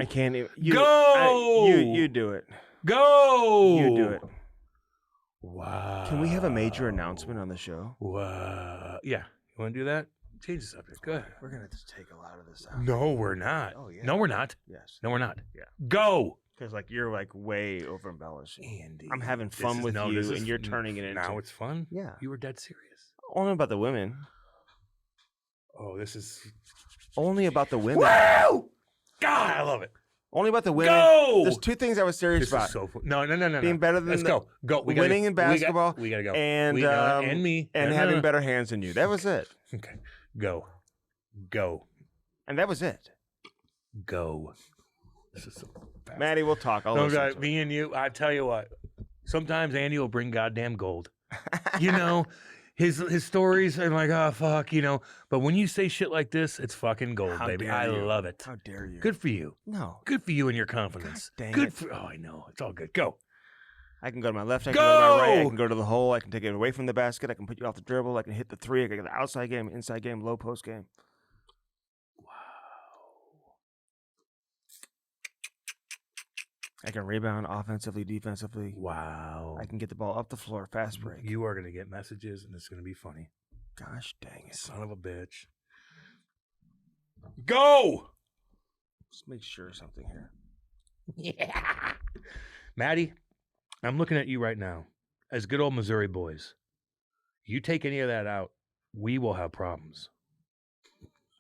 I can't even. Go. You do it. Go. You do it. Wow. Can we have a major announcement on the show? Wow. Yeah. You want to do that? Change the subject. Go ahead. We're gonna just take a lot of this out. No, we're not. Oh yeah. No, we're not. Yes. No, we're not. Yeah. Go. Because you're way over embellishing. Andy. I'm having fun with you, and you're turning it into. Now it's fun? Yeah. You were dead serious. Only about the women. Oh, this is. Only about the women. Wow! God, I love it. Only about the women. Go! There's two things I was serious This about. is so fun. No. Being better than Let's go. Go. We gotta winning go. in basketball. We gotta go. And me. and No. having better hands than you. That was it. Okay. Go. Go. And that was it. Go. This is so fast. Maddie, we'll talk. I'll listen to it. Me and you, I tell you what, sometimes Andy will bring goddamn gold. You know, his stories are like, oh, fuck, you know. But when you say shit like this, it's fucking gold, How baby. dare I you. love it. How dare you? Good for you. No. Good for you and your confidence. God dang Good it. for. Oh, I know. It's all good. Go. I can go to my left, I can go to my right, I Go! can go to the hole, I can take it away from the basket, I can put you off the dribble, I can hit the three, I can get the outside game, inside game, low post game. I can rebound offensively, defensively. Wow. I can get the ball up the floor, fast break. You are going to get messages, and it's going to be funny. Gosh dang it. Son of a bitch. Go! Just make sure of something here. Yeah. Maddie, I'm looking at you right now. As good old Missouri boys, you take any of that out, we will have problems.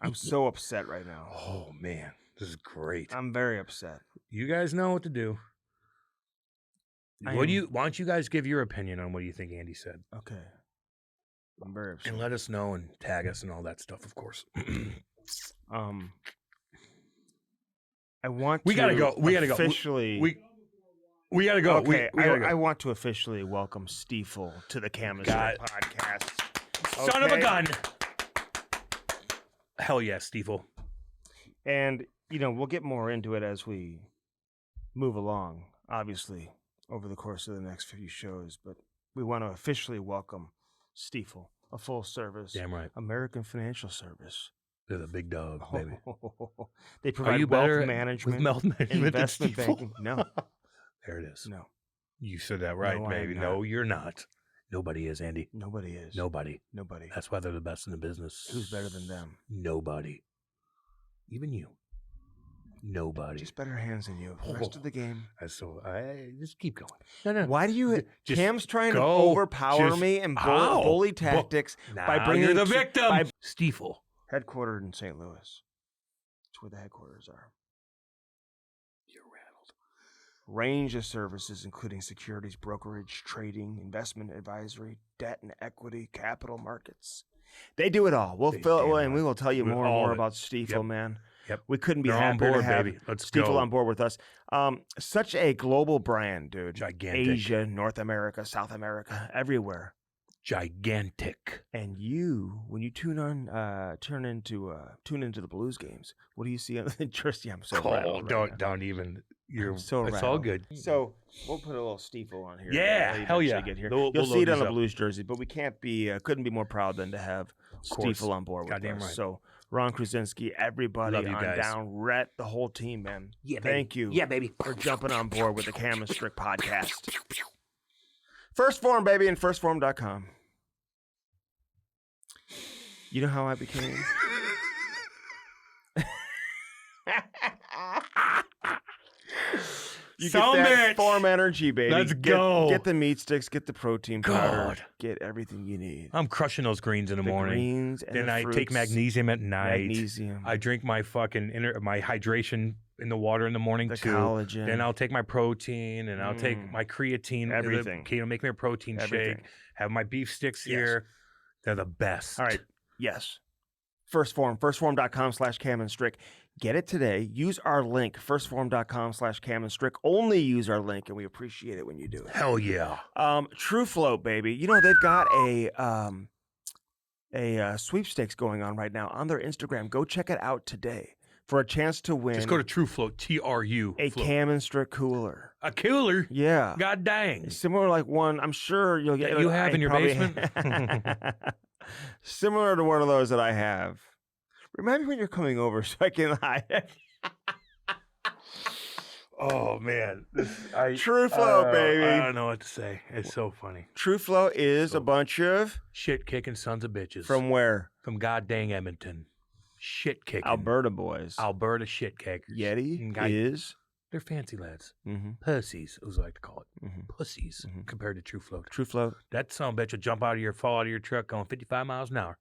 I'm so upset right now. Oh, man. This is great. I'm very upset. You guys know what to do. I Why am- don't you guys give your opinion on what you think Andy said? Okay. I'm very upset. And let us know and tag us and all that stuff, of course. I want We to gotta go. We gotta go. officially. We got to go. Okay, we gotta go. I want to officially welcome Stiefel to the Chemistry God. Podcast. Son of a Okay? gun. Hell yes, Stiefel. And, we'll get more into it as we move along, obviously, over the course of the next few shows. But we want to officially welcome Stiefel, a full-service Damn right. American financial service. They're the big dogs, baby. They Are provide you wealth better management, with wealth management than investment Stiefel? banking. No, There it is. no, You said that right, No, I baby. am No, not. you're not. Nobody is, Andy. nobody is. Nobody. Nobody. That's why they're the best in the business. Who's better than them? Nobody. Even you. Nobody. Just better hands than you. The rest of the game. I just keep going. No. Why do you? Just Cam's trying to go. overpower Just- me and How? bully tactics by Now bringing you're the two- victim. by- Stiefel. headquartered in St. Louis. That's where the headquarters are. You're rattled. Range of services, including securities, brokerage, trading, investment advisory, debt and equity, capital markets. They do it all. They damn And we right. will tell you With more and all more of it. about Stiefel, Yep. man. Yep. We couldn't be They're on happier board, to have baby. Let's Stiefel go. on board with us. Such a global brand, dude. Gigantic. Asia, North America, South America, everywhere. Gigantic. And you, when you tune into the Blues games, what do you see on the jersey? I'm so rattled right now. Don't even. You're so It's all rattled. good. So we'll put a little Stiefel on here. Yeah, until you hell eventually yeah. Get here. We'll You'll load see it on these a up. Blues jersey, but we couldn't be more proud than to have course. Stiefel on board with Goddamn us. right. So Ron Krasinski, everybody Love you on guys. down, Rhett, the whole team, man. Yeah, Thank you. Yeah, baby. For jumping on board with the Cam and Strick podcast. First Form, baby, and firstform.com. You know how I became? You Some get that bitch. Form energy, baby. Let's go. Get the meat sticks, get the protein powder, God. get everything you need. I'm crushing those greens in the morning. Greens and Then the I take fruits, magnesium at night. Magnesium. I drink my fucking my hydration in the water in the morning The too. collagen. Then I'll take my protein and I'll take my creatine. Everything. Make me a protein Everything. shake. Have my beef sticks Yes. here. They're the best. All right. Yes. First Form, firstform.com/Cam and Strick. Get it today. Use our link, firstform.com/Cam and Strick. Only use our link, and we appreciate it when you do it. Hell yeah. True Float, baby. You know, they've got a sweepstakes going on right now on their Instagram. Go check it out today for a chance to win. Just go to True Float, TRU. a Float. Cam and Strick cooler. A killer? Yeah. God dang. Similar like one, I'm sure you'll get. That you have in your basement? Similar to one of those that I have. Remind me when you're coming over so I can hide. Oh, man. True Flow, baby. I don't know what to say. It's so funny. True Flow is a bunch of Shit-kicking sons of bitches. from where? From god dang Edmonton. Shit-kicking. Alberta boys. Alberta shit-kickers. Yeti Guy- is They're fancy lads. mhm, Pussies, as I like to call it. mhm. Pussies compared to True Float. True Flow. That son of a bitch will jump out of your, fall out of your truck going 55 miles an hour.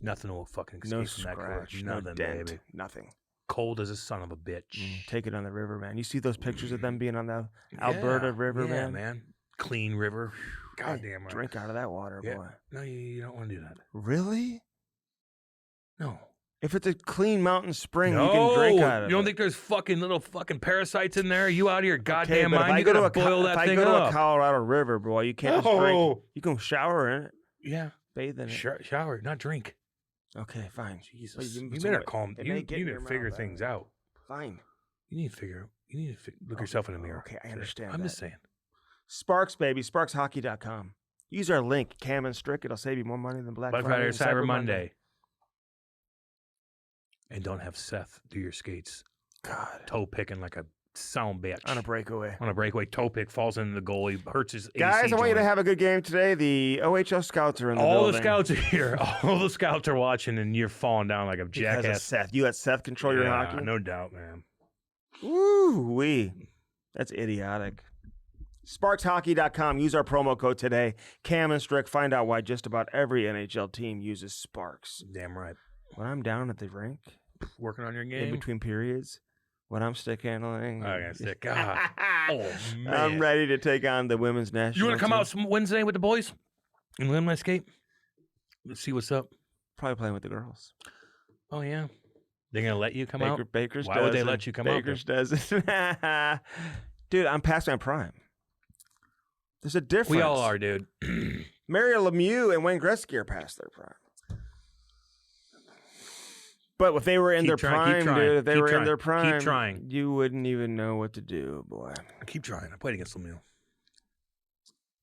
Nothing will fucking escape No from that cooler. scratch, no Nothing, dent, baby. nothing. Cold as a son of a bitch. Take it on the river, man. You see those pictures of them being on the Alberta River, yeah, man? Clean river. Hey, Goddamn right. drink out of that water, Yeah. boy. No, you don't want to do that. Really? No. If it's a clean mountain spring, you can drink out of it. You don't think there's fucking little fucking parasites in there? You out of your Okay, goddamn but if mind? I You go to gotta boil if that I thing go to a up. Colorado River, boy, you can't just drink. No. You can shower in it, Yeah. bathe in it. Shower, not drink. Okay, fine. Jesus. you- You so better what- calm. it You may get need in to your figure mouth, things out. Fine. You need to look yourself in the mirror. Okay, I understand I'm that. just saying. Sparks, baby. SparksHockey.com. Use our link, Cam and Strick. It'll save you more money than Black Black Friday Friday or and Cyber Monday. And don't have Seth do your skates. God. Toe picking like a sound bitch. On a breakaway. On a breakaway, toe pick, falls into the goalie, hurts his AC Guys, I want you to joint. have a good game today. The OHL scouts are in the All building. the scouts are here. All the scouts are watching, and you're falling down like a Because of jackass. Seth. You let Seth control your Yeah, hockey? no doubt, man. Woo-wee. That's idiotic. SparksHockey.com. Use our promo code today. Cam and Strick. Find out why just about every NHL team uses Sparks. Damn right. When I'm down at the rink, Working on your in game. between periods, when I'm stick handling. I gotta stick. God. Oh, man. I'm ready to take on the women's national You want to come team. out some Wednesday with the boys and learn my skate? Let's see what's up. Probably playing with the girls. Oh yeah, they're gonna let you come out. Baker's Why would they doesn't. let you come out Baker's doesn't. Dude, I'm past my prime. There's a difference. We all are, dude. Mario Lemieux and Wayne Gretzky are past their prime. But if they were in Keep their trying, keep prime, trying, dude, if they keep were in trying, their keep prime, trying. you wouldn't even know what to do, boy. Keep trying. I played against Lemieux.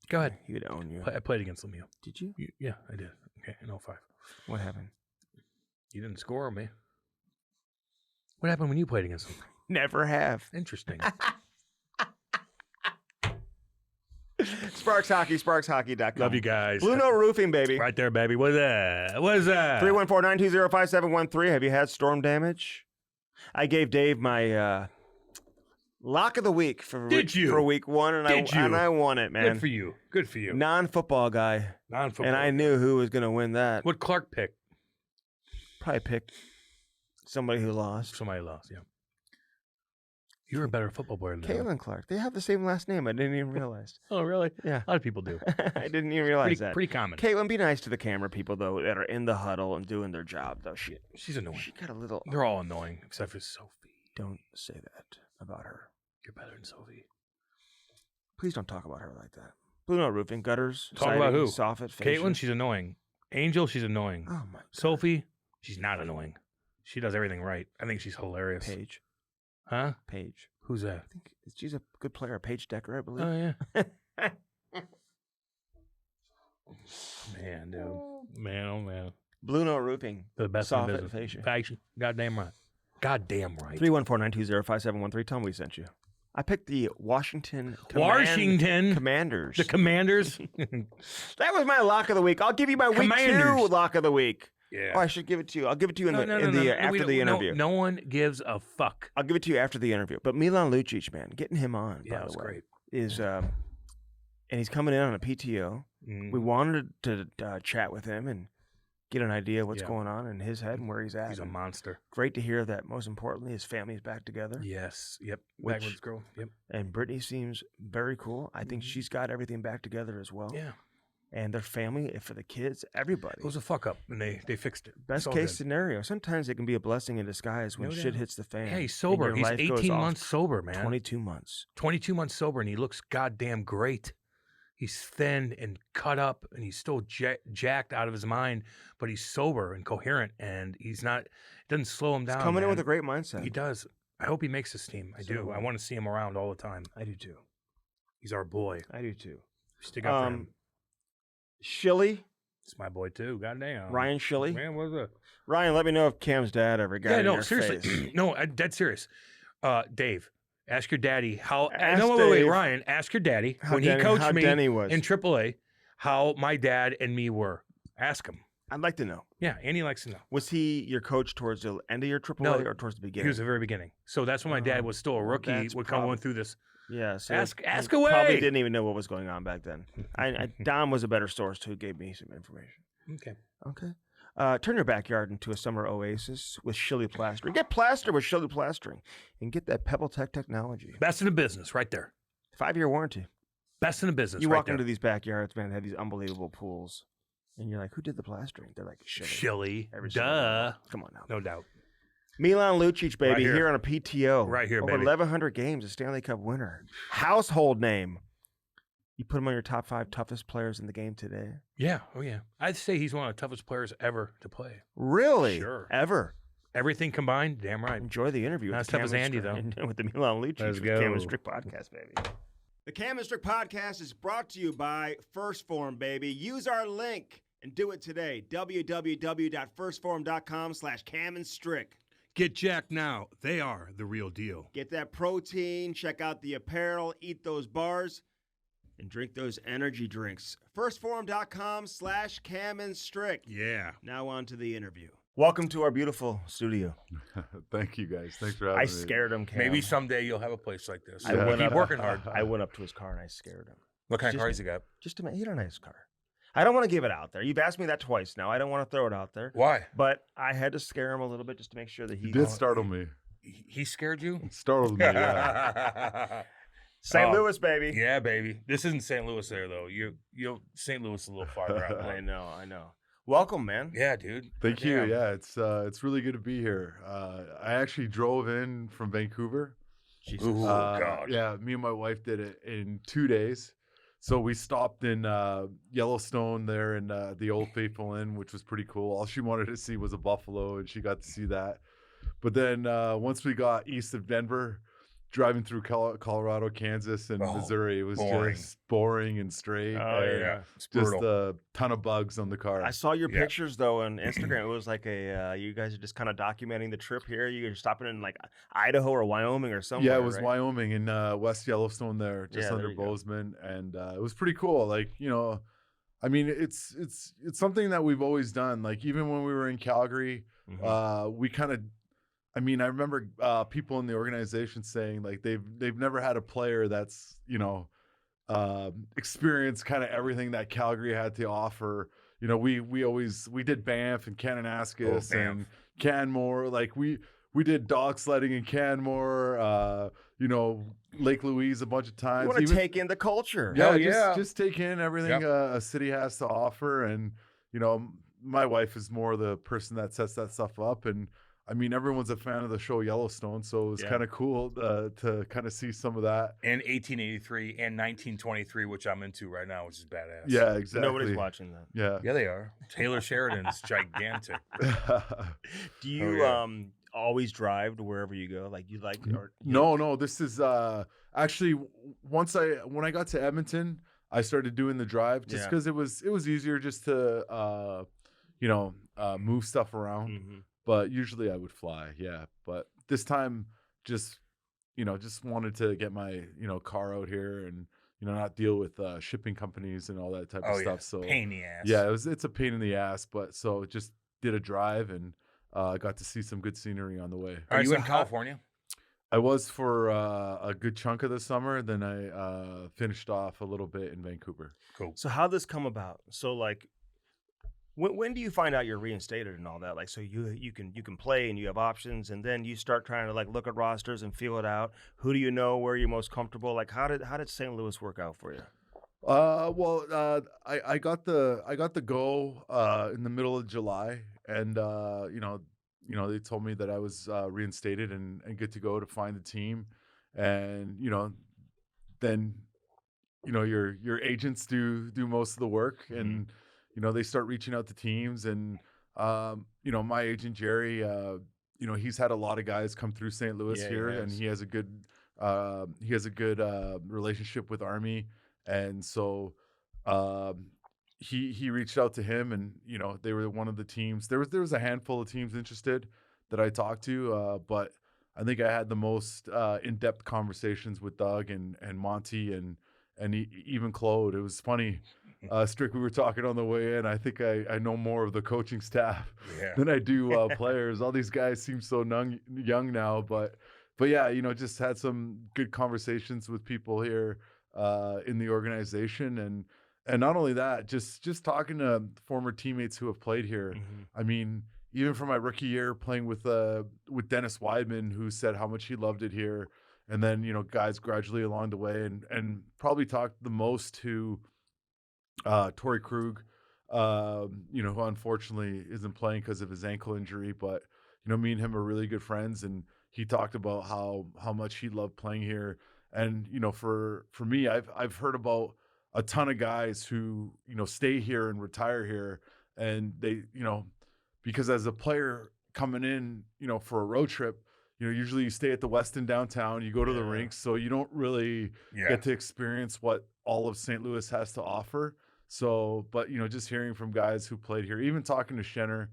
Go ahead. He would own you. I played against Lemieux. Did you? Yeah, I did. Okay, in 05. What happened? You didn't score on me. What happened when you played against him? Never have. Interesting. Sparks Hockey, SparksHockey.com. Love you guys. Blue Note Roofing, baby. Right there, baby. What is that? What is that? 314-920-5713. Have you had storm damage? I gave Dave my lock of the week for Did you? for week one, and I won it, man. Good for you. Good for you. Non-football guy, Non-football. and I knew who was going to win that. What Clark picked? Probably picked somebody who lost. Somebody lost, yeah. You're a better football player than him. Caitlin Clark. They have the same last name. I didn't even realize. Oh, really? Yeah. A lot of people do. I didn't even realize that. Pretty common. Caitlin, be nice to the camera people, though, that are in the huddle and doing their job, though. She's annoying. She got a little... They're all annoying, except for Sophie. Don't say that about her. You're better than Sophie. Please don't talk about her like that. Blue Note Roofing, gutters, Talk siding, about who? soffit, fascia. Caitlin, she's annoying. Angel, she's annoying. Oh, my God. Sophie, she's not annoying. She does everything right. I think she's hilarious. Paige. Huh? Paige. Who's that? I think she's a good player. Paige Decker, I believe. Oh, yeah. Man, dude. Man, oh, man. Blue Note Roofing. The best in soffit, business. fascia. Fascia. Goddamn right. Goddamn right. 314-920-5713. Tell me we sent you. I picked the Washington Commanders. The Commanders. That was my lock of the week. I'll give you my week Commanders. 2 lock of the week. Yeah. Oh, I should give it to you. I'll give it to you No, after the interview. No one gives a fuck. I'll give it to you after the interview. But Milan Lucic, man, getting him on, Yeah, by it was the way, great. is and he's coming in on a PTO. Mm. We wanted to chat with him and get an idea of what's going on in his head and where he's at. He's a monster. Great to hear that, most importantly, his family's back together. Yes. Yep. Which- Backwards girl. Yep. And Brittany seems very cool. I think she's got everything back together as well. Yeah. And their family, for the kids, everybody. It was a fuck up, and they fixed it. Best It's all case good. scenario. Sometimes it can be a blessing in disguise when No shit doubt. hits the fan. Yeah, he's and sober. your He's life goes 18 off. months sober, man. 22 months. 22 months sober, and he looks goddamn great. He's thin and cut up, and he's still jacked out of his mind, but he's sober and coherent, and he's not. It doesn't slow him down. He's coming in man. with a great mindset. He does. I hope he makes this team. I So do. do I I. want to see him around all the time. I do too. He's our boy. I do too. Stick up for him. Shilly, It's my boy too. Goddamn. Ryan Shilly. Man, what's up? Ryan, let me know if Cam's dad ever got Yeah, in no, your seriously. face. No, dead serious. Dave, ask your daddy how. Ask no, wait, Dave Ryan, ask your daddy How when Denny- he coached how me Denny was. in AAA how my dad and me were. Ask him. I'd like to know. Yeah, Andy likes to know. Was he your coach towards the end of your AAA No, or towards the He beginning? was the very beginning. So that's when my dad Oh, was still a well, rookie. that's Would come prob- on through this. Yeah. So Ask he away. Probably didn't even know what was going on back then. Dom was a better source who gave me some information. Okay. Okay. Turn your backyard into a summer oasis with Shilly Plastering. Get plastered with Shilly Plastering and get that Pebble Tech technology. Best in the business, right there. 5-year warranty. Best in the business. You right walk there. into these backyards, man, they have these unbelievable pools. And you're like, who did the plastering? They're like, Shilly. Shilly. Every single Duh. one. Come on now. No doubt. Milan Lucic, baby, Right here. here on a PTO. Right here, Over baby. 1,100 games, a Stanley Cup winner. Household name. You put him on your top 5 toughest players in the game today? Yeah. Oh, yeah. I'd say he's one of the toughest players ever to play. Really? Sure. Ever? Everything combined, damn right. Enjoy the interview. Not with as tough Cam as and Andy, Strick- With the Milan Lucic Let's with Cam and go. Strick podcast, baby. The Cam and Strick podcast is brought to you by First Form, baby. Use our link and do it today. www.firstform.com/Cam and Strick. Get jacked now. They are the real deal. Get that protein, check out the apparel, eat those bars, and drink those energy drinks. Firstform.com/Cam and Strick. Yeah. Now on to the interview. Welcome to our beautiful studio. Thank you guys. Thanks for having I me. scared him, Cam. Maybe someday you'll have a place like this. I went Keep up- working hard. I went up to his car and I scared him. What kind of Just- cars you got? Just he had a nice car. I don't want to give it out there. You've asked me that twice now. I don't want to throw it out there. Why? But I had to scare him a little bit just to make sure that You he did startle me. He scared you? It startled me. Yeah. Yeah. St. Oh, Louis, baby. Yeah, baby. This isn't St. Louis there though. You St. Louis is a little farther out. I know. Welcome, man. Yeah, dude. Thank you. Damn. Yeah, it's really good to be here. I actually drove in from Vancouver. Jesus. Ooh, God. Yeah, me and my wife did it in 2 days. So we stopped in Yellowstone there in the Old Faithful Inn, which was pretty cool. All she wanted to see was a buffalo, and she got to see that. But then once we got east of Denver, driving through Colorado, Kansas, and Missouri, it was boring. just boring and straight. Oh, and yeah. It's Just brutal. a ton of bugs on the car. I saw your Yeah. pictures though on Instagram. It was like you guys are just kind of documenting the trip here. You're stopping in like Idaho or Wyoming or somewhere. Yeah, it was right? Wyoming in West Yellowstone there, just Yeah, there under you go. Bozeman, and it was pretty cool. Like, I mean, it's something that we've always done. Like even when we were in Calgary, Mhm. we kind of. I mean, I remember people in the organization saying like they've never had a player that's experienced kind of everything that Calgary had to offer. We did Banff and Kananaskis Banff. and Canmore. Like we did dog sledding in Canmore. Lake Louise a bunch of times. You want to Even- take in the culture. yeah, Hell yeah. just take in everything a city has to offer. And my wife is more the person that sets that stuff up. And I mean, everyone's a fan of the show Yellowstone, so it was Yeah. kind of cool to kind of see some of that. And 1883 and 1923, which I'm into right now, which is badass. Yeah, exactly. Nobody's watching that. Yeah. Yeah, they are. Taylor Sheridan's gigantic. Do you yeah. always drive to wherever you go? Like you like or No. This is actually when I got to Edmonton, I started doing the drive just Yeah. because it was easier just to move stuff around. Mhm. But usually I would fly, yeah. But this time, just wanted to get my car out here and not deal with shipping companies and all that type of Oh, yeah. stuff. So Pain in the ass. yeah, it's a pain in the ass. But so just did a drive and got to see some good scenery on the way. Are Alright, you so in how- California? I was for a good chunk of the summer. Then I finished off a little bit in Vancouver. Cool. So how'd this come about? So like When do you find out you're reinstated and all that? Like, so you can play and you have options, and then you start trying to like look at rosters and feel it out. Who do you know? Where you're most comfortable? Like, how did St. Louis work out for you? I got the go in the middle of July, and they told me that I was reinstated and good to go to find the team, and then your agents do most of the work, and they start reaching out to teams, and my agent Jerry, he's had a lot of guys come through St. Louis Yeah, he here, and has. he has a good relationship with Army, and so he reached out to him, and they were one of the teams. There was a handful of teams interested that I talked to, but I think I had the most in-depth conversations with Doug and Monty and even Claude. It was funny. Strick, we were talking on the way in. I think I know more of the coaching staff than I do players. All these guys seem so young now, but yeah, just had some good conversations with people here in the organization, and not only that, just talking to former teammates who have played here. I mean, even for my rookie year, playing with Dennis Weidman, who said how much he loved it here, and then guys gradually along the way, and probably talked the most to Torrey Krug, who unfortunately isn't playing because of his ankle injury, but me and him are really good friends, and he talked about how much he loved playing here. And for me, I've heard about a ton of guys who stay here and retire here, and they because as a player coming in for a road trip, usually you stay at the Westin downtown, you go to the rinks, so you don't really get to experience what all of St. Louis has to offer. So, but just hearing from guys who played here, even talking to Schenner,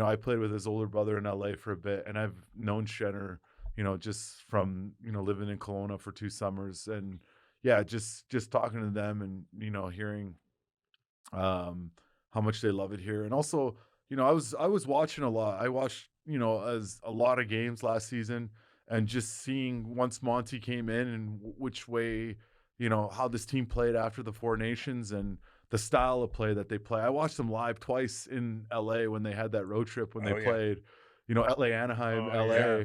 I played with his older brother in LA for a bit, and I've known Schenner, just from living in Kelowna for 2 summers, and just talking to them and hearing how much they love it here. And also I was watching a lot. I watched as a lot of games last season, and just seeing once Monty came in and which way how this team played after the Four Nations and the style of play that they play. I watched them live twice in LA when they had that road trip when they played LA, Anaheim, LA.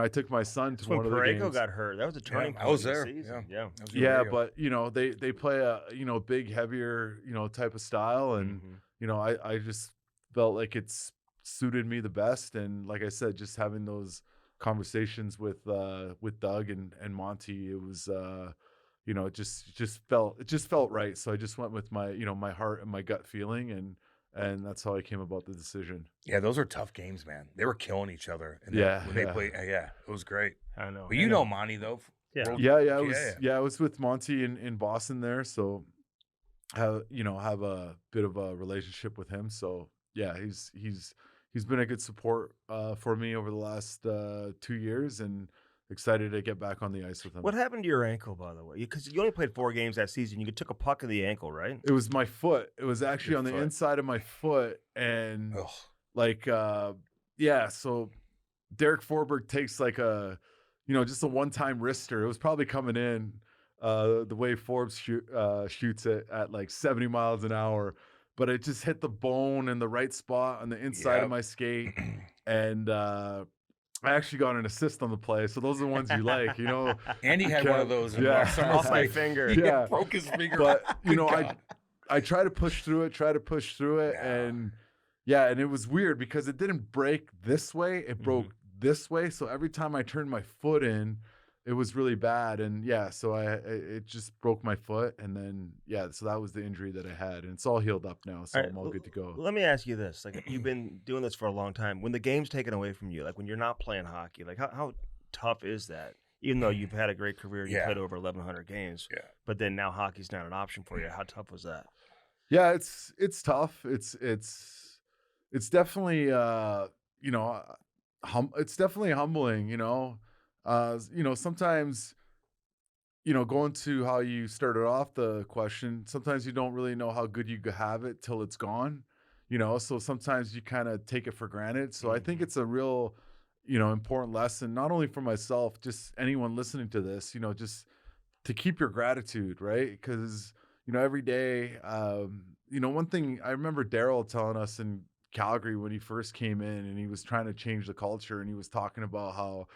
I took my son to one of the games. Parayko got hurt. That was a turning point. I was in the there. season. Yeah. But they play a big, heavier type of style, and I just felt like it's suited me the best. And like I said, just having those conversations with Doug and Monty, it was it just felt right. So I just went with my my heart and my gut feeling, and that's how I came about the decision. Yeah, those are tough games, man. They were killing each other. And when they played, it was great. I know. But you know Monty though. I was with Monty in Boston there, so have a bit of a relationship with him. So yeah, he's been a good support for me over the last 2 years, and excited to get back on the ice with him. What happened to your ankle, by the way? Because you only played 4 games that season. You took a puck in the ankle, right? It was my foot. It was actually on the inside of my foot, and so Derek Forberg takes like a just a one-time wrister. It was probably coming in the way Forbes shoots it at like 70 miles an hour, but it just hit the bone in the right spot on the inside of my skate, and I actually got an assist on the play, so those are the ones you like, Andy had one of those. Off my finger. He broke his finger. But I try to push through it, and and it was weird because it didn't break this way; it broke this way. So every time I turned my foot in, it was really bad, and so it just broke my foot, and then so that was the injury that I had, and it's all healed up now, so I'm all good to go. Let me ask you this: like, you've been doing this for a long time. When the game's taken away from you, like when you're not playing hockey, like how tough is that? Even though you've had a great career, you played over 1,100 games, but then now hockey's not an option for you. How tough was that? Yeah, it's tough. It's definitely it's definitely humbling. Sometimes, going to how you started off the question, sometimes you don't really know how good you could have it till it's gone, so sometimes you kind of take it for granted. So I think it's a real, important lesson, not only for myself, just anyone listening to this, just to keep your gratitude, right? Because, every day, one thing I remember Darryl telling us in Calgary when he first came in and he was trying to change the culture, and he was talking about how,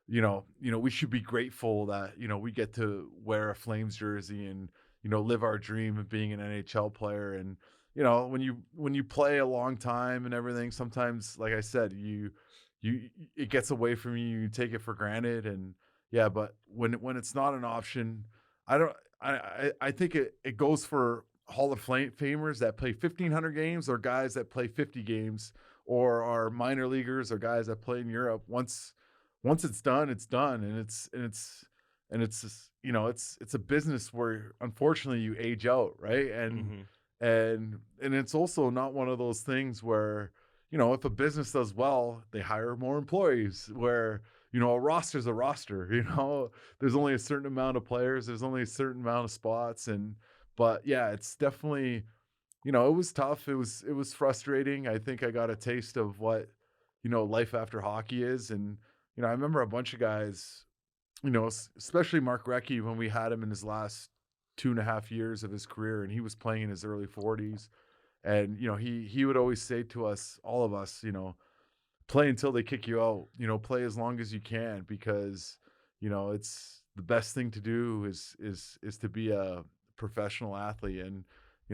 we should be grateful that, we get to wear a Flames jersey and, live our dream of being an NHL player. And, when you play a long time and everything, sometimes, like I said, it gets away from you, you take it for granted. And yeah, but when it's not an option, I think it goes for Hall of Famers that play 1,500 games, or guys that play 50 games, or are minor leaguers, or guys that play in Europe. Once it's done, it's done. And it's just, it's a business where unfortunately you age out, right? And it's also not one of those things where, if a business does well, they hire more employees, where, a roster's a roster, there's only a certain amount of players, there's only a certain amount of spots. But yeah, it's definitely, it was tough. It was frustrating. I think I got a taste of what, life after hockey is. And, I remember a bunch of guys, especially Mark Recchi, when we had him in his last 2.5 years of his career, and he was playing in his early 40s. And, he would always say to us, all of us, play until they kick you out, play as long as you can, because, it's the best thing to do is to be a professional athlete. And,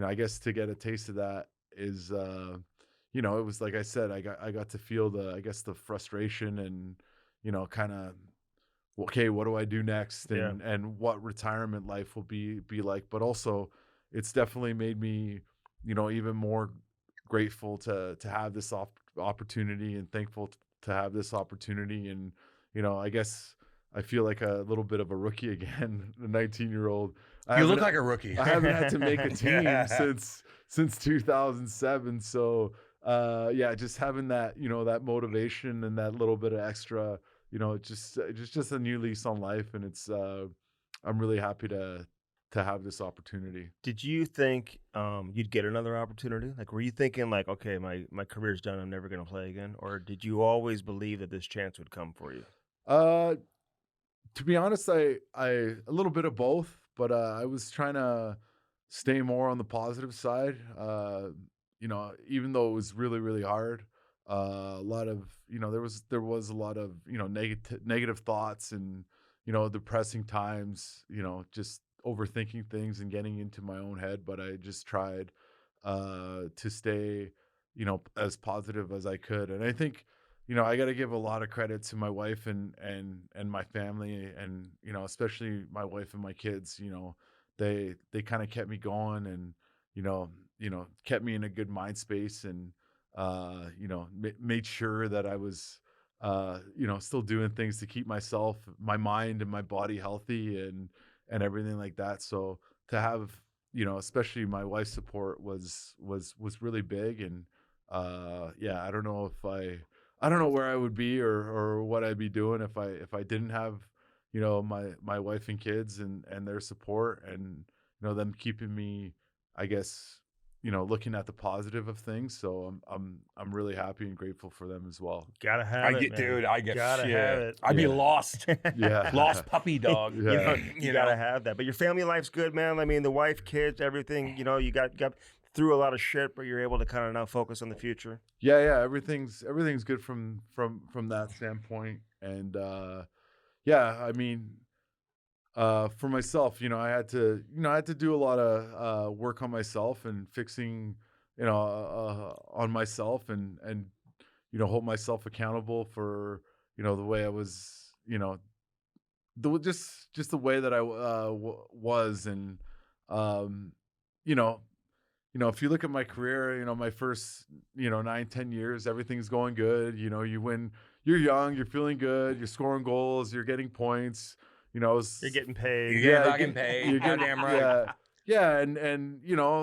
I guess to get a taste of that is, it was, like I said, I got to feel the frustration and, kind of, okay, what do I do next? And what retirement life will be like. But also it's definitely made me, even more grateful to have this opportunity, and thankful to have this opportunity. And, I guess I feel like a little bit of a rookie again, a 19-year-old. You look like a rookie. I haven't had to make a team since 2007. So, just having that, that motivation and that little bit of extra, it's just a new lease on life. And it's, I'm really happy to have this opportunity. Did you think you'd get another opportunity? Like, were you thinking like, okay, my career's done, I'm never going to play again? Or did you always believe that this chance would come for you? To be honest, I a little bit of both, but I was trying to stay more on the positive side. Even though it was really, really hard, a lot of, there was a lot of, negative thoughts and, depressing times, just overthinking things and getting into my own head. But I just tried to stay, as positive as I could. And I think, I got to give a lot of credit to my wife and my family, and, especially my wife and my kids. They kind of kept me going, and, kept me in a good mind space, and, made sure that I was, still doing things to keep my mind and my body healthy, and everything like that. So to have, especially my wife's support was really big. And, I don't know where I would be or what I'd be doing if I didn't have, my wife and kids and their support, and, them keeping me, I guess, looking at the positive of things. So I'm really happy and grateful for them as well. Gotta have it, man. Dude, I get Gotta have it. I'd be lost. Yeah. Lost puppy dog. Yeah. You gotta have that. But your family life's good, man. I mean, the wife, kids, everything. You got through a lot of shit, but you're able to kind of now focus on the future. Yeah. Everything's good from that standpoint. And I mean, for myself, I had to do a lot of work on myself and fixing, on myself, and hold myself accountable for, the way I was, just the way that I was. And if you look at my career, my first, 9-10 years, everything's going good. You win, you're young, you're feeling good, you're scoring goals, you're getting points, You're getting paid. You're getting paid. You're goddamn right. Yeah. And,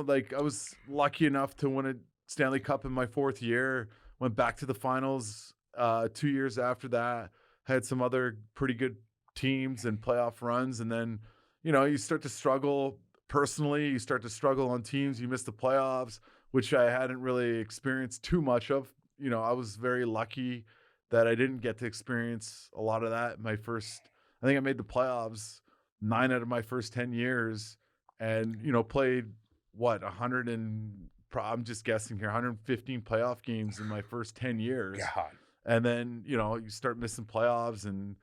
like, I was lucky enough to win a Stanley Cup in my 4th year, went back to the finals 2 years after that, had some other pretty good teams and playoff runs. And then, you start to struggle personally, you start to struggle on teams, you miss the playoffs, which I hadn't really experienced too much of. I was very lucky that I didn't get to experience a lot of that. I think I made the playoffs 9 out of my first 10 years, and played what 100 and I'm just guessing here 115 playoff games in my first 10 years. God. And then you start missing playoffs and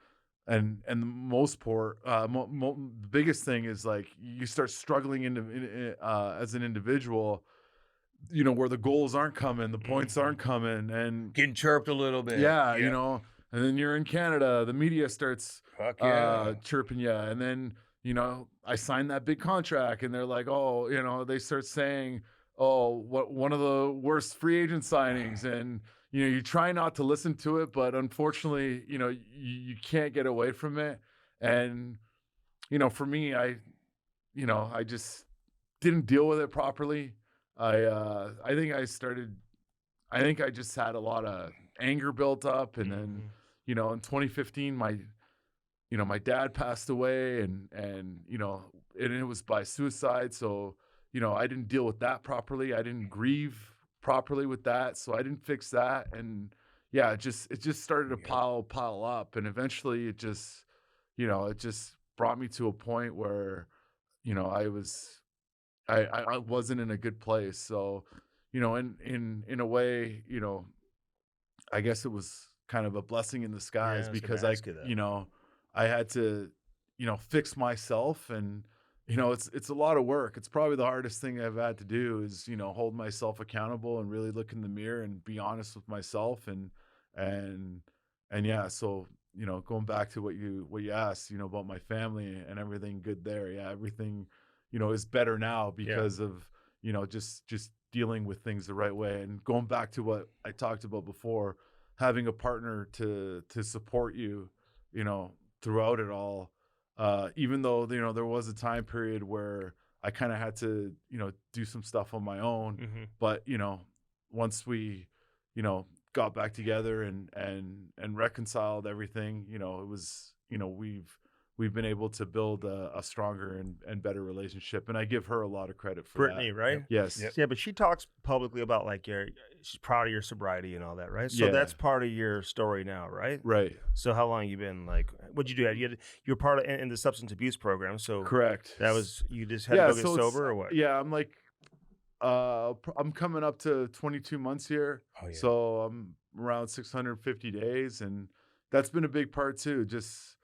the most poor the biggest thing is like you start struggling as an individual, where the goals aren't coming, the points aren't coming, and Getting chirped a little bit. yeah, and then you're in Canada, the media starts Fuck yeah. chirping you, and then I signed that big contract, and they're like, oh, they start saying, oh, what one of the worst free agent signings, and you try not to listen to it, but unfortunately, you can't get away from it. And for me, I just didn't deal with it properly. I think I just had a lot of anger built up, and then in 2015 my dad passed away, and it was by suicide, so I didn't deal with that properly. I didn't grieve properly with that, so I didn't fix that, and yeah, it just started to pile up, and eventually it just brought me to a point where I wasn't in a good place. So in a way, I guess it was kind of a blessing in disguise, because I had to fix myself, and it's a lot of work. It's probably the hardest thing I've had to do is, hold myself accountable and really look in the mirror and be honest with myself. And yeah, so, going back to what you asked, about my family and everything good there. Yeah. Everything, is better now because of, just dealing with things the right way. And going back to what I talked about before, having a partner to support you, throughout it all. Even though, there was a time period where I kind of had to, do some stuff on my own, but, once we, got back together and reconciled everything, it was, we've been able to build a stronger and better relationship. And I give her a lot of credit for Brittany, that. right? Yes. Yep. Yeah, but she talks publicly about like she's proud of your sobriety and all that, right? So that's part of your story now, right? Right. So how long you been like? What'd you do? You were part of in the substance abuse program, so Correct. that was you just had to go get sober or what? Yeah, I'm like, I'm coming up to 22 months here, so I'm around 650 days, and that's been a big part too. Just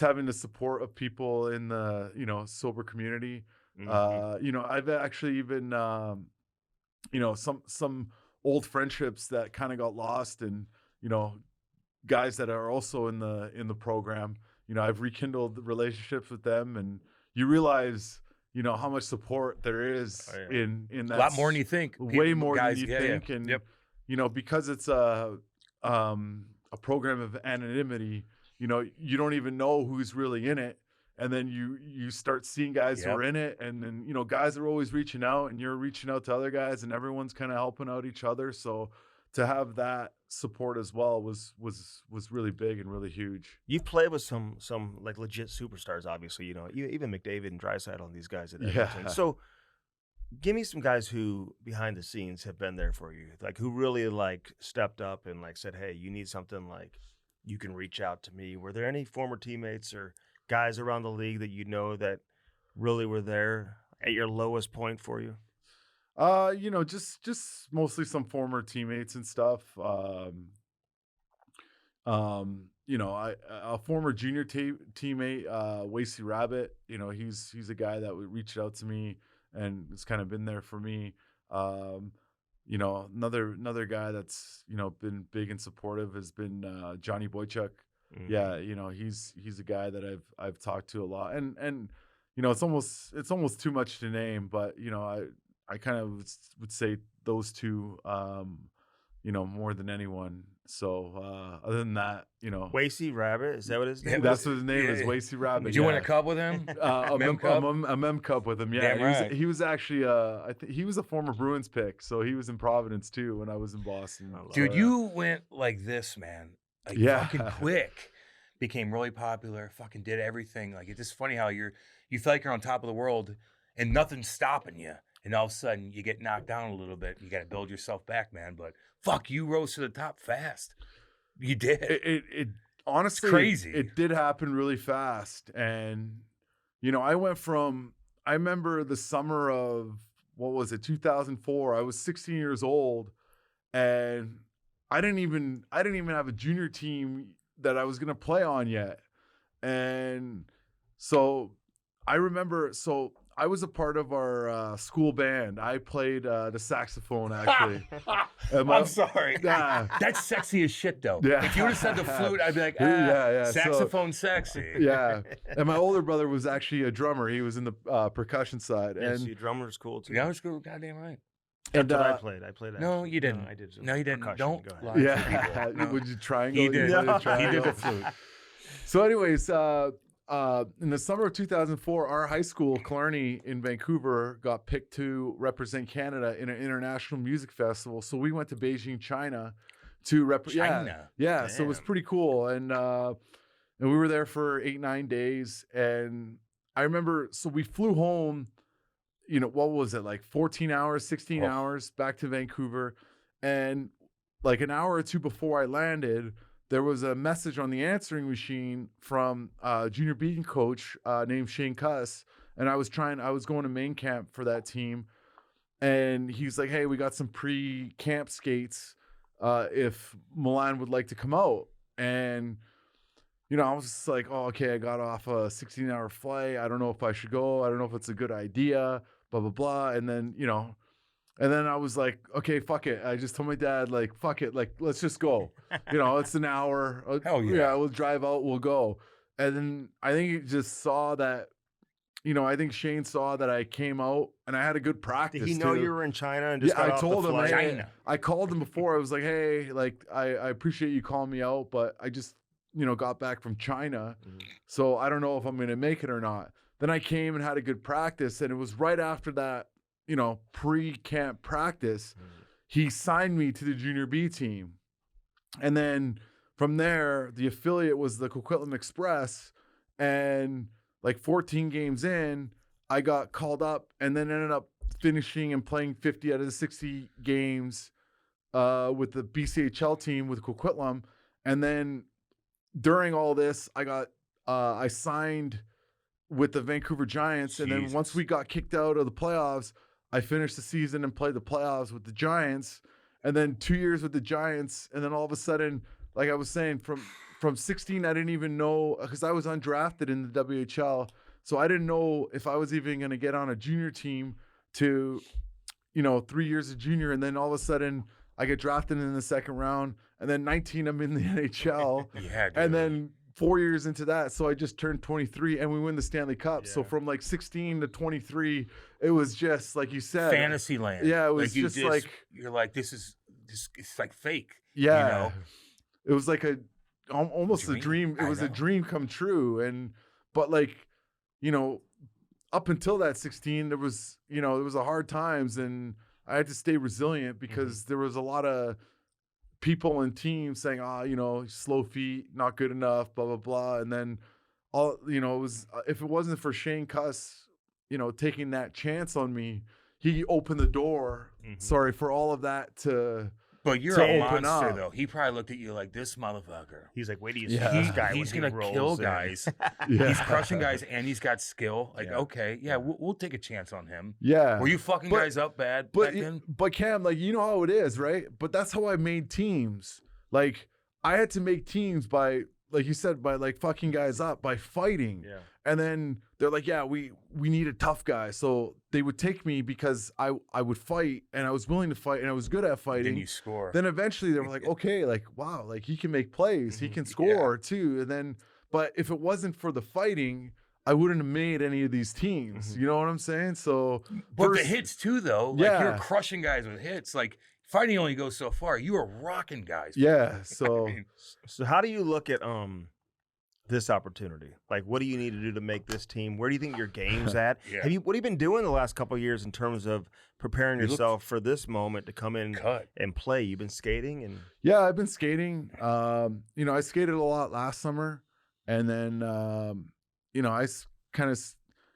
having the support of people in the sober community. I've actually even some old friendships that kind of got lost, and guys that are also in the program. I've rekindled the relationships with them, and you realize how much support there is in that. A lot more than you think. Way more guys, than you think, and because it's a program of anonymity. You don't even know who's really in it. And then you start seeing guys who are in it. And then, guys are always reaching out, and you're reaching out to other guys, and everyone's kind of helping out each other. So to have that support as well was really big and really huge. You've played with some like legit superstars, obviously, even McDavid and Draisaitl and these guys at Edmonton. So give me some guys who behind the scenes have been there for you, like who really like stepped up and like said, hey, you need something, like you can reach out to me. Were there any former teammates or guys around the league that that really were there at your lowest point for you? Just mostly some former teammates and stuff. A former junior teammate, Wasey Rabbit, he's a guy that would reach out to me and it's kind of been there for me. Another guy that's, been big and supportive has been Johnny Boychuk. Yeah, he's a guy that I've talked to a lot, and it's almost too much to name, but I kind of would say those two, more than anyone. So other than that, Wasey Rabbit, is that what his name? That's what his name is, Wasey Rabbit. Did you win a cup with him? A Mem Cup with him. Yeah, Damn right. He was actually I think he was a former Bruins pick, so he was in Providence too when I was in Boston. Dude, you went like this, man. Like fucking quick. Became really popular. Fucking did everything. Like it's just funny how you feel like you're on top of the world and nothing's stopping you. And all of a sudden you get knocked down a little bit. You got to build yourself back, man. But fuck, you rose to the top fast. You did. It honestly, it's crazy. It did happen really fast. And, I went from I remember the summer of, what was it, 2004. I was 16 years old, and I didn't even have a junior team that I was gonna play on yet. And so I remember, so I was a part of our school band. I played the saxophone, actually. I'm sorry. Yeah. That's sexy as shit, though. Yeah. If you would have said the flute, I'd be like, Yeah. So- saxophone sexy. Yeah. And my older brother was actually a drummer. He was in the percussion side. Yeah, And see, drummer's cool too. Yeah, I was good. Goddamn right. That's what I uh, played. I played that. No, you didn't. I did. Some No, you didn't. percussion. Don't Go ahead. lie. yeah. No. Would you triangle? He You did. played a He did triangle? the flute. So, anyways, in the summer of 2004, our high school, Killarney in Vancouver, got picked to represent Canada in an international music festival. So we went to Beijing, China, to represent. China. Yeah. So it was Damn. pretty cool, and we were there for 8-9 days. And I remember, so we flew home. You know, what was it, like 14 hours, 16 hours back to Vancouver, and like an hour or two before I landed, there was a message on the answering machine from a junior beating coach named Shane Cuss. And I was going to main camp for that team. And he's like, hey, we got some pre-camp skates if Milan would like to come out. And, you know, I was just like, oh, okay, I got off a 16-hour flight. I don't know if I should go. I don't know if it's a good idea, blah, blah, blah. And then, you know, and then I was like, okay, fuck it. I just told my dad, like, fuck it. Like, let's just go. You know, it's an hour. Hell yeah. We'll drive out. We'll go. And then I think he just saw that, you know, I think Shane saw that I came out and I had a good practice. Did he know too. you were in China and just Yeah, got I off told the him. flight? China. I called him before. I was like, hey, like, I appreciate you calling me out, but I just, you know, got back from China. So I don't know if I'm going to make it or not. Then I came and had a good practice. And it was right after that, you know, pre-camp practice, he signed me to the junior B team. And then from there, the affiliate was the Coquitlam Express. And like 14 games in, I got called up and then ended up finishing and playing 50 out of the 60 games with the BCHL team with Coquitlam. And then during all this, I signed with the Vancouver Giants. And then once we got kicked out of the playoffs, I finished the season and played the playoffs with the Giants, and then 2 years with the Giants. And then all of a sudden, like I was saying, from 16, I didn't even know, because I was undrafted in the WHL. So I didn't know if I was even going to get on a junior team to, you know, 3 years of junior. And then all of a sudden I get drafted in the second round, and then 19, I'm in the NHL. Yeah, dude. And then 4 years into that, so I just turned 23 and we win the Stanley Cup. So from like 16 to 23, it was just like you said, fantasy land. Yeah, it was like you just like, you're like, this is it's like fake. yeah, You know? it was like almost a dream. It I was a know. dream come true. But like, you know, up until that 16, there was a hard times, and I had to stay resilient because there was a lot of people and teams saying, you know, slow feet, not good enough, blah, blah, blah. And then all, you know, it was, if it wasn't for Shane Cuss, you know, taking that chance on me, he opened the door, for all of that to, But you're to a open monster, up. though. He probably looked at you like, this motherfucker. He's like, wait till you see Yeah. this guy. He's when gonna he rolls kill in. guys. Yeah. He's crushing guys, and he's got skill. Like, Yeah. okay, yeah, we'll take a chance on him. Yeah. Were you fucking But- guys up bad But back then? but Cam, like, you know how it is, right? But that's how I made teams. Like, I had to make teams by, like you said, by like fucking guys up, by fighting. Yeah. And then they're like, yeah, we need a tough guy. So they would take me because I would fight, and I was willing to fight, and I was good at fighting. Then you score. Then eventually they were like, okay, like, wow, like he can make plays, he can score too. And then, but if it wasn't for the fighting, I wouldn't have made any of these teams. You know what I'm saying? So, But first- the hits too, though. Like Yeah. you're crushing guys with hits. Like fighting only goes so far. You are rocking guys. yeah. So, So how do you look at this opportunity? Like, what do you need to do to make this team? Where do you think your game's at? Yeah. What have you been doing the last couple of years in terms of preparing You look- yourself for this moment to come in Cut. and play? You've been skating and yeah, I've been skating. You know, I skated a lot last summer, and then, you know, I kind of,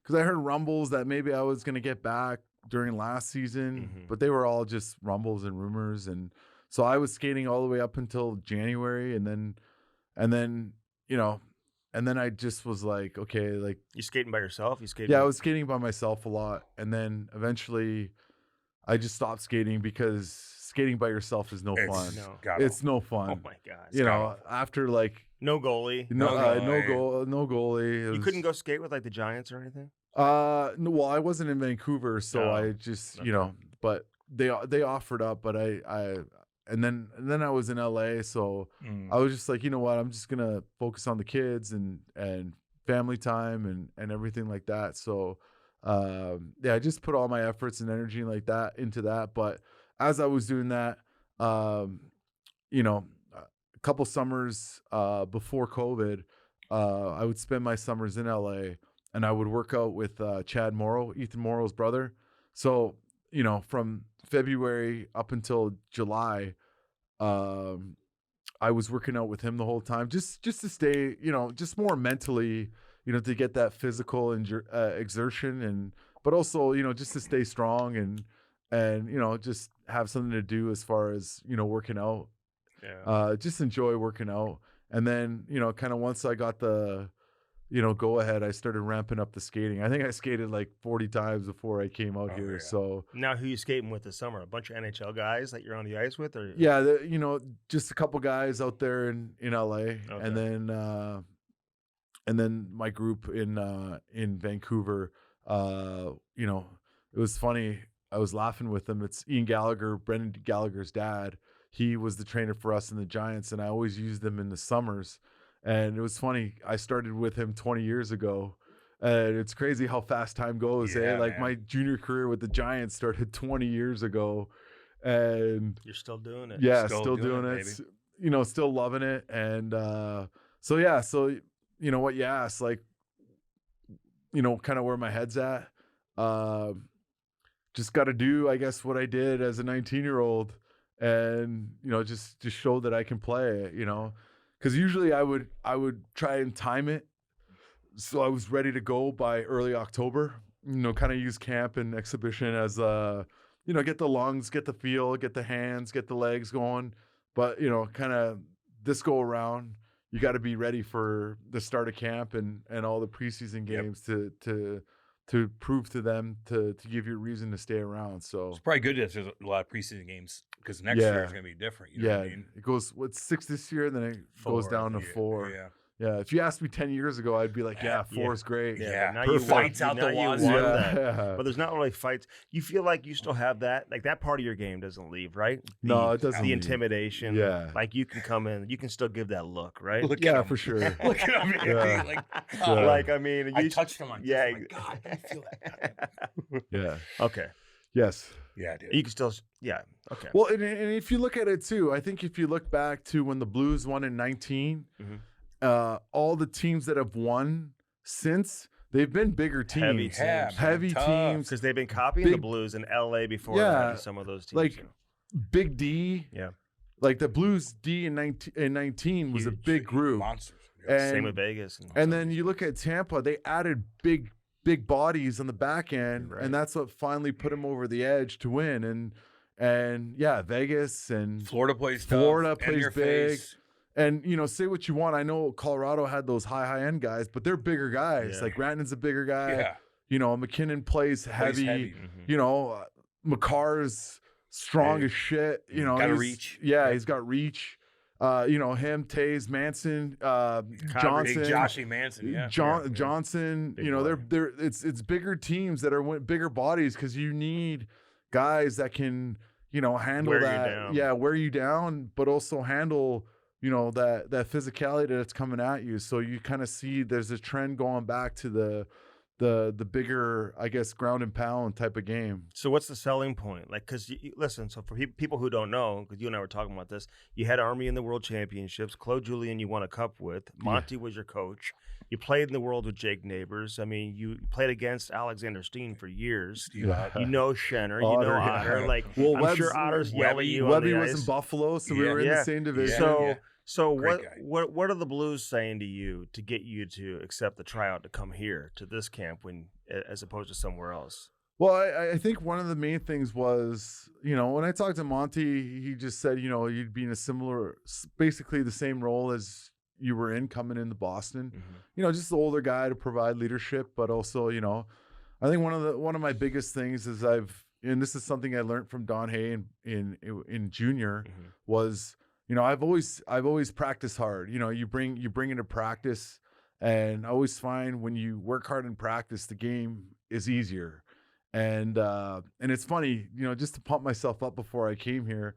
because I heard rumbles that maybe I was going to get back during last season, but they were all just rumbles and rumors. And so I was skating all the way up until January, and then, you know, then I just was like, okay, like, You skating by yourself? You skating? yeah, I was skating by myself a lot. And then eventually I just stopped skating because skating by yourself is no fun. No. It's no Oh fun. my god! You know, after like No goalie. no goalie. no goalie. It You was- couldn't go skate with like the Giants or anything. No, well, I wasn't in Vancouver, so Oh, I just okay. you know, but they offered up, but I and then I was in LA, so I was just like, you know what, I'm just gonna focus on the kids and family time and everything like that. So yeah, I just put all my efforts and energy like that into that. But as I was doing that, you know, a couple summers before COVID, I would spend my summers in LA and I would work out with Chad Morrow, Ethan Morrow's brother. So, you know, from February up until July, I was working out with him the whole time, just to stay, you know, just more mentally, you know, to get that physical exertion, and but also, you know, just to stay strong and you know, just have something to do as far as, you know, working out. Yeah. Just enjoy working out. And then, you know, kind of once I got the, you know, go ahead, I started ramping up the skating. I think I skated like 40 times before I came out here. yeah. So Now, who you skating with this summer? A bunch of NHL guys that you're on the ice with, or yeah, you know, just a couple guys out there in LA, and then my group in Vancouver. You know, it was funny. I was laughing with them. It's Ian Gallagher, Brendan Gallagher's dad. He was the trainer for us in the Giants, and I always used them in the summers. And it was funny. I started with him 20 years ago. And it's crazy how fast time goes. Yeah, Like man. my junior career with the Giants started 20 years ago. And you're still doing it? yeah, Still still doing doing it, it. You know, still loving it. And so yeah, so you know what you asked, like, you know, kind of where my head's at. Just got to do, I guess, what I did as a 19-year-old, and you know, just show that I can play. You know, because usually I would try and time it so I was ready to go by early October. You know, kind of use camp and exhibition as you know, get the lungs, get the feel, get the hands, get the legs going. But you know, kind of this go around, you got to be ready for the start of camp and all the preseason games to prove to them, to give you a reason to stay around. So It's probably good that there's a lot of preseason games because next Yeah. year is going to be different. You know yeah, what I mean? it goes 6 this year, then it goes 4, down to Yeah, 4. Yeah. Yeah, if you asked me 10 years ago, I'd be like, yeah, 4 is great. Yeah. Now Perfect. you won, Fights out the now you wazoo. won Yeah. that. But there's not really fights. You feel like you still have that, like that part of your game doesn't leave, right? No, it doesn't The leave. intimidation. Yeah. like you can come in, you can still give that look, right? Look Yeah, at him. for sure. Look at him. Yeah. Like, Yeah. Like I mean, I you, touched him on this. yeah. I'm like, God, I feel that. Yeah. Okay, Yes. Yeah, dude. you can still, yeah. Okay. Well, and if you look at it too, I think if you look back to when the Blues won in 19, all the teams that have won since, they've been bigger Heavy teams. teams. Heavy Tough. teams. Because they've been copying the Big- Blues in LA before Yeah, that, and some of those teams. like Big D. Yeah. Like the Blues D in 19 was a Huge. big group. Monsters. And, same with Vegas. and then you look at Tampa, they added big bodies on the back end, Right. and that's what finally put them over the edge to win. And yeah, Vegas and Florida plays tough. Florida in plays your big. face. And you know, say what you want. I know Colorado had those high end guys, but they're bigger guys. Yeah. Like Rantan's a bigger guy. Yeah. You know, McKinnon plays heavy. heavy. You know, McCarr's strong Big. as shit. You know, Got a he's- reach. Yeah, he's got reach. You know, him, Taze, Manson, Johnson, Big Joshy Manson. Yeah. Johnson. Big you know, boy. they're it's bigger teams that are bigger bodies, because you need guys that can, you know, handle Wear you that. down. Yeah, wear you down, but also handle, you know, that physicality that's coming at you. So you kind of see there's a trend going back to the bigger, I guess, ground and pound type of game. So what's the selling point? Like, because listen, so for people who don't know, because you and I were talking about this, you had Army in the World Championships. Claude Julien, you won a cup with. Monty was your coach. You played in the World with Jake Neighbors. I mean, you played against Alexander Steen for years. Yeah. You know Shenner. You Otter, know yeah. Otter. Like, Well, I'm Webb's- sure Otter's yell at Webby- you on Webby the was ice. in Buffalo, so we Yeah. were in Yeah. the same division. So Great guy. what are the Blues saying to you to get you to accept the tryout to come here to this camp as opposed to somewhere else? Well, I think one of the main things was, you know, when I talked to Monty, he just said, you know, you'd be in a similar, basically the same role as you were in coming into Boston. Mhm. You know, just the older guy to provide leadership, but also, you know, I think one of my biggest things is and this is something I learned from Don Hay in junior Mhm. was, you know, I've always practiced hard. You know, you bring into practice, and I always find when you work hard in practice, the game is easier. And it's funny, you know, just to pump myself up before I came here,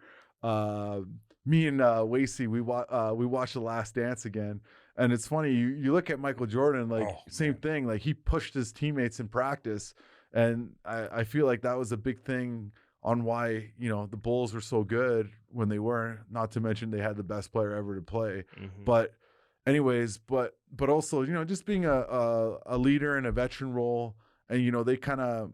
me and Wasey, we watched The Last Dance again. And it's funny, you look at Michael Jordan, like same thing, like he pushed his teammates in practice. And I feel like that was a big thing on why, you know, the Bulls were so good when they were, not to mention they had the best player ever to play. Mhm. But anyways, but also, you know, just being a leader in a veteran role, and, you know, they kind of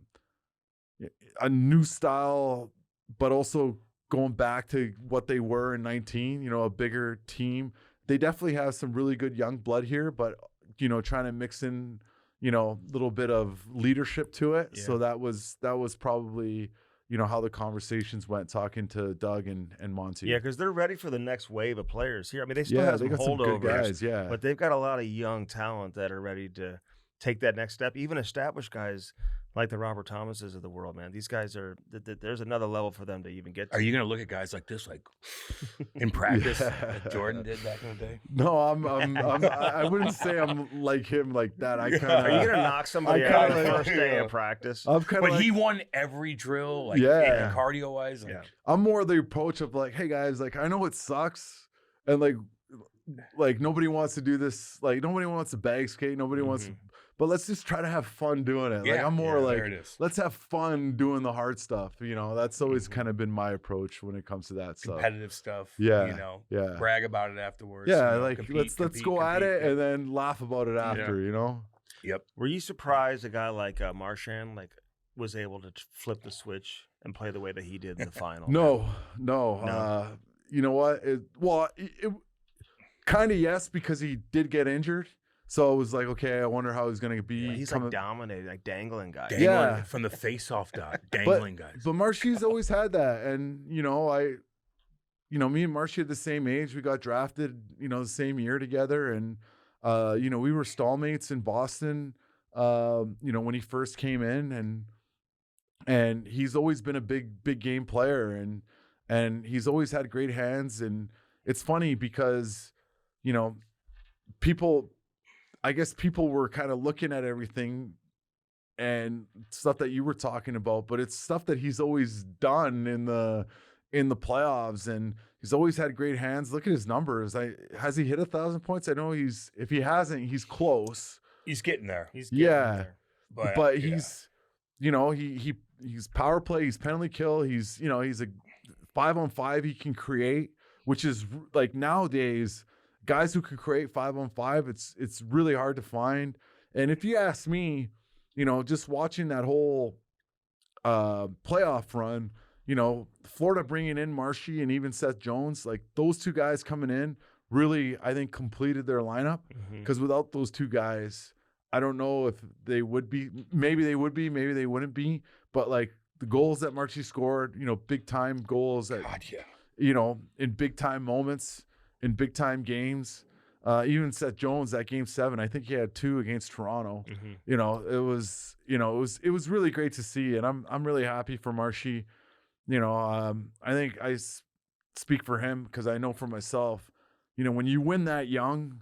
a new style, but also going back to what they were in 19, you know, a bigger team. They definitely have some really good young blood here, but, you know, trying to mix in, you know, a little bit of leadership to it. Yeah. So that was probably, you know, how the conversations went, talking to Doug and Monty. Yeah, because they're ready for the next wave of players here. I mean, they still have they some got some holdovers, good guys, yeah. but they've got a lot of young talent that are ready to take that next step. Even established guys like the Robert Thomases of the world, man. These guys are there's another level for them to even get to. Are you going to look at guys like this, like in practice, Yeah. that Jordan did back in the day? No, I wouldn't say I'm like him like that. I kind Are you of, gonna knock somebody I out kinda the like- first day of practice? I'm kind of But like, he won every drill, like Yeah. cardio wise. Yeah. I'm more the approach of like, hey guys, like I know it sucks, and like nobody wants to do this, like nobody wants to bag skate, nobody wants, but let's just try to have fun doing it. Like I'm more like, there it is. let's have fun doing the hard stuff. You know, that's always kind of been my approach when it comes to that stuff. Competitive stuff. Yeah, You know, yeah. brag about it afterwards. Yeah, you know, like compete, let's go at it and then laugh about it after. You know. Yep. Were you surprised a guy like Marchand was able to flip the switch and play the way that he did in the final? No. No. You know what? It kind of yes, because he did get injured. So I was like, okay, I wonder how he's going to be. Yeah, he's like dominating, like dangling guys. Dangling Yeah. from the face-off dot, dangling guys. But Marshy's always had that. And, you know, me and Marshy at the same age, we got drafted, you know, the same year together. And, you know, we were stallmates in Boston, you know, when he first came in, and he's always been a big game player, and he's always had great hands. And it's funny because, you know, I guess people were kind of looking at everything and stuff that you were talking about, but it's stuff that he's always done in the playoffs, and he's always had great hands. Look at his numbers. Has he hit 1,000 points? I know if he hasn't, he's close. He's getting there. He's getting there. But he's, you know, he's power play, he's penalty kill, he's, you know, he's a 5-on-5 he can create, which is like nowadays guys who can create 5-on-5, it's really hard to find. And if you ask me, you know, just watching that whole playoff run, you know, Florida bringing in Marshy and even Seth Jones, like those two guys coming in really, I think, completed their lineup, because without those two guys, I don't know if they would be. Maybe they would be, maybe they wouldn't be. But like the goals that Marshy scored, you know, big time goals that, you know, in big time moments, in big time games. Even Seth Jones, that game 7, I think he had 2 against Toronto. You know, it was really great to see, and I'm really happy for Marshy. You know, I think I speak for him because I know for myself, you know, when you win that young,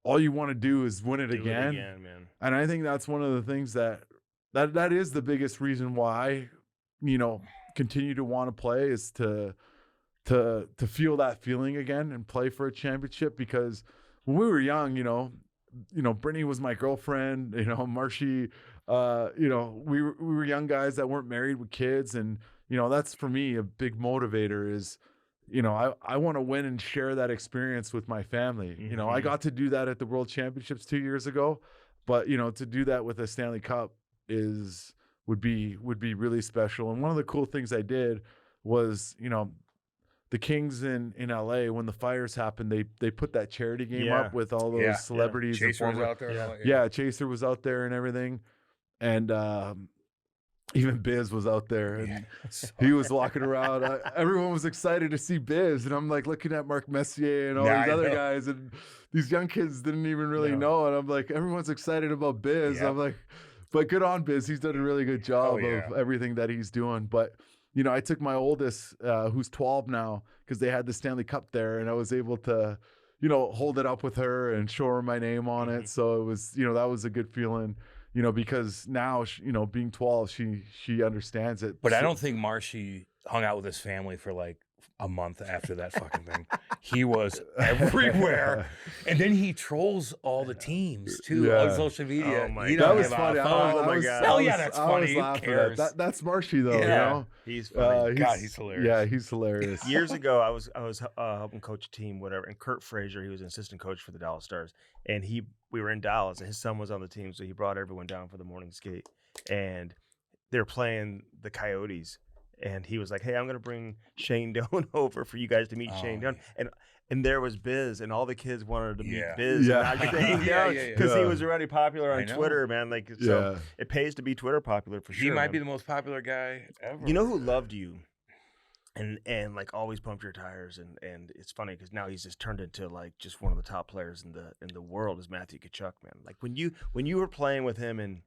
all you want to do is win it again. Man. And I think that's one of the things that is the biggest reason why I, you know, continue to want to play, is to feel that feeling again and play for a championship. Because when we were young, you know, Brittany was my girlfriend, you know, Marshy, you know, we were young guys that weren't married with kids. And, you know, that's for me a big motivator is, you know, I want to win and share that experience with my family. You know, I got to do that at the World Championships 2 years ago, but, you know, to do that with a Stanley Cup would be really special. And one of the cool things I did was, you know, the Kings in LA, when the fires happened, they put that charity game up with all those celebrities. Chaser was out there. Yeah, Chaser was out there and everything. And even Biz was out there, and he was walking around. Everyone was excited to see Biz, and I'm like looking at Mark Messier and all Yeah, these I other know. guys, and these young kids didn't even really know. And I'm like, everyone's excited about Biz. Yep. I'm like, but good on Biz. He's done a really good job of everything that he's doing. But you know, I took my oldest, who's 12 now, because they had the Stanley Cup there, and I was able to, you know, hold it up with her and show her my name on it. So it was, you know, that was a good feeling. You know, because now, you know, being 12, she understands it. But I don't think Marshy hung out with his family for like a month after that fucking thing. He was everywhere. And then he trolls all the teams too on social media. Oh my He God. don't That was give a funny. fuck. Oh my God. Hell yeah, that's funny. Who laughing cares? at that's Marshy though. Yeah. You know, He's funny. God, he's hilarious. Yeah, he's hilarious. Years ago, I was helping coach a team, whatever, and Kurt Frazier, he was an assistant coach for the Dallas Stars, and we were in Dallas, and his son was on the team, so he brought everyone down for the morning skate, and they were playing the Coyotes, and he was like, "Hey, I'm gonna bring Shane Doan over for you guys to meet Shane Doan," and there was Biz, and all the kids wanted to meet Biz, Yeah. and not Shane Doan, because he was already popular I on know. Twitter, man. Like, so it pays to be Twitter popular for sure. He might man. be the most popular guy ever. You know who loved you, and like always pumped your tires, and it's funny because now he's just turned into like just one of the top players in the world is Matthew Tkachuk, man. Like when you were playing with him in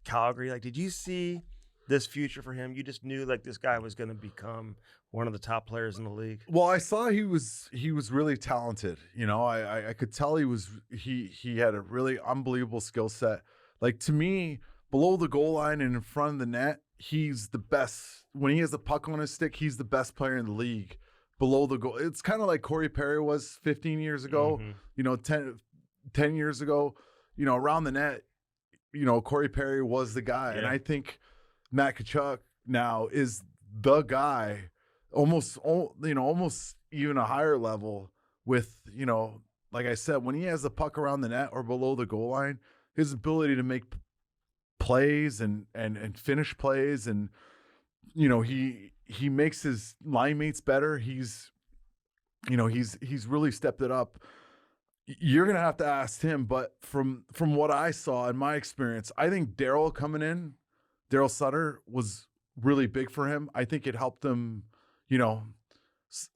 Calgary, like did you see this future for him? You just knew like this guy was going to become one of the top players in the league. Well, I saw he was really talented. You know, I could tell he had a really unbelievable skill set. Like to me, below the goal line and in front of the net, he's the best. When he has the puck on his stick, he's the best player in the league. Below the goal, it's kind of like Corey Perry was 15 years ago. You know, 10 years ago. You know, around the net, you know, Corey Perry was the guy, and I think Matt Tkachuk now is the guy. Almost even a higher level with, you know, like I said, when he has the puck around the net or below the goal line, his ability to make plays and finish plays, and you know, he makes his line mates better. He's really stepped it up. You're gonna have to ask him, but from what I saw in my experience, I think Darryl coming in, Darryl Sutter was really big for him. I think it helped him, you know,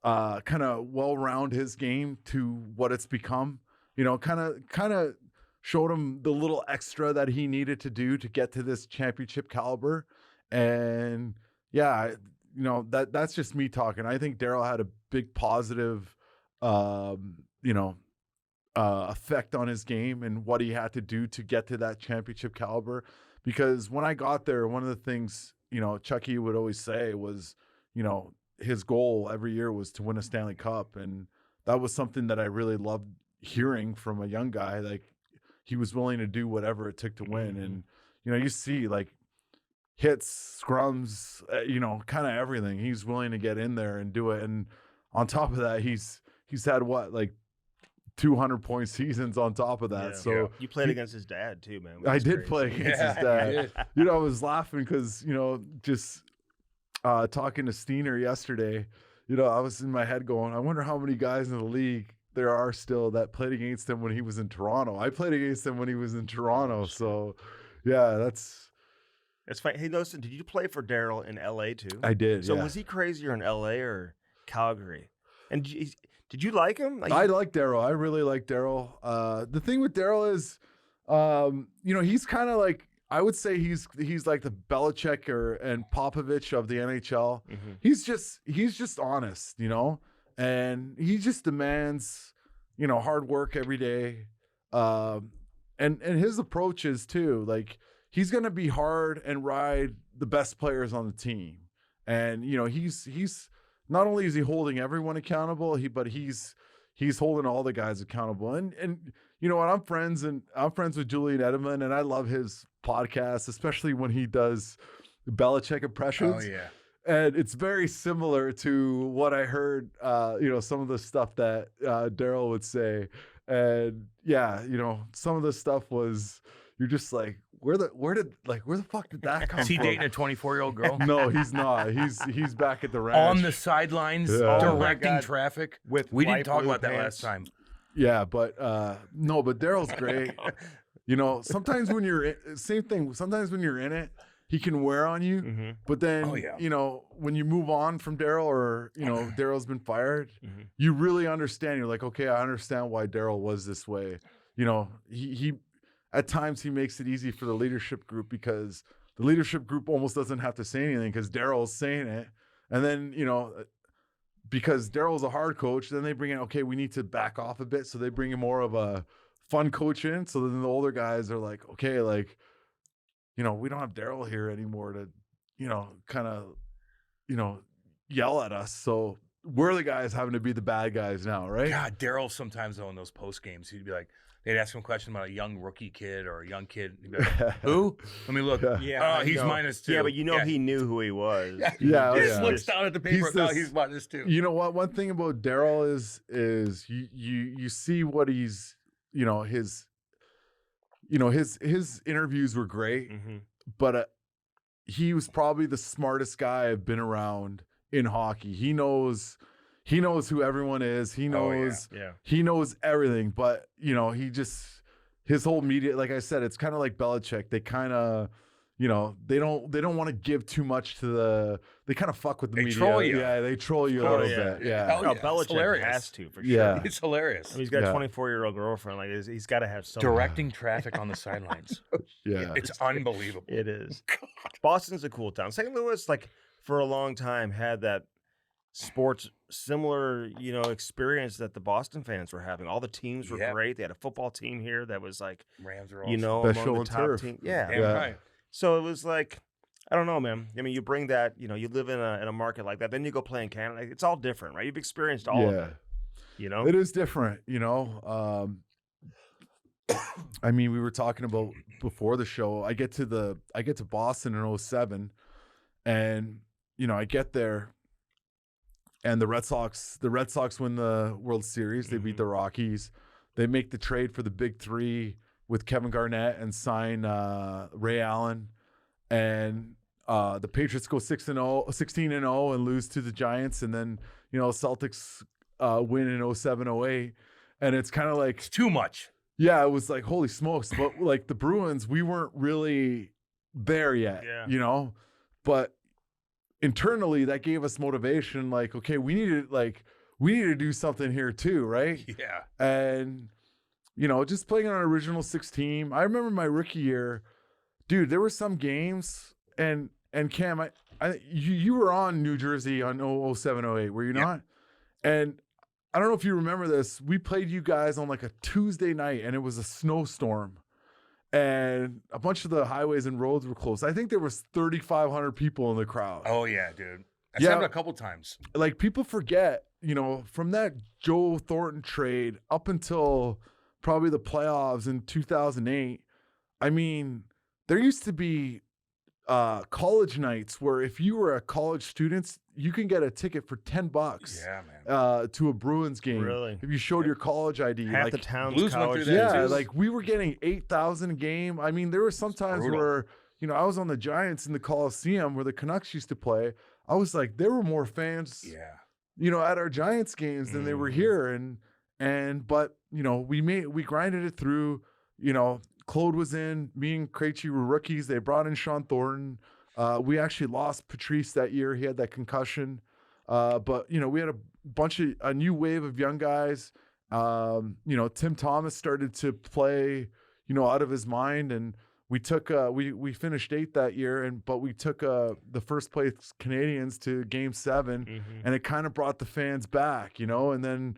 kind of well-round his game to what it's become. You know, kind of showed him the little extra that he needed to do to get to this championship caliber. And yeah, you know, that's just me talking. I think Darryl had a big positive, effect on his game and what he had to do to get to that championship caliber. Because when I got there, one of the things, you know, Chucky would always say was, you know, his goal every year was to win a Stanley Cup. And that was something that I really loved hearing from a young guy. Like he was willing to do whatever it took to win. And, you know, you see like hits, scrums, you know, kind of everything. He's willing to get in there and do it. And on top of that, he's had what, like 200-point seasons on top of that. You played against his dad too, man. I did play against his dad. You know, I was laughing because, you know, just talking to Steiner yesterday, you know, I was in my head going, I wonder how many guys in the league there are still that played against him when he was in Toronto. I played against him when he was in Toronto. So, yeah, that's fine. Hey, listen, did you play for Darryl in LA too? I did. So was he crazier in LA or Calgary? And did you like him? I like Darryl. I really like Darryl. The thing with Darryl is, you know, he's kind of like, I would say he's like the Belichick and Popovich of the NHL. He's just honest, you know, and he just demands, you know, hard work every day. And his approach is too, like he's going to be hard and ride the best players on the team. And, you know, he's not only is he holding everyone accountable, but he's holding all the guys accountable. And you know what? I'm friends with Julian Edelman, and I love his podcast, especially when he does Belichick impressions. Oh yeah. And it's very similar to what I heard, you know, some of the stuff that Darryl would say. And yeah, you know, some of the stuff was, you're just like, where the fuck did that come Is he from? dating a 24-year-old girl? No, he's not. He's back at the ranch. On the sidelines, directing traffic. We didn't talk about that last time. Yeah, but no, but Darryl's great. You know, sometimes when you're sometimes when you're in it, he can wear on you. Mm-hmm. But then, Oh, yeah. you know, when you move on from Darryl, or, you know, Darryl's been fired, Mm-hmm. you really understand. You're like, okay, I understand why Darryl was this way. You know, he at times he makes it easy for the leadership group, because the leadership group almost doesn't have to say anything because Darryl's saying it. And then, you know, because Darryl's a hard coach, then they bring in, okay, we need to back off a bit. So they bring in more of a fun coach in. So then the older guys are like, okay, like, you know, we don't have Darryl here anymore to, you know, kind of, you know, yell at us. So we're the guys having to be the bad guys now, right? God, Darryl sometimes though in those post games, he'd be like, they'd ask him a question about a young rookie kid or a young kid. He'd be like, who? Let me look. Yeah, Oh, he's no. -2. Yeah, but you know he knew who he was. Yeah, Yeah, he oh, just yeah. looks down at the paper. No, he's -2. You know what? One thing about Darryl is you see what he's, you know, his interviews were great, Mm-hmm. but he was probably the smartest guy I've been around in hockey. He knows who everyone is. He knows Yeah. he knows everything. But you know, his whole media, like I said, it's kind of like Belichick. They kind of, you know, they don't want to give too much to they kind of fuck with the They media. troll you. Yeah, they troll you a Oh, little yeah. bit. Yeah. Oh, Oh, yeah, Belichick it's hilarious. has to, for sure. Yeah. It's hilarious. I mean, he's got Yeah. a 24-year-old girlfriend. Like, he's got to have some. Directing traffic on the sidelines. Yeah. It's unbelievable. It is. Boston's a cool town. St. Louis, like, for a long time, had that sports similar, you know, experience that the Boston fans were having. All the teams were Yep. great. They had a football team here that was like, Rams are you awesome. know, Best among show the on top turf. team. Yeah. Damn Yeah. right. So it was like, I don't know, man. I mean, you bring that, you know, you live in a market like that, then you go play in Canada. It's all different, right? You've experienced all of it, you know? It is different, you know. I mean, we were talking about before the show. I get to Boston in 07, and you know, I get there, and the Red Sox win the World Series. They beat the Rockies. They make the trade for the big three with Kevin Garnett and sign Ray Allen, and the Patriots go 16-0 and lose to the Giants, and then, you know, Celtics win in 07-08, and it's kind of like, It's too much. yeah, it was like, holy smokes. But like the Bruins, we weren't really there yet, Yeah. you know, but internally that gave us motivation. Like, okay, we need to do something here too. Right. Yeah. And, you know, just playing on an original 6 team. I remember my rookie year, dude, there were some games, and Cam, you were on New Jersey on 07-08, were you Yep. not? And I don't know if you remember this. We played you guys on like a Tuesday night, and it was a snowstorm, and a bunch of the highways and roads were closed. I think there was 3,500 people in the crowd. Oh yeah, dude. That's Yeah. happened a couple times. Like, people forget, you know, from that Joe Thornton trade up until probably the playoffs in 2008. I mean, there used to be college nights where if you were a college student, you can get a ticket for $10 Yeah, man. to a Bruins game. Really? If you showed your college ID. Half like, the town's Blues went college through that, yeah, too. like we were getting 8,000 a game. I mean, there were some times brutal. where, you know, I was on the Giants in the Coliseum where the Canucks used to play. I was like, there were more fans, Yeah. you know, at our Giants games than they were here. But, you know, we grinded it through. You know, Claude was in, me and Krejci were rookies. They brought in Sean Thornton. We actually lost Patrice that year. He had that concussion. But, you know, we had a new wave of young guys. You know, Tim Thomas started to play, you know, out of his mind, and we took we finished 8th that year, but we took the first place Canadians to Game 7, and it kind of brought the fans back, you know, and then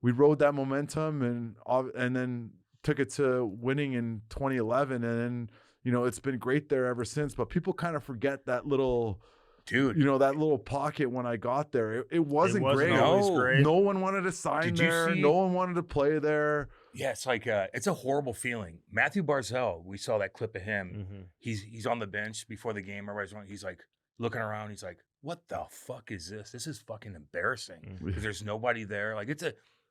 we rode that momentum and then took it to winning in 2011, and then, you know, it's been great there ever since. But people kind of forget that little, Dude. you know, that little pocket when I got there. It wasn't great. always No. great. No one wanted to sign Did you there. see- No one wanted to play there. Yeah, it's like it's a horrible feeling. Matthew Barzell, we saw that clip of him. Mhm. He's on the bench before the game. He's like looking around. He's like, "What the fuck is this? This is fucking embarrassing." Because there's nobody there. Like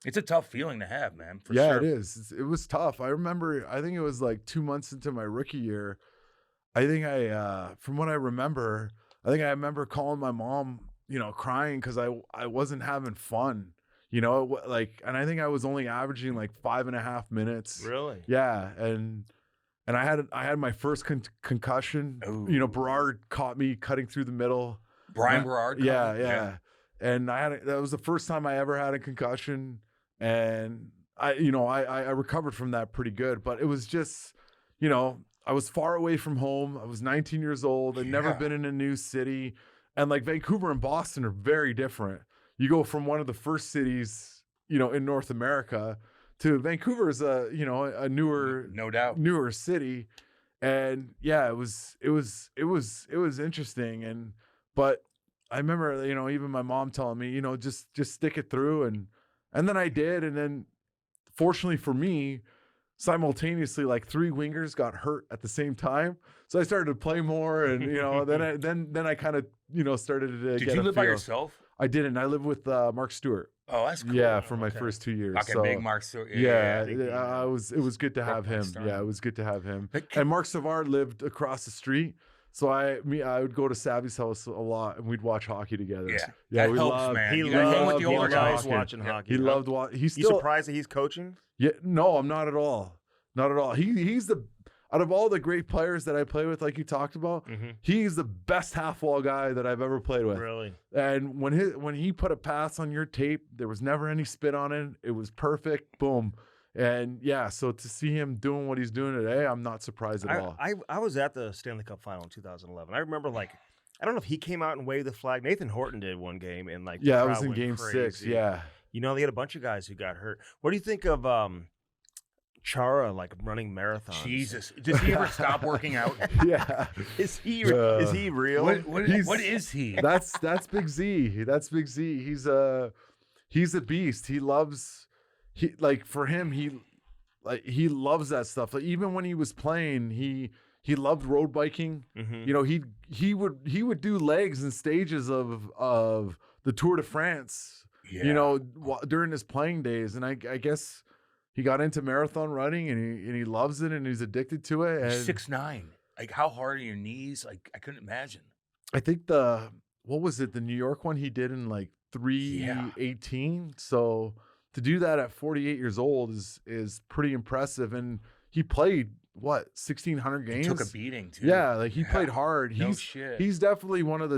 it's a tough feeling to have, man. For Yeah, sure. it is. It was tough. I remember, I think it was like 2 months into my rookie year. I think from what I remember, calling my mom, you know, crying because I wasn't having fun, you know, and I think I was only averaging like 5.5 minutes. Really? Yeah. And, and I had my first concussion. Ooh. You know, Berard caught me cutting through the middle. Brian Berard. Yeah. And that was the first time I ever had a concussion, and I recovered from that pretty good. But it was just, you know, I was far away from home. I was 19 years old. I'd never been in a new city, and like Vancouver and Boston are very different. You go from one of the first cities, you know, in North America to Vancouver is a newer, no doubt, newer city, and yeah, it was interesting, but I remember, you know, even my mom telling me, you know, just stick it through, and then I did, and then fortunately for me, simultaneously, like 3 wingers got hurt at the same time, so I started to play more, and you know, then I kind of, you know, started to Did get you a live by feel. yourself? I didn't. I lived with Mark Stewart. Oh, that's cool. Yeah, for my first 2 years. Fucking so, big Mark Stewart. Yeah, it was good to have him. star. Yeah, it was good to have him. But And Mark Savard lived across the street, so I would go to Savvy's house a lot, and we'd watch hockey together. Yeah, yeah, that we helps, loved. man. He You gotta hang with loved the older guys. watching hockey. He huh? loved watching. He's You still surprised that he's coaching? Yeah, no, I'm not at all. Not at all. He's the out of all the great players that I play with, like you talked about, he's the best half wall guy that I've ever played with. Really? And when he put a pass on your tape, there was never any spit on it. It was perfect. Boom. And yeah, so to see him doing what he's doing today, I'm not surprised at all. I was at the Stanley Cup final in 2011. I remember, like, I don't know if he came out and waved the flag. Nathan Horton did one game, and like, the Yeah, I crowd was in went game crazy. 6. Yeah. You know, they had a bunch of guys who got hurt. What do you think of Chara, like, running marathons? Jesus, does he ever stop working out? Yeah. Is he real? What is he? That's Big Z. That's Big Z. He's a beast. He loves for him, he loves that stuff. Like, even when he was playing, he loved road biking. You know, he would do legs and stages of the Tour de France. Yeah. You know, during his playing days, and I guess he got into marathon running, and he loves it, and he's addicted to it. And 6'9". Like, how hard are your knees? Like, I couldn't imagine. I think the New York one he did in like 3:18. So to do that at 48 years old is pretty impressive. And he played 1,600 games. He took a beating too. Yeah, like he played hard. No shit. He's definitely one of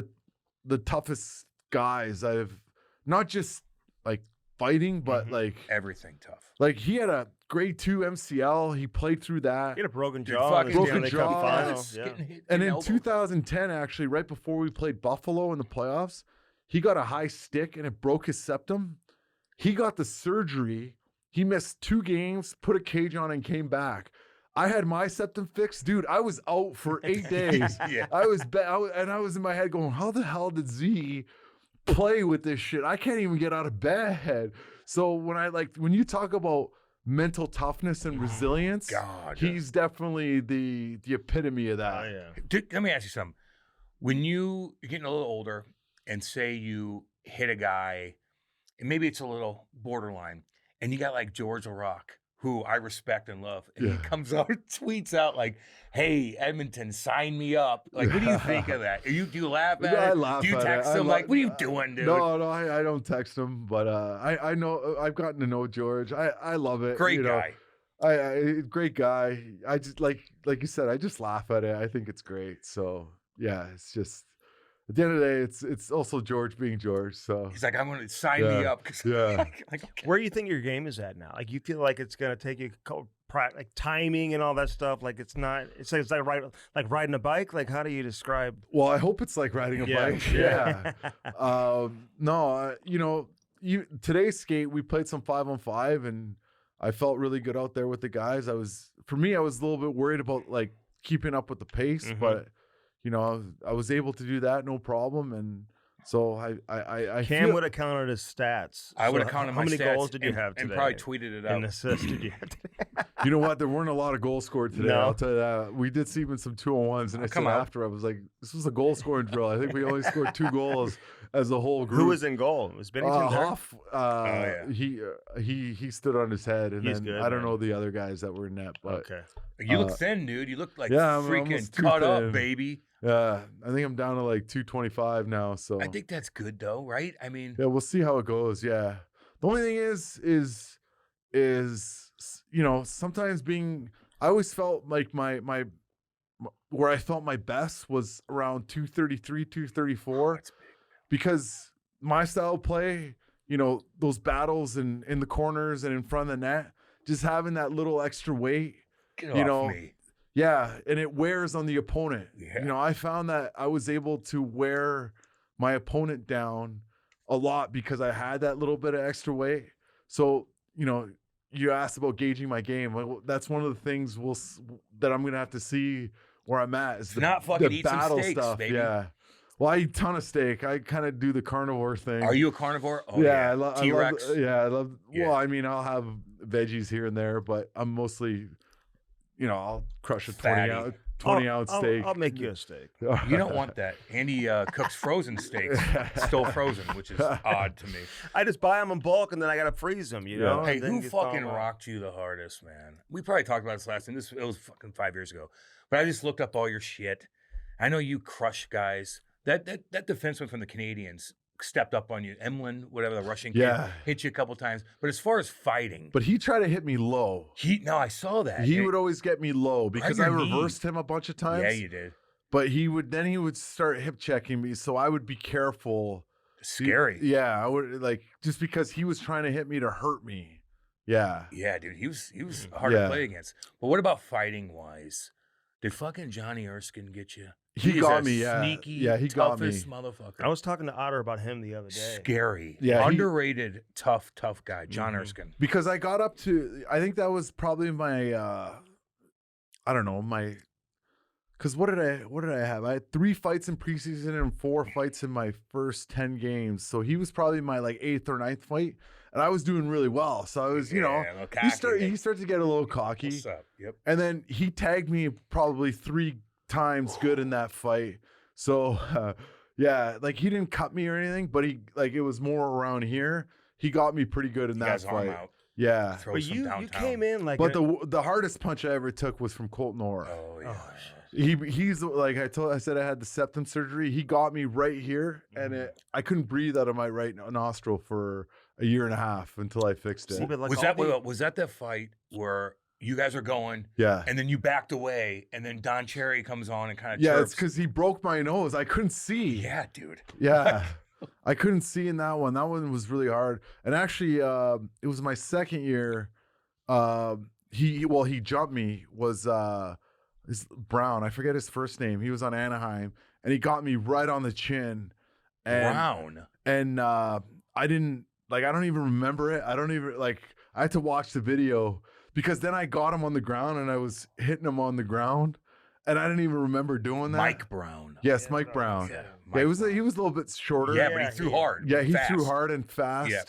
the toughest guys I've, not just like fighting, but like everything tough. Like, he had a grade 2 MCL. He played through that. He had a broken Dude, jaw. in the broken Stanley Cup jaw. final. Yeah. Getting hit And an in elbow. 2010, actually, right before we played Buffalo in the playoffs, he got a high stick and it broke his septum. He got the surgery. He missed 2 games, put a cage on, and came back. I had my septum fixed. Dude, I was out for 8 days. Yeah. I was in my head going, how the hell did Z play with this shit? I can't even get out of bed. So when you talk about mental toughness and resilience, God. he's definitely the epitome of that. Oh, yeah. Dude, let me ask you something. When you're getting a little older and say you hit a guy, and maybe it's a little borderline, and you got like George O'Rourke, who I respect and love, and he comes out, tweets out like, "Hey, Edmonton, sign me up." Like, what do you think of that? Do you laugh at it? I laugh Do you at text it. him like, "What are you doing, dude?" No, I don't text him, but I know, I've gotten to know George. I love it. Great you know. guy. Great guy. I just like you said, I just laugh at it. I think it's great. So yeah, it's just, at the end of the day, it's also George being George. So He's like, "I'm going to sign me up." Yeah. Like, okay. Where do you think your game is at now? Like, you feel like it's gonna take you like timing and all that stuff. Like, it's not. It's like riding a bike. Like, how do you describe? Well, I hope it's like riding a bike. Yeah. No, you know, today's skate, we played some 5-on-5, and I felt really good out there with the guys. I was a little bit worried about like keeping up with the pace, but you know, I was able to do that no problem. And so I Cam feel, would have counted his stats. I would have So counted how my many stats goals did you and- have today? and probably tweeted it out. And assists did you have today? you know what? There weren't a lot of goals scored today. No. I'll tell you that. We did see even some 2-on-1s, and I come said on. after, I was like, this was a goal scoring drill. I think we only scored 2 goals as a whole group. Who was in goal? Was Bennington there? Hoff, yeah. he stood on his head, and He's then good, I don't man. know the other guys that were in net, but Okay. You look thin, dude. You look like yeah, I'm freaking almost too cut thin. up, baby. I think I'm down to like 225 now. So I think that's good, though, right? I mean, yeah, we'll see how it goes. Yeah, the only thing is you know, sometimes I always felt like my where I felt my best was around 233, 234, because my style of play, those battles in the corners and in front of the net, just having that little extra weight, Get off me. yeah, and it wears on the opponent. Yeah. I found that I was able to wear my opponent down a lot because I had that little bit of extra weight. So, you asked about gauging my game. Well, that's one of the things that I'm going to have to see where I'm at is Not fucking the eat some battle steaks, stuff. baby. Yeah. Well, I eat a ton of steak. I kind of do the carnivore thing. Are you a carnivore? Oh, yeah, yeah. T-Rex? I love. Yeah. Well, I mean, I'll have veggies here and there, but I'm mostly, I'll crush a 20 ounce steak. I'll make you a steak. You don't want that. Andy cooks frozen steaks, still frozen, which is odd to me. I just buy them in bulk and then I gotta freeze them. You know. Hey, and then who you thaw fucking 'em out. rocked you the hardest, man? We probably talked about this last time. It was fucking 5 years ago. But I just looked up all your shit. I know you crush guys. That defenseman from the Canadians stepped up on you. Emlyn, whatever, the Russian kid, Yeah. hit you a couple times. But as far as fighting, But he tried to hit me low. I saw that. He would always get me low because I your knee. reversed him a bunch of times. Yeah, you did. But he would start hip checking me, so I would be careful. Scary. Yeah, I would just because he was trying to hit me to hurt me. Yeah. Yeah, dude, he was hard to Yeah. play against. But what about fighting wise? Did fucking Johnny Erskine get you? He He's got a me, yeah. Sneaky, Yeah, he got me. toughest motherfucker. I was talking to Otter about him the other day. Scary. Yeah, he- Underrated, tough guy, John Mhm. Erskine. Because I got up to, I think that was probably my, I don't know, because what did I have? I had 3 fights in preseason and 4 fights in my first 10 games. So he was probably my 8th or 9th fight, and I was doing really well. So I was, Yeah, a little cocky. he started to get a little cocky. What's up? Yep. And then he tagged me probably 3 times good in that fight. So, yeah, he didn't cut me or anything, but he it was more around here. He got me pretty good in You that guys arm fight. out. Yeah. Throw But some you downtown. came in like. But the hardest punch I ever took was from Colton Orr. Oh yeah. He's I said I had the septum surgery. He got me right here, and I couldn't breathe out of my right nostril for a year and a half until I fixed it. See, but Was that the fight where you guys are going Yeah. and then you backed away and then Don Cherry comes on and kind of Yeah, chirps? it's because he broke my nose. I couldn't see. Yeah, dude. Yeah. I couldn't see in that one. That one was really hard. And actually, it was my second year. He jumped me. Was is Brown? I forget his first name. He was on Anaheim, and he got me right on the chin. And, Brown. And I didn't I don't even remember it. I don't even I had to watch the video because then I got him on the ground and I was hitting him on the ground, and I didn't even remember doing that. Mike Brown. Yes, Mike Brown. Yeah, Yeah, he was a little bit shorter. Yeah, but he threw hard. Yeah, he fast. threw hard and fast. Yeah.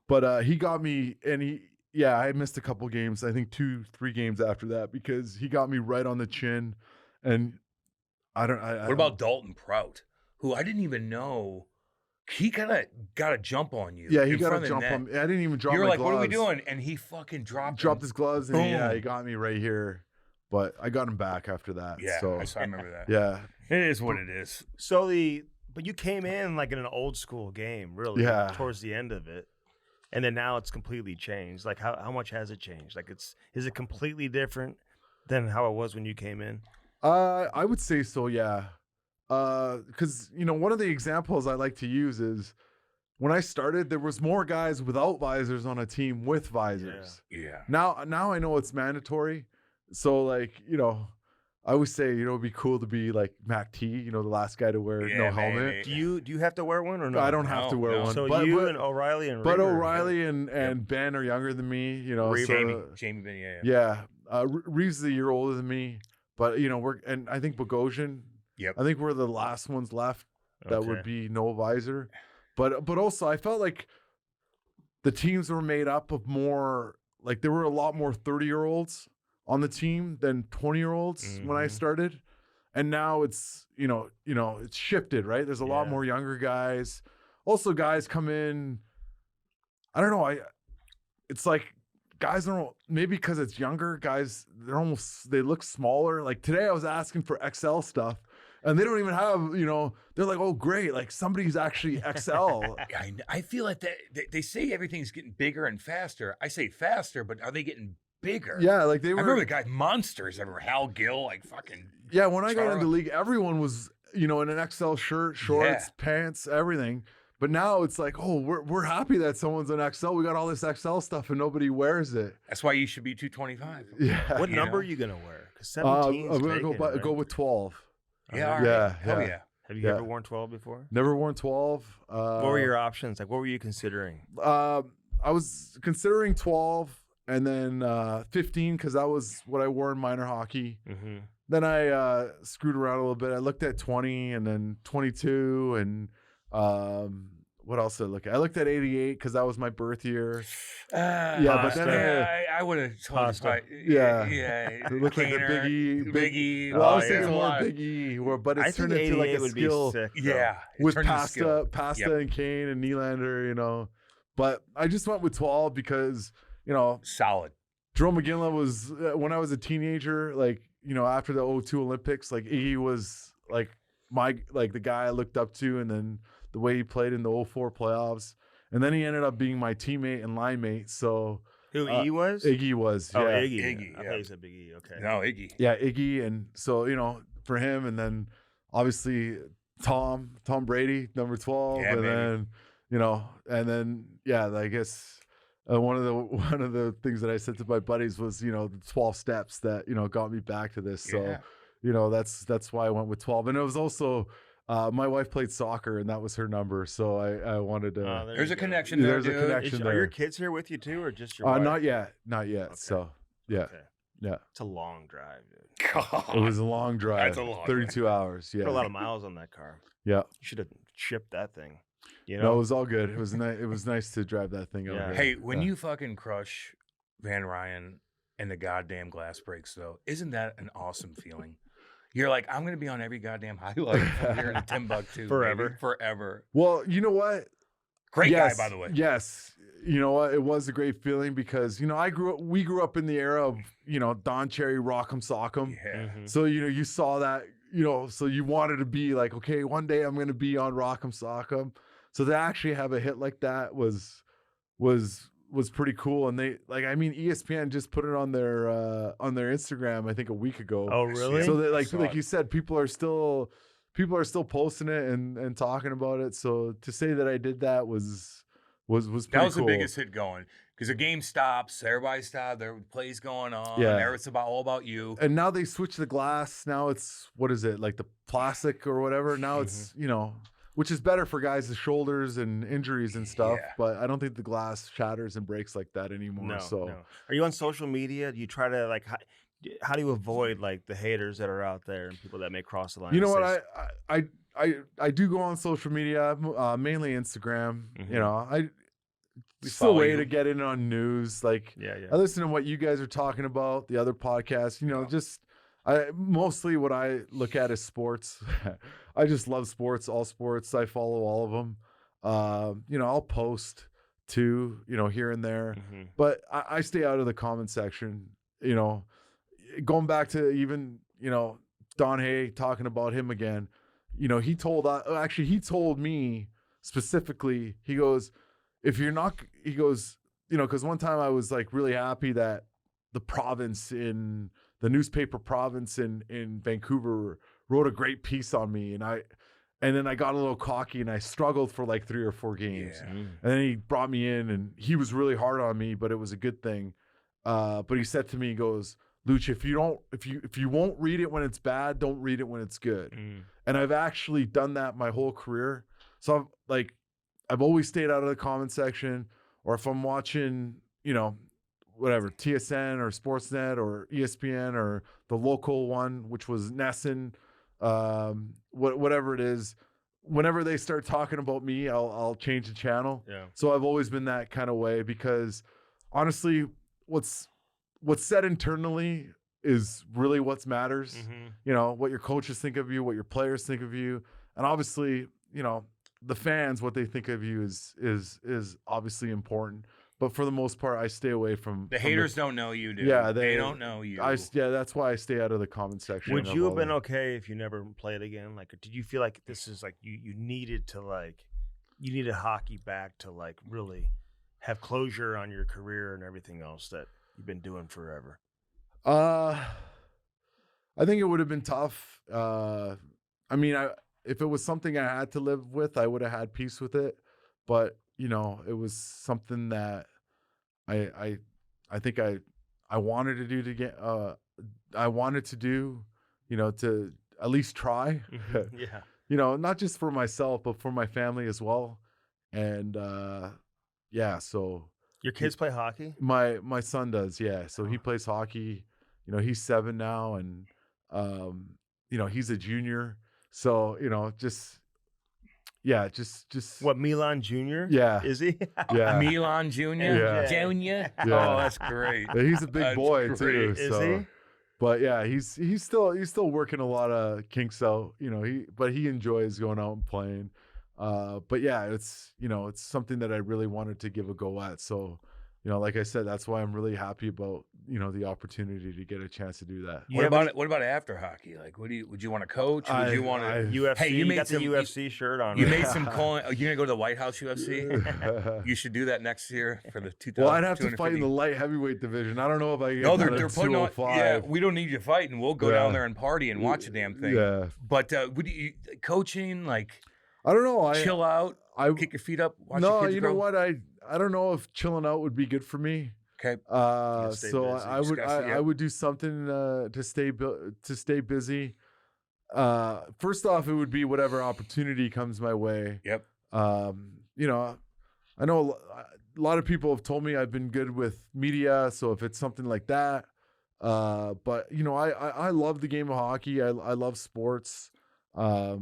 But he got me, and I missed a couple games. I think 2-3 games after that because he got me right on the chin, and What about Dalton Prout, who I didn't even know? He kind of got a jump on you. Yeah, he in got front a of the jump net. on me. I didn't even drop You were my like, gloves. "What are we doing?" And he fucking dropped His gloves, and Boom. he got me right here. But I got him back after that. Yeah, so I remember that. yeah, It is what it is. So but you came in in an old school game, really. Yeah. Towards the end of it, and then now it's completely changed. How much has it changed? Is it completely different than how it was when you came in? I would say so. Yeah, because one of the examples I like to use is when I started, there was more guys without visors on a team with visors. Yeah. Now I know it's mandatory. So I always say, it'd be cool to be like Mac T, the last guy to wear no helmet. Do you have to wear one or no? I don't have to wear no. one. So but, you but, and O'Reilly and but Reaver, O'Reilly and Ben are younger than me, Jamie Ben, yeah. Yeah. Reeves is a year older than me, but and I think Bogosian. Yep. I think we're the last ones left that would be no visor. But also I felt like the teams were made up of more there were a lot more 30-year-olds on the team than 20-year-olds when I started. And now it's it's shifted, right? There's a lot more younger guys. Also guys come in, I don't know, it's guys don't, maybe because it's younger guys, they look smaller. Today I was asking for XL stuff and they don't even have, they're like, oh great, somebody's actually XL. I feel like they say everything's getting bigger and faster. I say faster, but are they getting bigger. Yeah, like they I were. remember the guys, monsters. I remember Hal Gill, like fucking. Yeah, when I got Chara. into the league, everyone was, in an XL shirt, shorts, pants, everything. But now it's like, oh, we're happy that someone's an XL. We got all this XL stuff and nobody wears it. That's why you should be 225. Yeah. What number are you gonna wear? Because 17 is I'm gonna taken, right? go with 12. Yeah, all right. Yeah, Hell yeah. yeah. Have you ever worn 12 before? Never worn 12. What were your options? Like, what were you considering? I was considering 12 and then 15 because that was what I wore in minor hockey. Mm-hmm. Then I screwed around a little bit. I looked at 20 and then 22 and what else did I look at? I looked at 88 because that was my birth year. But then I would have told Pasta. you. Yeah. Yeah. It looked like the Biggie. Biggie. Biggie. Well, I was yeah. thinking There's a more lot. Biggie, but I it's think turned into like 88 a would skill be sick. though. Yeah. it with turned into skill. Pasta Yep. and Kane and Nylander, But I just went with 12 because, Solid. Jerome McGinley was when I was a teenager, like, after the 02 Olympics, like Iggy was like the guy I looked up to, and then the way he played in the 04 playoffs. And then he ended up being my teammate and line mate. So Who E was? Iggy was. Oh, yeah. Iggy. Iggy, I yeah. thought you said Big E. Okay. No, Iggy. Yeah, Iggy. And so, for him, and then obviously Tom Brady, number 12. Yeah, and baby. then, I guess one of the things that I said to my buddies was, the 12 steps that, got me back to this. So, that's why I went with 12. And it was also, my wife played soccer and that was her number. So I wanted to, There's a connection there, there's a dude. connection Are there. your kids here with you too, or just your wife? Not yet. Okay. So yeah, Okay. yeah. It's a long drive, dude. God. It was a long drive. That's a long 32 hours. Yeah. Put a lot of miles on that car. Yeah. You should have shipped that thing. No, it was all good. It was nice. It was nice to drive that thing Yeah. over. Hey, when you fucking crush Van Ryan and the goddamn glass breaks, though, isn't that an awesome feeling? You're like, I'm going to be on every goddamn highlight from here in Timbuktu. Forever. Baby. Forever. Well, you know what? Great Yes, guy, by the way. Yes. You know what? It was a great feeling because, we grew up in the era of, Don Cherry, Rock'em Sock'em. Yeah. Mhm. So, you saw that, so you wanted to be like, okay, one day I'm going to be on Rock'em Sock'em. So to actually have a hit like that was pretty cool. And ESPN just put it on their Instagram, I think a week ago. Oh, really? So that Saw like it. you said, people are still posting it and talking about it. So to say that I did that was pretty That was cool. the biggest hit going because the game stops, everybody stopped, there were plays going on. Yeah. It's all about you. And now they switched the glass. Now it's, what is it, like the plastic or whatever. Now it's, which is better for guys' shoulders and injuries and stuff. Yeah. But I don't think the glass shatters and breaks like that anymore. No, so no. Are you on social media? Do you try to how do you avoid like the haters that are out there and people that may cross the line? you know and what, say I do go on social media, mainly Instagram. Mhm. It's the follow way you. to get in on news. Like Yeah, yeah. I listen to what you guys are talking about, the other podcasts. Just mostly what I look at is sports. I just love sports, all sports. I follow all of them. I'll post too, here and there, Mhm. but I stay out of the comment section. Going back to even Don Hay, talking about him again. He told me specifically. He goes, if you're not, he goes, because one time I was like really happy that the newspaper province in Vancouver wrote a great piece on me, and then I got a little cocky and I struggled for like 3 or 4 games. Yeah. Mm. And then he brought me in and he was really hard on me, but it was a good thing. But he said to me, he goes, Luch, if you won't read it when it's bad, don't read it when it's good. Mm. And I've actually done that my whole career. So I've always stayed out of the comment section, or if I'm watching, whatever, TSN or Sportsnet or ESPN or the local one, which was Nesson, whatever it is, whenever they start talking about me, I'll change the channel. Yeah. So I've always been that kind of way because honestly, what's said internally is really what matters. Mhm. What your coaches think of you, what your players think of you. And obviously, the fans, what they think of you is obviously important. But for the most part, I stay away from The haters don't know you, dude. Yeah, they they- don't know you. that's why I stay out of the comment section. Would of you have all been that. okay if you never played again? Like, did you feel like this is like you needed to you needed hockey back to really have closure on your career and everything else that you've been doing forever? I think it would have been tough. I mean, if it was something I had to live with, I would have had peace with it. But it was something that I think I wanted to do to get. I wanted to do, to at least try. Yeah. Not just for myself, but for my family as well. And so Your kids play hockey? my son does, yeah. So he plays hockey. He's 7 now, and he's a junior. So just What, Milan Jr.? Yeah. Is he? yeah. Milan Jr. Yeah. Junior. Yeah. Oh, that's great. Yeah, he's a big That's boy great. too. Is so. he? But yeah, he's still working a lot of kinks out. But he enjoys going out and playing. But yeah, it's it's something that I really wanted to give a go at. So, like I said, that's why I'm really happy about the opportunity to get a chance to do that. What about after hockey? Like, would you want to coach? Would you want to? UFC. Hey, you got the UFC shirt on. You right? made some coin. Are you gonna go to the White House UFC? You should do that next year for the 2000. Well, I'd have to fight in the light heavyweight division. I don't know if I can. No, get they're putting on. 205. Yeah, we don't need you fighting. We'll go down there and party and watch the damn thing. Yeah, But would you coaching like I don't know. chill out, kick your feet up, watch no, your kids you grow? know what? I don't know if chilling out would be good for me. Okay. stay So busy. I would Discuss it, yeah. I would do something to stay busy. First off, it would be whatever opportunity comes my way. Yep. I know a lot of people have told me I've been good with media, so if it's something like that, but I love the game of hockey. I love sports. I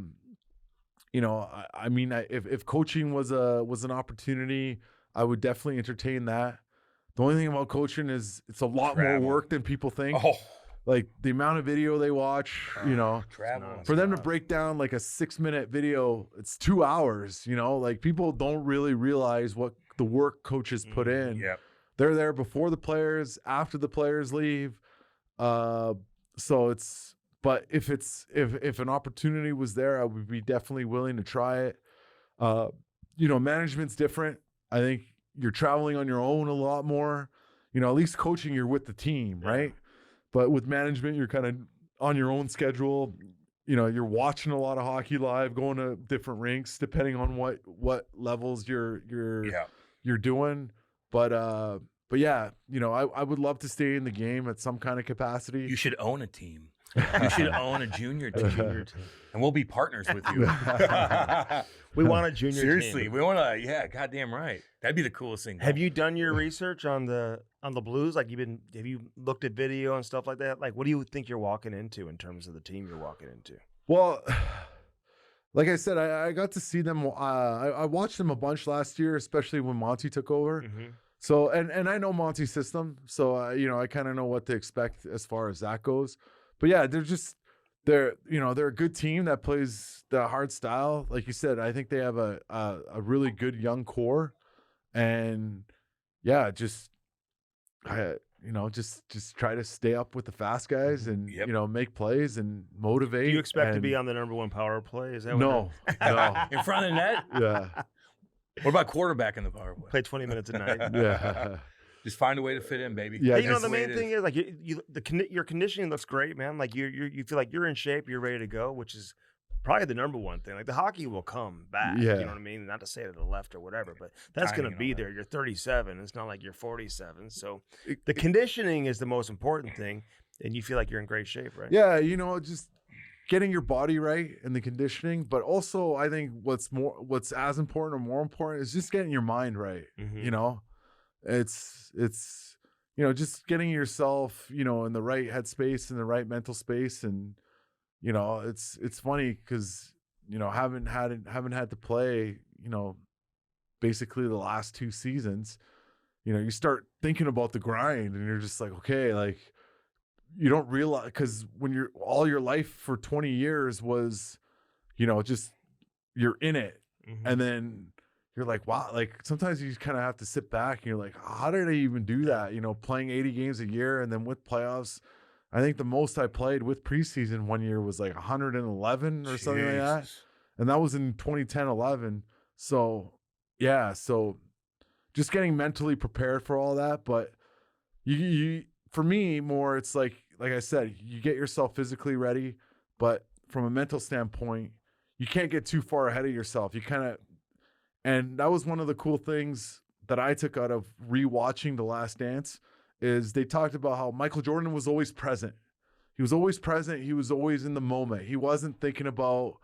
mean, if coaching was an opportunity, I would definitely entertain that. The only thing about coaching is it's a lot more work than people think. Oh, Like the amount of video they watch, travel. for them to break down like a 6-minute video, it's 2 hours, like people don't really realize what the work coaches put in. Yep. They're there before the players, after the players leave. So but if an opportunity was there, I would be definitely willing to try it. Management's different. I think you're traveling on your own a lot more. At least coaching, you're with the team, right? But with management, you're kind of on your own schedule. You're watching a lot of hockey live, going to different rinks, depending on what levels you're doing. But yeah, I would love to stay in the game at some kind of capacity. You should own a team. You should own a junior team. And we'll be partners with you. We want a junior Seriously, team. we want to. Yeah, goddamn right. That'd be the coolest thing. Have you done your research on the Blues? Like have you looked at video and stuff like that? Like, what do you think you're walking into in terms of the team you're walking into? Well, like I said, I got to see them. I watched them a bunch last year, especially when Monty took over. Mm-hmm. So, and I know Monty's system, so I kind of know what to expect as far as that goes. But yeah, they're a good team that plays the hard style. Like you said, I think they have a really good young core, and yeah, just try to stay up with the fast guys and make plays and motivate. Do you expect to be on the #1 power play? Is that what no in front of the net? yeah. What about quarterback in the power play? play 20 minutes a night? Yeah. Just find a way to fit in, baby. Yeah, Hey, the main thing is like your conditioning looks great, man. Like you feel like you're in shape, you're ready to go, which is probably the #1 thing. Like the hockey will come back. Yeah. You know what I mean? Not to say to the left or whatever, but that's going to be there. You're 37. It's not like you're 47. So the conditioning is the most important thing, and you feel like you're in great shape, right? Yeah, just getting your body right and the conditioning, but also I think what's as important or more important is just getting your mind right. Mm-hmm. It's just getting yourself, in the right headspace and the right mental space. And, it's funny because, haven't had to play, basically the last 2 seasons, you start thinking about the grind and you're just like, okay, like you don't realize, because when you're all your life for 20 years was, just you're in it. Mm-hmm. And then you're like, wow, like sometimes you kind of have to sit back and you're like, how did I even do that? Playing 80 games a year, and then with playoffs, I think the most I played with preseason one year was like 111 or something like that. And that was in 2010-11. So yeah, so just getting mentally prepared for all that. But, you for me more, it's like I said, you get yourself physically ready, but from a mental standpoint, you can't get too far ahead of yourself. You kind of, and that was one of the cool things that I took out of rewatching The Last Dance is they talked about how Michael Jordan was always present. He was always present. He was always in the moment. He wasn't thinking about,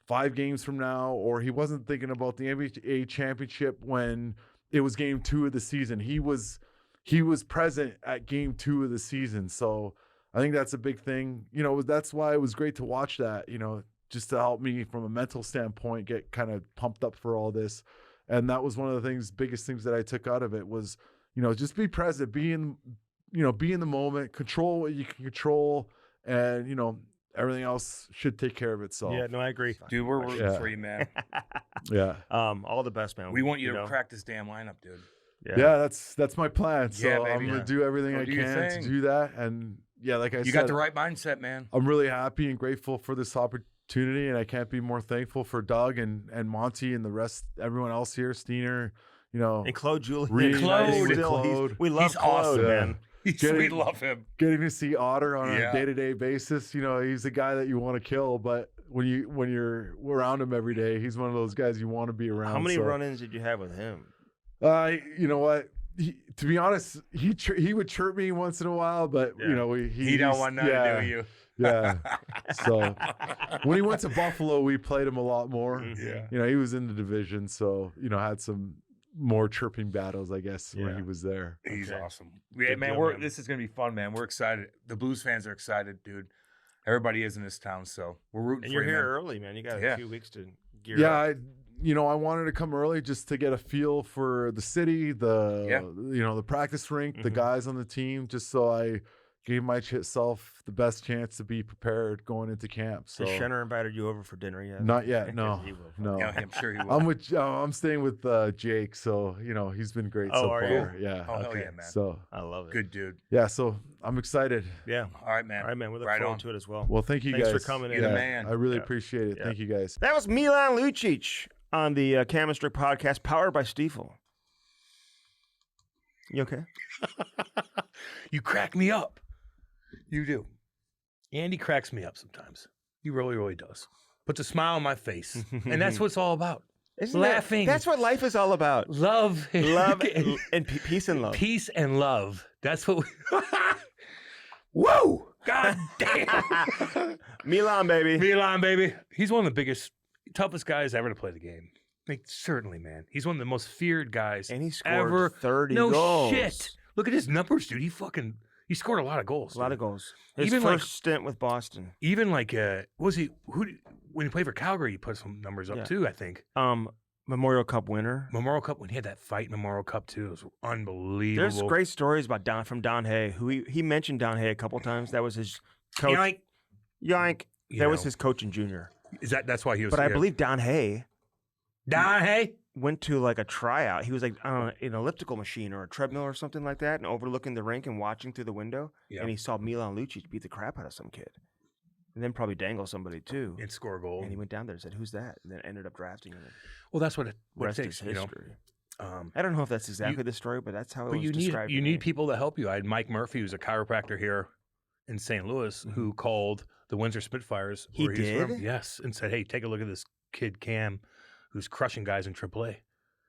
5 games from now, or he wasn't thinking about the NBA championship when it was game 2 of the season. He was present at game 2 of the season. So I think that's a big thing. That's why it was great to watch that, just to help me from a mental standpoint get kind of pumped up for all this. And that was one of the biggest things that I took out of it was, just be present, be in the moment, control what you can control, and, everything else should take care of itself. Yeah, no, I agree. Dude, we're rooting for you, man. Yeah. All the best, man. We want you to crack this damn lineup, dude. Yeah, that's my plan. So Yeah, baby. I'm going to do everything Go I do your can to thing. do that. And yeah, like I said, You got the right mindset, man. I'm really happy and grateful for this opportunity, and I can't be more thankful for Doug and Monty and everyone else here, Steiner, And Claude Julien. Really nice with Claude. We love He's Claude, awesome. man. We love him. Getting to see Otter on Yeah. a day-to-day basis, he's a guy that you want to kill, but when you're around him every day, he's one of those guys you want to be around. How many so. run-ins did you have with him? You know what? To be honest, he would chirp me once in a while, but Yeah. He don't want nothing to do with you. Yeah. So when he went to Buffalo, we played him a lot more. Yeah. He was in the division, so had some more chirping battles, I guess, when he was there. He's Okay. awesome. Yeah, Good man, deal, man. this is gonna be fun, man. We're excited. The Blues fans are excited, dude. Everybody is in this town, so we're rooting And for you're you, here man. early, man. You got Yeah. a few weeks to gear Yeah, up. I wanted to come early just to get a feel for the city, the practice rink, the Mhm. guys on the team, just so I gave myself the best chance to be prepared going into camp. So Has Shenner invited you over for dinner yet? not yet, no, He will. no. Yeah, I'm sure he will. I'm staying with Jake, so he's been great Oh, so are far. you? Yeah. Oh, hell Okay. yeah, man. So I love it. Good dude. yeah, so I'm excited. Yeah. All right, man. All right, man. We look Right forward on. to it as well. Well, thank you Thanks guys for coming You're in. the man. I really Yeah. appreciate it. Yeah. Thank you guys. That was Milan Lucic on the Chemistry Podcast, powered by Stiefel. You okay? You crack me up. You do. Andy cracks me up sometimes. He really, really does. Puts a smile on my face. And that's what it's all about. Isn't Laughing. That's what life is all about. Love. Love and peace and love. Peace and love. That's what we... Whoa! God damn. Milan, baby. Milan, baby. He's one of the biggest, toughest guys ever to play the game. Like, certainly, man. He's one of the most feared guys And he scored ever. 30 no goals. shit. Look at his numbers, dude. He scored a lot of goals. A lot dude. of goals. His Even first like- stint with Boston. Even like, when he played for Calgary, he put some numbers up Yeah. too, I think. Memorial Cup winner. Memorial Cup, when he had that fight in Memorial Cup too, it was unbelievable. There's great stories about Don Hay, who he mentioned Don Hay a couple times. That was his coach. Yoink. You That was know. his coach and junior. That's why he was. But I yeah. believe Don Hay Don Hay. went to like a tryout. He was like on an elliptical machine or a treadmill or something like that, and overlooking the rink and watching through the window. Yeah. And he saw Milan Lucic beat the crap out of some kid, and then probably dangle somebody too. And score a goal. And he went down there and said, "Who's that?" And then ended up drafting him. Well, that's what it Rest takes, is you know. history. Um, I don't know if that's exactly the story, but that's how it but was you described. to me. need people to help you. I had Mike Murphy, who's a chiropractor here in St. Louis, who called the Windsor Spitfires. He where he's from. did? Yes, and said, "Hey, take a look at this kid Cam, who's crushing guys in AAA.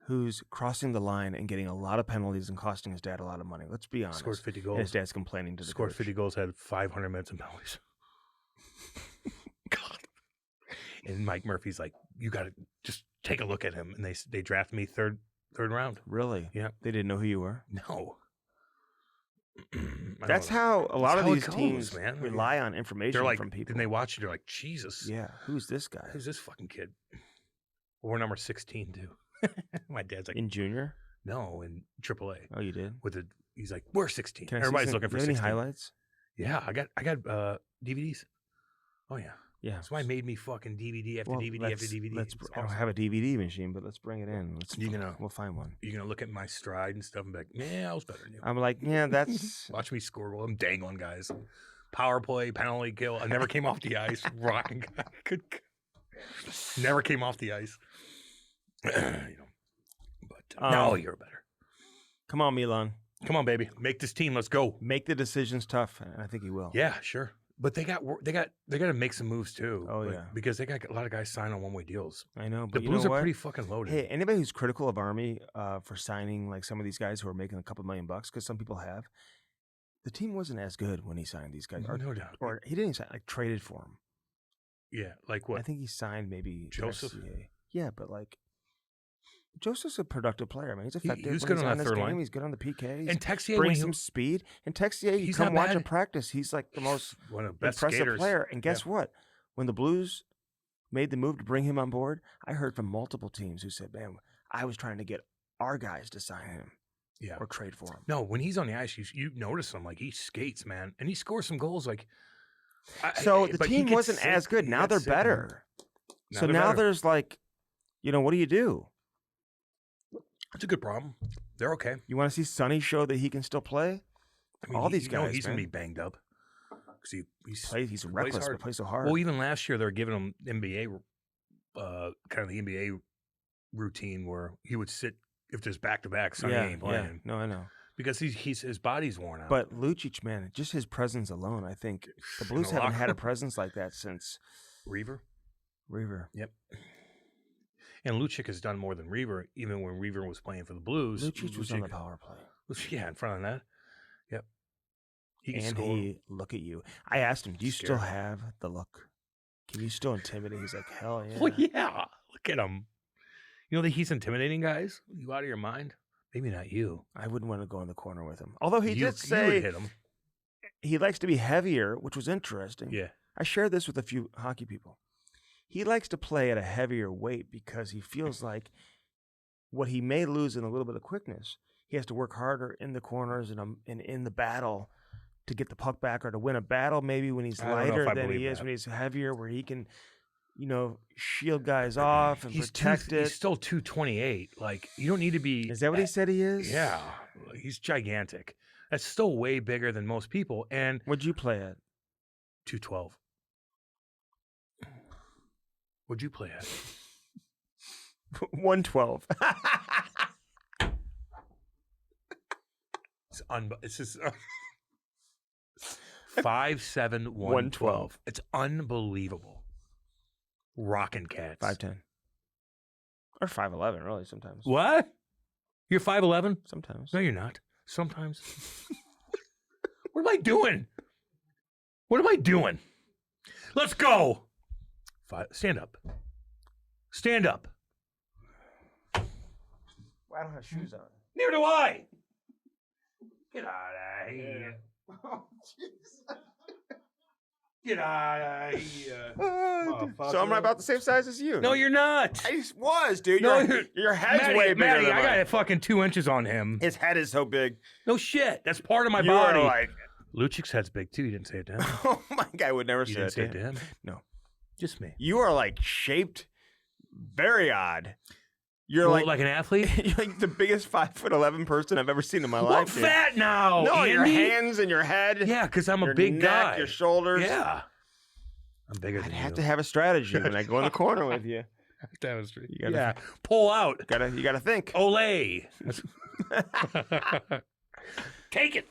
Who's crossing the line and getting a lot of penalties and costing his dad a lot of money. Let's be honest. Scored 50 And his goals. dad's complaining to the Scored coach. 50 goals. Had 500 minutes in penalties. God. And Mike Murphy's like, you got to just take a look at him. And they drafted me third round. Really? Yeah. They didn't know who you were? No. I That's don't know. how a lot That's of how it these goes, teams man. rely on information They're like, from people. and they watch you. They're like, Jesus. Yeah. Who's this guy? Who's this fucking kid? Well, we're number 16 too. My dad's like, In junior? no, in AAA. Oh, you did? He's like, we're 16. Can I see Everybody's some- looking do for you have any 16. highlights? Yeah, I got DVDs. Oh yeah. Yeah. That's why I made me fucking DVD after Well, DVD after DVD. Let's, It's I don't awesome. have a DVD machine, but let's bring it in. We'll find one. You're gonna look at my stride and stuff and be like, yeah, I was better than you. I'm like, yeah, that's Watch me score goal. I'm dangling guys. Power play, penalty kill. I never came off the ice. Rocking. Never came off the ice. You know. But no, you're better. Come on, Milan. Come on, baby. Make this team. Let's go. Make the decisions tough, and I think he will. Yeah, sure. But they got to make some moves too. Oh, like, yeah. because they got a lot of guys signing on one-way deals. I know, but The you Blues know are what? pretty fucking loaded. Hey, anybody who's critical of Army for signing like some of these guys who are making a couple $1 million, because some people have, the team wasn't as good when he signed these guys. No doubt. Or he didn't sign, like traded for him. Yeah, like what? I think he signed maybe Joseph? SCA. Yeah, but like Joseph's a productive player. I mean, he's He effective. was when good he's on that his third game. line. He's good on the PK. He's And Texier, when brings he, some speed. And Texier, you He's come not watch bad. him practice. He's like the most one of the best impressive skaters. player. And guess what? When the Blues made the move to bring him on board, I heard from multiple teams who said, "Man, I was trying to get our guys to sign him Yeah. or trade for him." No, when he's on the ice, you notice him. Like, he skates, man. And he scores some goals. Like, So the but he team gets wasn't sick. as good. He Now got they're sick, man. better. Now So they're now better. there's like, what do you do? It's a good problem. They're okay. You want to see Sonny show that he can still play? I mean, All these you know guys, he's gonna man. be banged up because he's He's plays reckless, hard. but plays so hard. Well, even last year they're giving him NBA, kind of the NBA routine where he would sit if there's back to back. Sonny ain't playing No, I know. because he's his body's worn out. But Lucic, man, just his presence alone, I think the In Blues the haven't locker had a room. presence like that since Reaver, Reaver. yep. And Lucic has done more than Reaver, even when Reaver was playing for the Blues. Lucic was on the power play. Yeah, in front of that. Yep. He can And score. look at you. I asked him, do you still Scary. have the look? Can you still intimidate? He's like, hell yeah. Well, yeah. Look at him. You know that he's intimidating guys? You out of your mind? Maybe not you. I wouldn't want to go in the corner with him. Although he you, did you would say hit him. he likes to be heavier, which was interesting. Yeah. I shared this with a few hockey people. He likes to play at a heavier weight because he feels like what he may lose in a little bit of quickness, he has to work harder in the corners and in the battle to get the puck back or to win a battle maybe when he's I don't know if lighter I than he believe is that. when he's heavier, where he can, shield guys off and protect it. He's still 228. Like, you don't need to be. Is that what he said he is? Yeah. He's gigantic. That's still way bigger than most people. And What'd you play at? 212. What'd you play at? 112. It's just 5'7", 112. It's unbelievable. Rockin' cats. 5'10". Or 5'11", really, sometimes. What? You're 5'11"? Sometimes. No, you're not. Sometimes. What am I doing? What am I doing? Let's go. Stand up. Stand up. I don't have shoes on. Neither do I. Get out of here. Oh, jeez. Get out of here. So I'm about the same size as you. No, you're not. I was, dude. No, your head's Matty, way bigger Matty, than I mine. got fucking 2 inches on him. His head is so big. No shit. That's part of my You body. are like, Lucic's head's big too. You didn't say it to him. oh my God, I would never You say didn't say it it to to him. him. No. Just me. You are like shaped very odd. You're Well, like an athlete? you're like the biggest 5'11" person I've ever seen in my I'm life. dude. fat now. No, your Andy. hands and your head. Yeah, because I'm your a big neck, guy. Your shoulders. Yeah. I'm bigger I'd than have you. to have a strategy when I go in the corner with you. You gotta, Yeah. Pull out. you gotta think. Olay. Take it.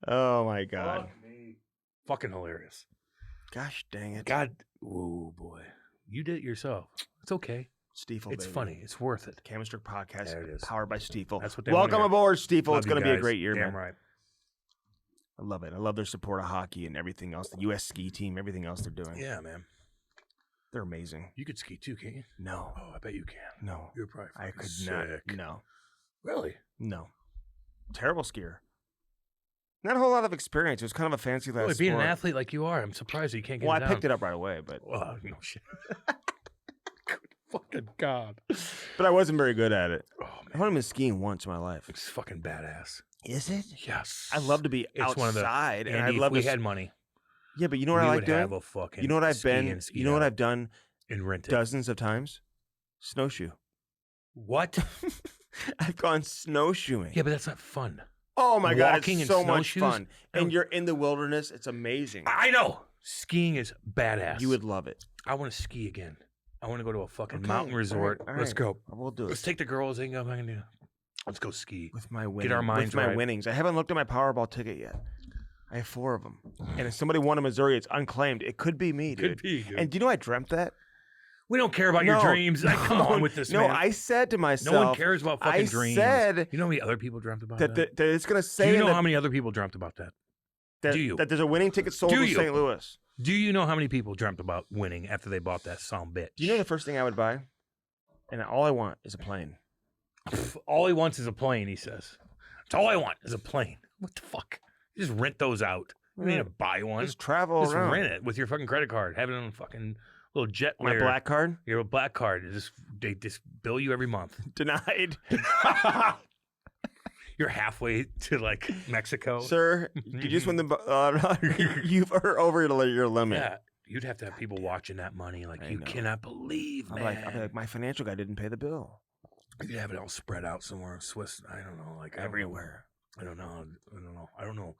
Oh my God. Fuck me. Fucking hilarious. Gosh dang it. God. Oh, boy. You did it yourself. It's okay. Stiefel, It's baby. funny. It's worth it. Chemistry Podcast There it is. powered by Stiefel. That's what they wanna Welcome hear. aboard, Stiefel. Love It's you going to be a guys. great year, Damn man. right. I love it. I love their support of hockey and everything else. The U.S. ski team, everything else they're doing. Yeah, man. They're amazing. You could ski too, can't you? No. Oh, I bet you can. No. You're probably I fucking could sick. not. No. Really? No. Terrible skier. Not a whole lot of experience. It was kind of a fancy last Really, being an sport. athlete like you are, I'm surprised you can't get Well, it I down. picked it up right away, but No shit. Good fucking God. I wasn't very good at it. Oh, I've man. only been skiing once in my life. It's fucking badass. Is it? Yes. I love to be It's one of the- outside, and I Andy, love if we to. had money, Yeah, but you know what we I like would doing? have a fucking You know what I've ski been? and ski You know what out I've done and rent it. dozens of times? Snowshoe. What? I've gone snowshoeing. Yeah, but that's not fun. Oh my God, Walking it's in so much snowshoes? fun. No. And you're in the wilderness. It's amazing. I know. Skiing is badass. You would love it. I want to ski again. I want to go to a fucking Okay, mountain resort. all Let's right. go. We'll do Let's it. take the girls and go back and do. Let's go ski. with my Get our minds right. winnings. I haven't looked at my Powerball ticket yet. I have 4 of them, and if somebody won in Missouri, it's unclaimed. It could be me, dude. Could be, dude. And do you know I dreamt that? We don't care about your dreams. Like, come on with this, man. No, I said to myself, no one cares about fucking dreams. I said, you know how many other people dreamt about that? that it's going to say. Do you know how many other people dreamt about that? Do you? That there's a winning ticket sold in St. Louis. Do you know how many people dreamt about winning after they bought that bitch? Do you know the first thing I would buy? And all I want is a plane. All he wants is a plane, he says. That's all I want is a plane. What the fuck? You just rent those out. You need to buy one. Just travel Just around. rent it with your fucking credit card. Have it on a fucking little jet My layer. black card? You have a black card. They just bill you every month. Denied. You're halfway to like Mexico. Sir, you just win the... you've over your limit. Yeah. You'd have to have people watching that money like, you cannot believe, man. I'll be like, my financial guy didn't pay the bill. You'd have it all spread out somewhere. Swiss, I don't know. Like everywhere. I don't know.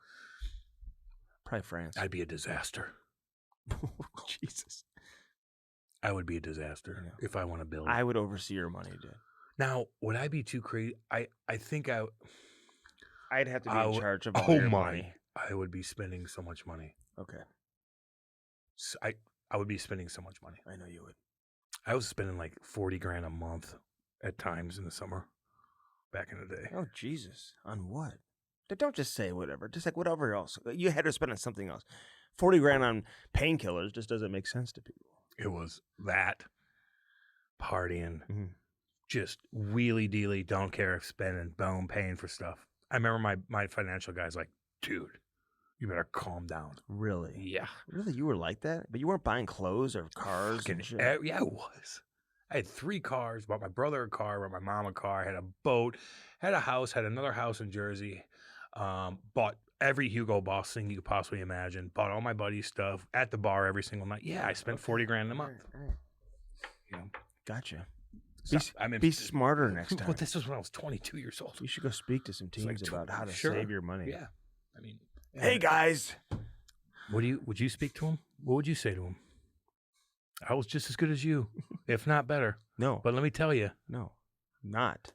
Probably France. I'd be a disaster. Jesus. I would be a disaster if I want to build. I would oversee your money, dude. Now, would I be too crazy? I think I'd have to be in charge of all your money. I would be spending so much money. Okay. So I would be spending so much money. I know you would. I was spending like $40,000 a month at times in the summer back in the day. Oh, Jesus. On what? Don't just say whatever. Just like whatever else. You had to spend on something else. $40,000 on painkillers just doesn't make sense to people. It was that partying, just wheelie dealy, don't care if spending, boom, paying for stuff. I remember my financial guy's like, dude, you better calm down. Really? Yeah. Really? You were like that? But you weren't buying clothes or cars and shit? Yeah, I was. I had 3 cars, bought my brother a car, bought my mom a car, had a boat, had a house, had another house in Jersey, bought every Hugo Boss thing you could possibly imagine, bought all my buddies' stuff at the bar every single night. Yeah, I spent $40,000 a month. All right. You know, gotcha. so, be smarter next time. Well, this was when I was 22 years old. You should go speak to some teams about how to save your money. Yeah. I mean, hey, guys. Would you speak to him? What would you say to him? I was just as good as you, if not better. No. But let me tell you. No, not.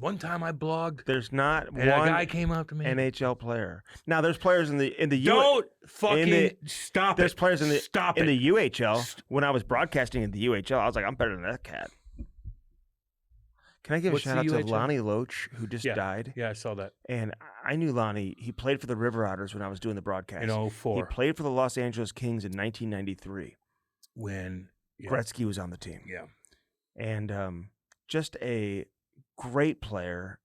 One time I blogged. There's not and one a guy came up to me. NHL player. Now there's players in the Don't fucking stop it. There's players in the Stop in it. the UHL. When I was broadcasting in the UHL, I was like, I'm better than that cat. Can I give What's a shout out the to UHL? Lonnie Loach, who just died? Yeah, I saw that. And I knew Lonnie. He played for the River Otters when I was doing the broadcast. In 04. He played for the Los Angeles Kings in 1993. When Gretzky was on the team. Yeah. And just a great player,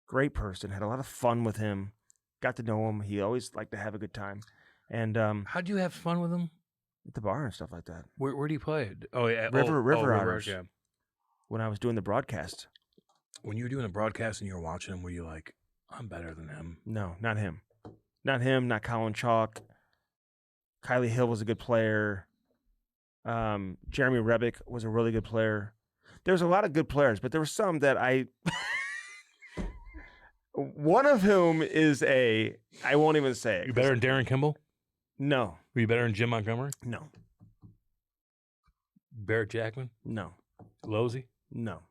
great person. Had a lot of fun with him. Got to know him. He always liked to have a good time. And how'd you have fun with him? at the bar and stuff like that. Where do you play? Oh yeah, River Otters. Yeah. When I was doing the broadcast. When you were doing the broadcast and you were watching him, were you like, I'm better than him? No, not him. Not him, not Colin Chalk. Kylie Hill was a good player. Jeremy Rebick was a really good player. There's a lot of good players, but there were some that I... One of whom is I won't even say it. You better than Darren Kimball? No. Were you better than Jim Montgomery? No. Barrett Jackman? No. Losey? No.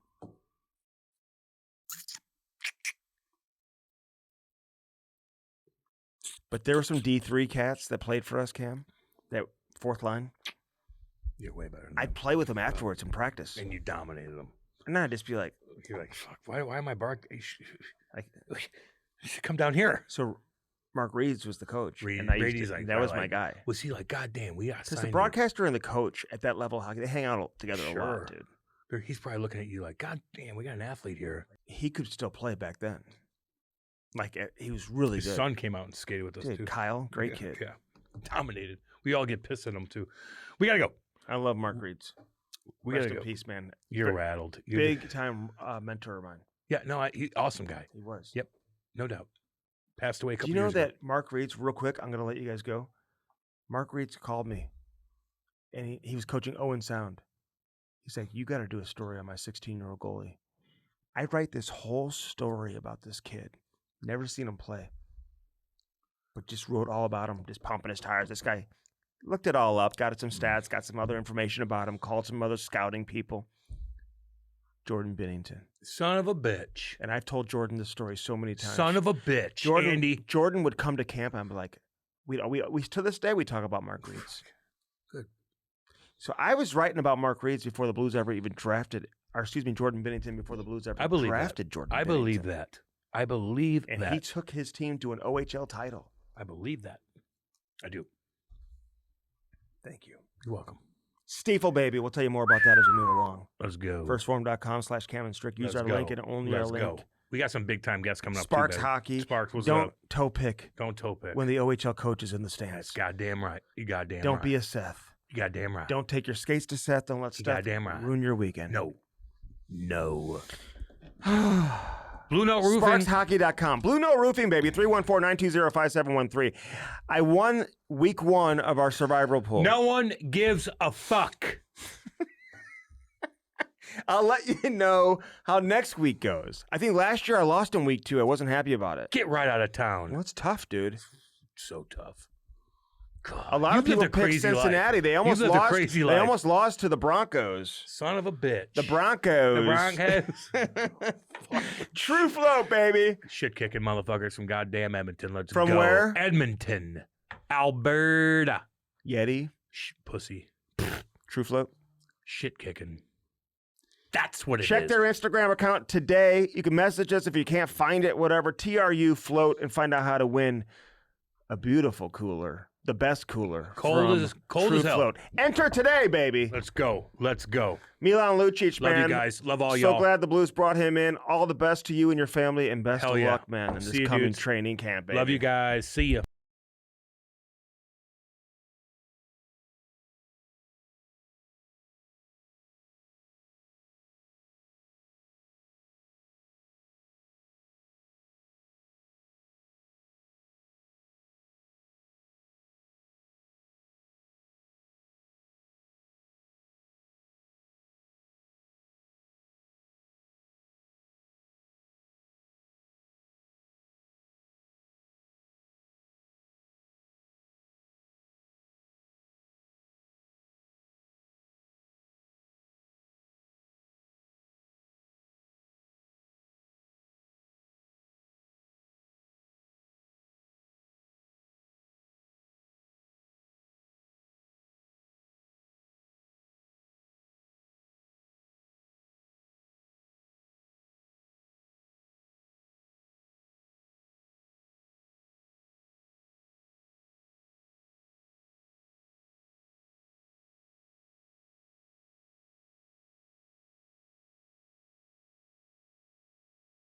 But there were some D3 cats that played for us, Cam. That fourth line. You're way better than I'd play with them afterwards in practice. and you dominated them. And I'd just be like, You're like, fuck, why am I bark? like You should come down here. so Mark Reeds was the coach. Reed- and Reedy's like, that was like, my guy. Was he like, God damn, we got Because the broadcaster and the coach at that level of hockey, they hang out together a Sure. lot, dude. He's probably looking at you like, God damn, we got an athlete here. He could still play back then. Like, he was really His good. son came out and skated with us Dude, too. Kyle, great Yeah, kid. Yeah, dominated. We all get pissed at him too. We gotta go. I love Mark Reeds. We Rest gotta in go. peace, man. You're rattled. You're Big time mentor of mine. Yeah, no, awesome guy. He was. Yep, no doubt. Passed away a Do couple you know years ago. that Mark Reeds, real quick, I'm going to let you guys go. Mark Reeds called me, and he was coaching Owen Sound. He's like, you got to do a story on my 16-year-old goalie. I write this whole story about this kid. Never seen him play. But just wrote all about him, just pumping his tires. This guy looked it all up, got some stats, got some other information about him, called some other scouting people. Jordan Bennington. Son of a bitch. And I've told Jordan this story so many times. Son of a bitch. Andy. Jordan would come to camp and I'd be like, we to this day we talk about Mark Reeds. Good. So I was writing about Mark Reeds before the Blues ever even drafted, or excuse me, Jordan Bennington before the Blues ever drafted Jordan I Bennington. believe that. I believe and that. he took his team to an OHL title. I believe that. I do. Thank you. You're welcome. Stiefel, baby. We'll tell you more about that as we move along. Let's go. Firstform.com/Cam and Strick. Use Let's our go. link and only Let's our link. go. We got some big time guests coming up. Sparks too, baby. Hockey. Sparks, what's Don't up? toe pick Don't toe pick. when the OHL coach is in the stands. That's goddamn right. You goddamn Don't right. be a Seth. You goddamn right. Don't take your skates to Seth. Don't let You Seth goddamn right. ruin your weekend. No. Blue Note Roofing. SparksHockey.com. Blue Note Roofing, baby. 314-920-5713. I won week 1 of our survival pool. No one gives a fuck. I'll let you know how next week goes. I think last year I lost in week 2. I wasn't happy about it. Get right out of town. Well, it's tough, dude. So tough. God. A lot of people picked Cincinnati. They almost lost. They almost lost to the Broncos. Son of a bitch. The Broncos. The Broncos. True float, baby. Shit kicking motherfuckers from goddamn Edmonton. Let's From go. where? Edmonton, Alberta. Yeti. Pussy. True float. Shit kicking. That's what it is. Check their Instagram account today. You can message us if you can't find it, whatever. TRU float and find out how to win a beautiful cooler. The best cooler. Cold as True hell. Float. Enter today, baby. Let's go. Let's go. Milan Lucic, man. Love you guys. Love all so y'all. glad the Blues brought him in. All the best to you and your family, and best Hell of yeah. luck, man, in See this you, coming dudes. training camp, baby. Love you guys. See ya.